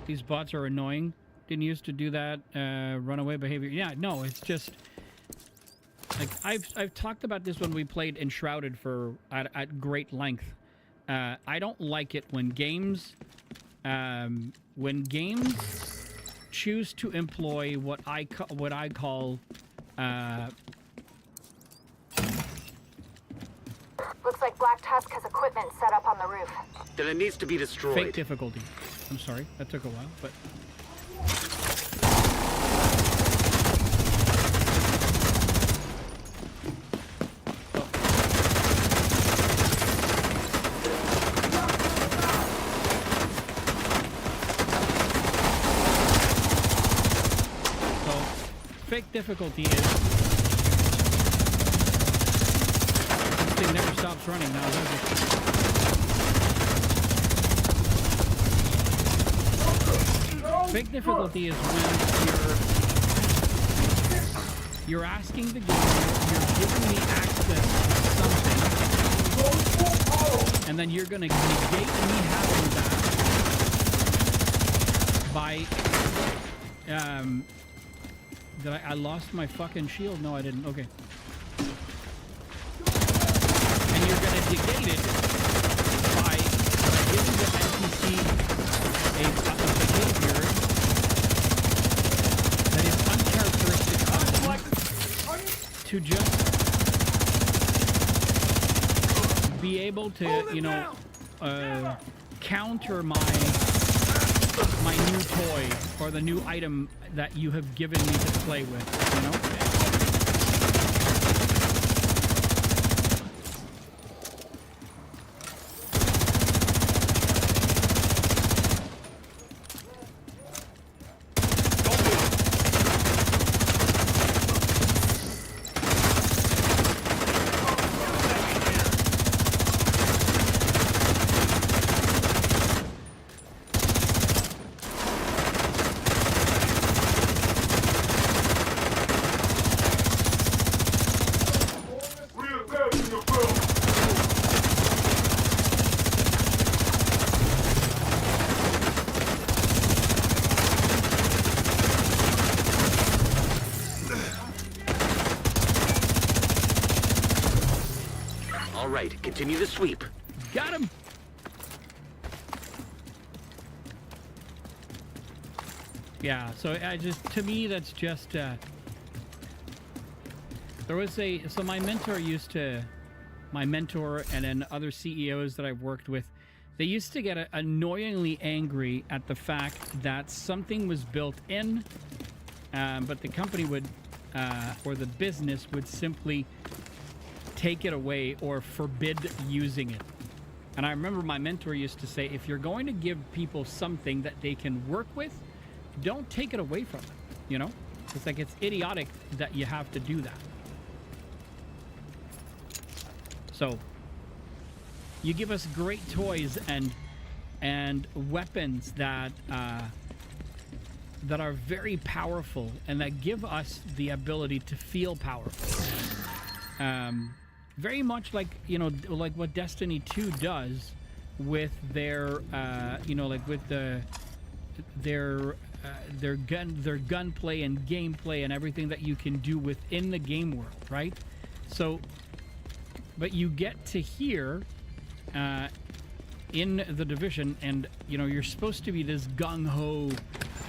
These bots are annoying. Didn't used to do that runaway behavior. Yeah, no, it's just like I've talked about this when we played Enshrouded for at great length. I don't like it when games choose to employ what I call Looks like Black Tusk has equipment set up on the roof. Then it needs to be destroyed. fake difficulty. I'm sorry, that took a while, but fake difficulty is this thing never stops running now, does it? Fake difficulty is when you're asking the game, you're giving me access to something, and then you're gonna negate me having that by did I lost my fucking shield? No, I didn't. Okay. And you're gonna negate it by giving the NPC a behavior that is uncharacteristic of them to just be able to, you know, counter my new toy or the new item that you have given me to play with, you know? All right, continue the sweep. Got him. Yeah, so to me, that's just, there was so my mentor and then other CEOs that I've worked with, they used to get annoyingly angry at the fact that something was built in, but the company would, or the business would simply take it away or forbid using it. And I remember my mentor used to say, if you're going to give people something that they can work with, don't take it away from them, you know? It's like, it's idiotic that you have to do that. So you give us great toys and weapons that that are very powerful and that give us the ability to feel powerful. Very much like, you know, like what Destiny 2 does with their, you know, like with their gunplay and gameplay and everything that you can do within the game world, right? So, but you get to hear in the Division, and you know, you're supposed to be this gung-ho,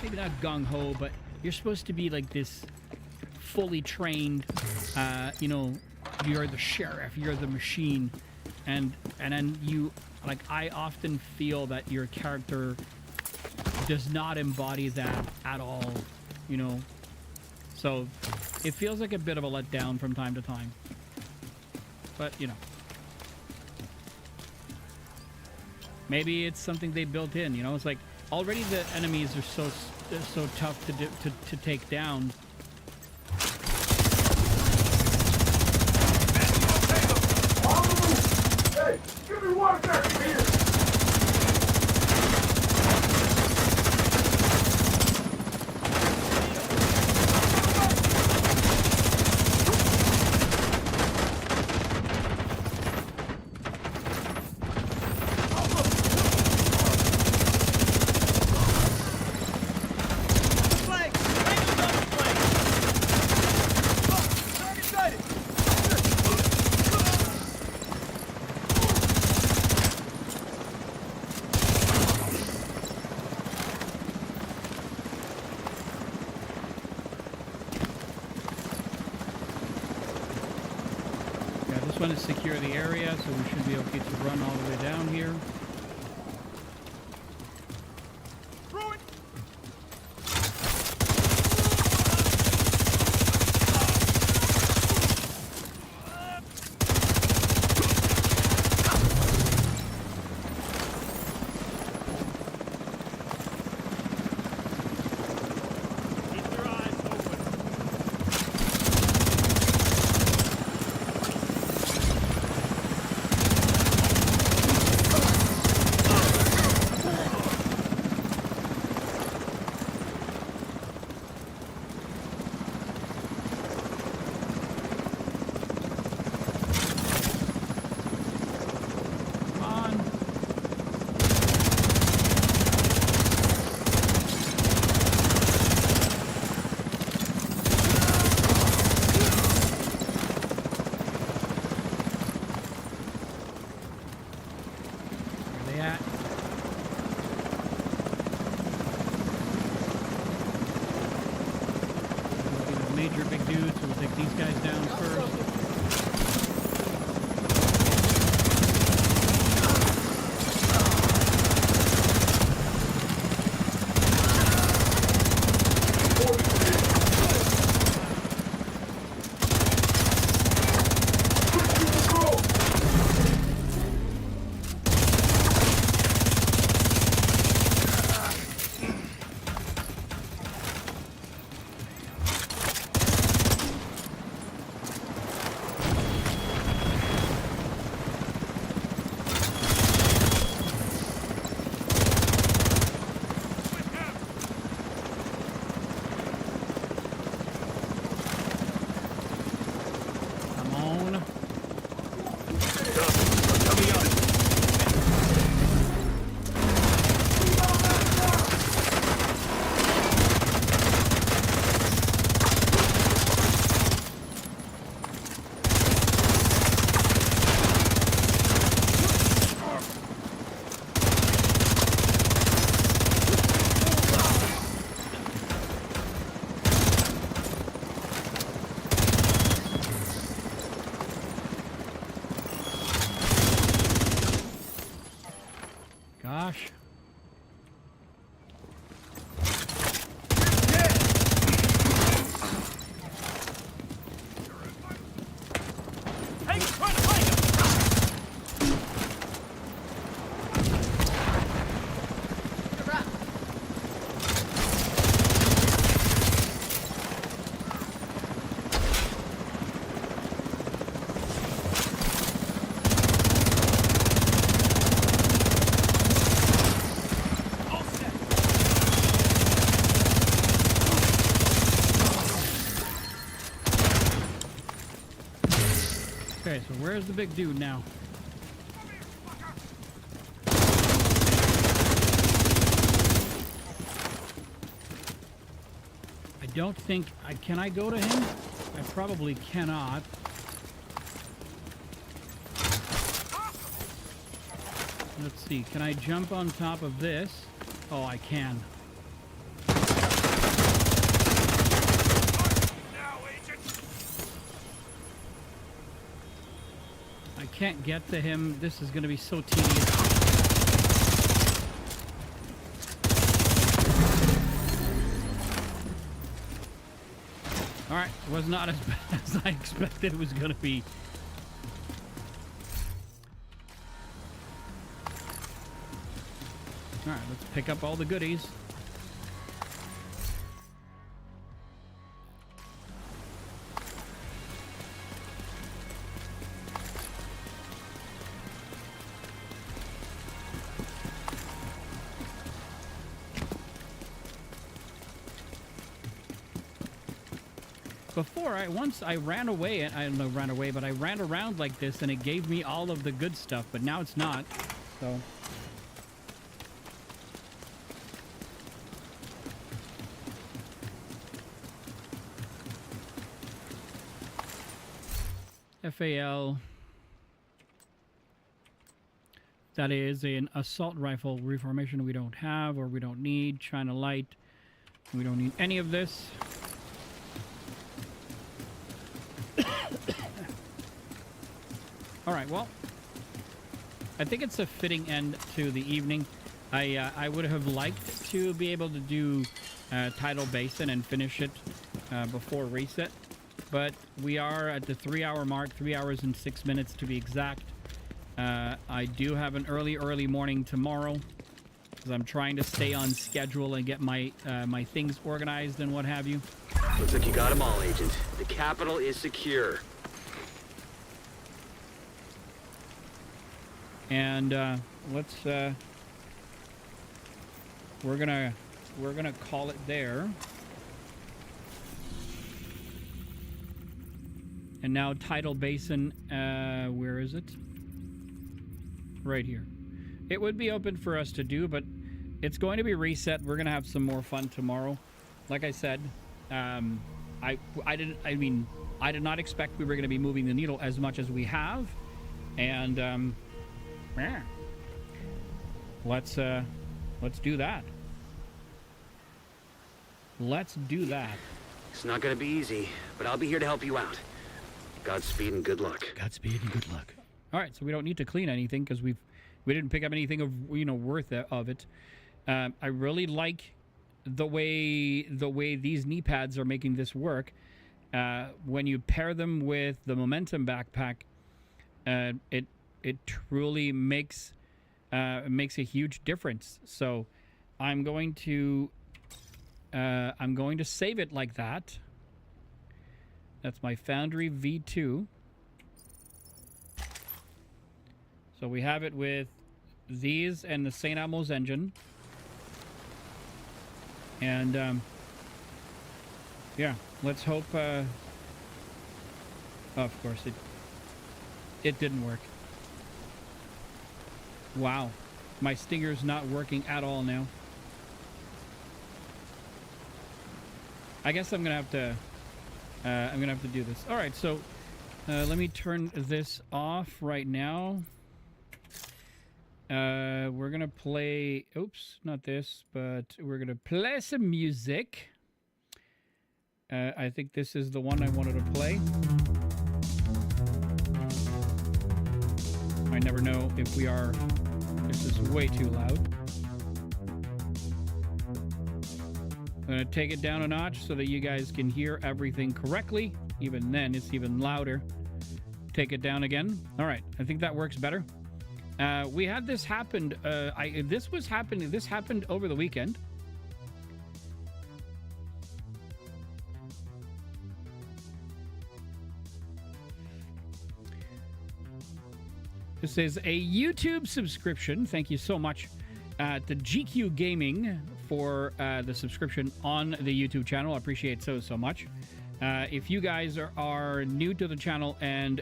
maybe not gung-ho, but you're supposed to be like this fully trained, you know, you're the sheriff, you're the machine, and then you, like, I often feel that your character does not embody that at all, you know. So it feels like a bit of a letdown from time to time, but you know, maybe it's something they built in, you know. It's like already the enemies are so tough to take down. Hey, give me 1 second here. To secure the area, so we should be okay to run all the way down here. Major big dudes, so we'll take these guys down first. 1 gosh. Hey, trying to find him! Okay, so where's the big dude now? I don't think can I go to him? I probably cannot. Let's see, can I jump on top of this? Oh, I can. I can't get to him. This is going to be so tedious. Alright, it was not as bad as I expected it was going to be. Alright, let's pick up all the goodies. Before, once I ran away, I don't know, ran away, but I ran around like this and it gave me all of the good stuff, but now it's not, so. FAL. That is an assault rifle reformation we don't have or we don't need. China Light. We don't need any of this. All right, well, I think it's a fitting end to the evening. I would have liked to be able to do Tidal Basin and finish it before reset, but we are at the 3-hour mark, 3 hours and 6 minutes to be exact. I do have an early morning tomorrow because I'm trying to stay on schedule and get my my things organized and what have you. Looks like you got them all, Agent. The capital is secure. And let's we're gonna call it there. And now Tidal Basin, where is it? Right here. It would be open for us to do, but it's going to be reset. We're gonna have some more fun tomorrow. Like I said, I did not expect we were gonna be moving the needle as much as we have, and yeah. Let's do that. Let's do that. It's not gonna be easy, but I'll be here to help you out. Godspeed and good luck. Godspeed and good luck. All right, so we don't need to clean anything because we didn't pick up anything of worth of it. I really like the way these knee pads are making this work. When you pair them with the Momentum backpack, it truly makes a huge difference. So I'm going to save it like that. That's my Foundry V2. So we have it with these and the St. Elmo's engine. And yeah, let's hope of course it didn't work. Wow, my Stinger's not working at all now. I guess I'm gonna have to do this. All right, so let me turn this off right now. We're gonna play. Oops, not this, but we're gonna play some music. I think this is the one I wanted to play. I never know if we are. This is way too loud. I'm going to take it down a notch so that you guys can hear everything correctly. Even then, it's even louder. Take it down again. All right, I think that works better. We had this happened. This happened over the weekend. This is a YouTube subscription. Thank you so much to GQ Gaming for the subscription on the YouTube channel. I appreciate so much. If you guys are new to the channel and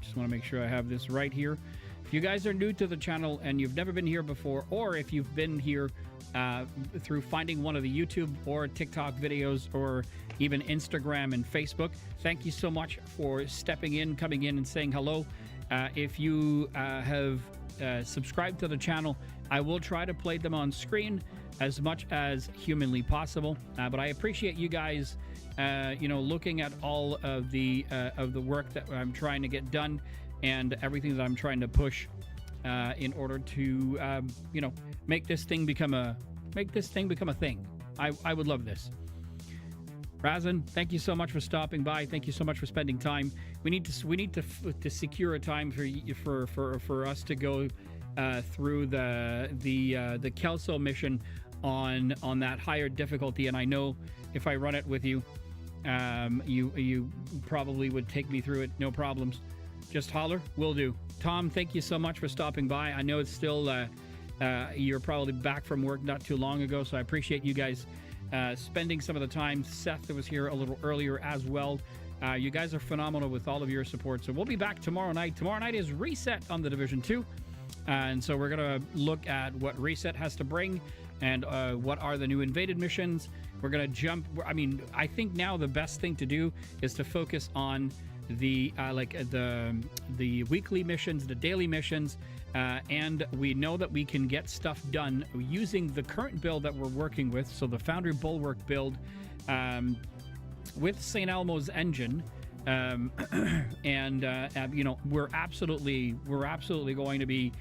just want to make sure I have this right here. If you guys are new to the channel and you've never been here before, or if you've been here through finding one of the YouTube or TikTok videos or even Instagram and Facebook, thank you so much for stepping in, coming in and saying hello. If you have subscribed to the channel, I will try to play them on screen as much as humanly possible. But I appreciate you guys, looking at all of the work that I'm trying to get done and everything that I'm trying to push in order to, make this thing become a thing. I would love this. Razan, thank you so much for stopping by. Thank you so much for spending time. We need to secure a time for us to go through the Kelso mission on that higher difficulty. And I know if I run it with you, you probably would take me through it, no problems. Just holler, will do. Tom, thank you so much for stopping by. I know it's still you're probably back from work not too long ago, so I appreciate you guys spending some of the time. Seth that was here a little earlier as well. You guys are phenomenal with all of your support. So we'll be back tomorrow night. Tomorrow night is Reset on the Division 2. And so we're going to look at what Reset has to bring and what are the new invaded missions. We're going to jump. I think now the best thing to do is to focus on the weekly missions, the daily missions. And we know that we can get stuff done using the current build that we're working with. So the Foundry Bulwark build with St. Elmo's engine. We're absolutely going to be,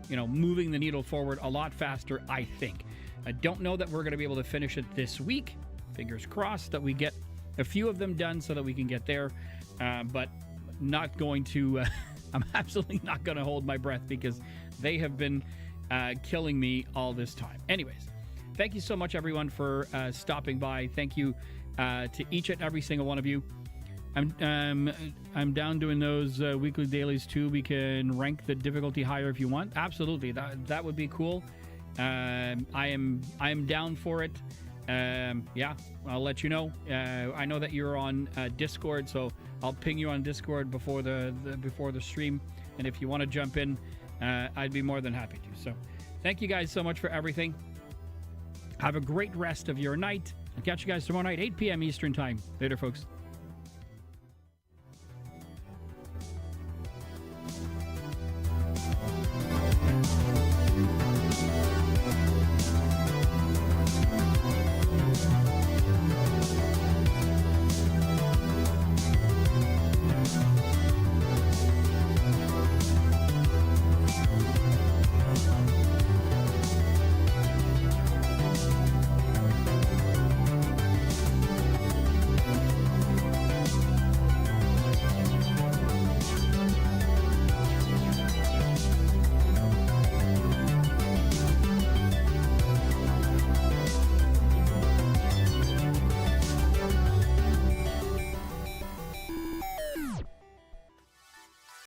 moving the needle forward a lot faster, I think. I don't know that we're going to be able to finish it this week. Fingers crossed that we get a few of them done so that we can get there. But not going to... I'm absolutely not going to hold my breath because they have been killing me all this time. Anyways, thank you so much, everyone, for stopping by. Thank you to each and every single one of you. I'm down doing those weekly dailies too. We can rank the difficulty higher if you want. Absolutely, that would be cool. I am down for it. Yeah, I'll let you know. I know that you're on Discord, so I'll ping you on Discord before the stream. And if you want to jump in, I'd be more than happy to. So thank you guys so much for everything. Have a great rest of your night. I'll catch you guys tomorrow night, 8 p.m. Eastern Time. Later, folks.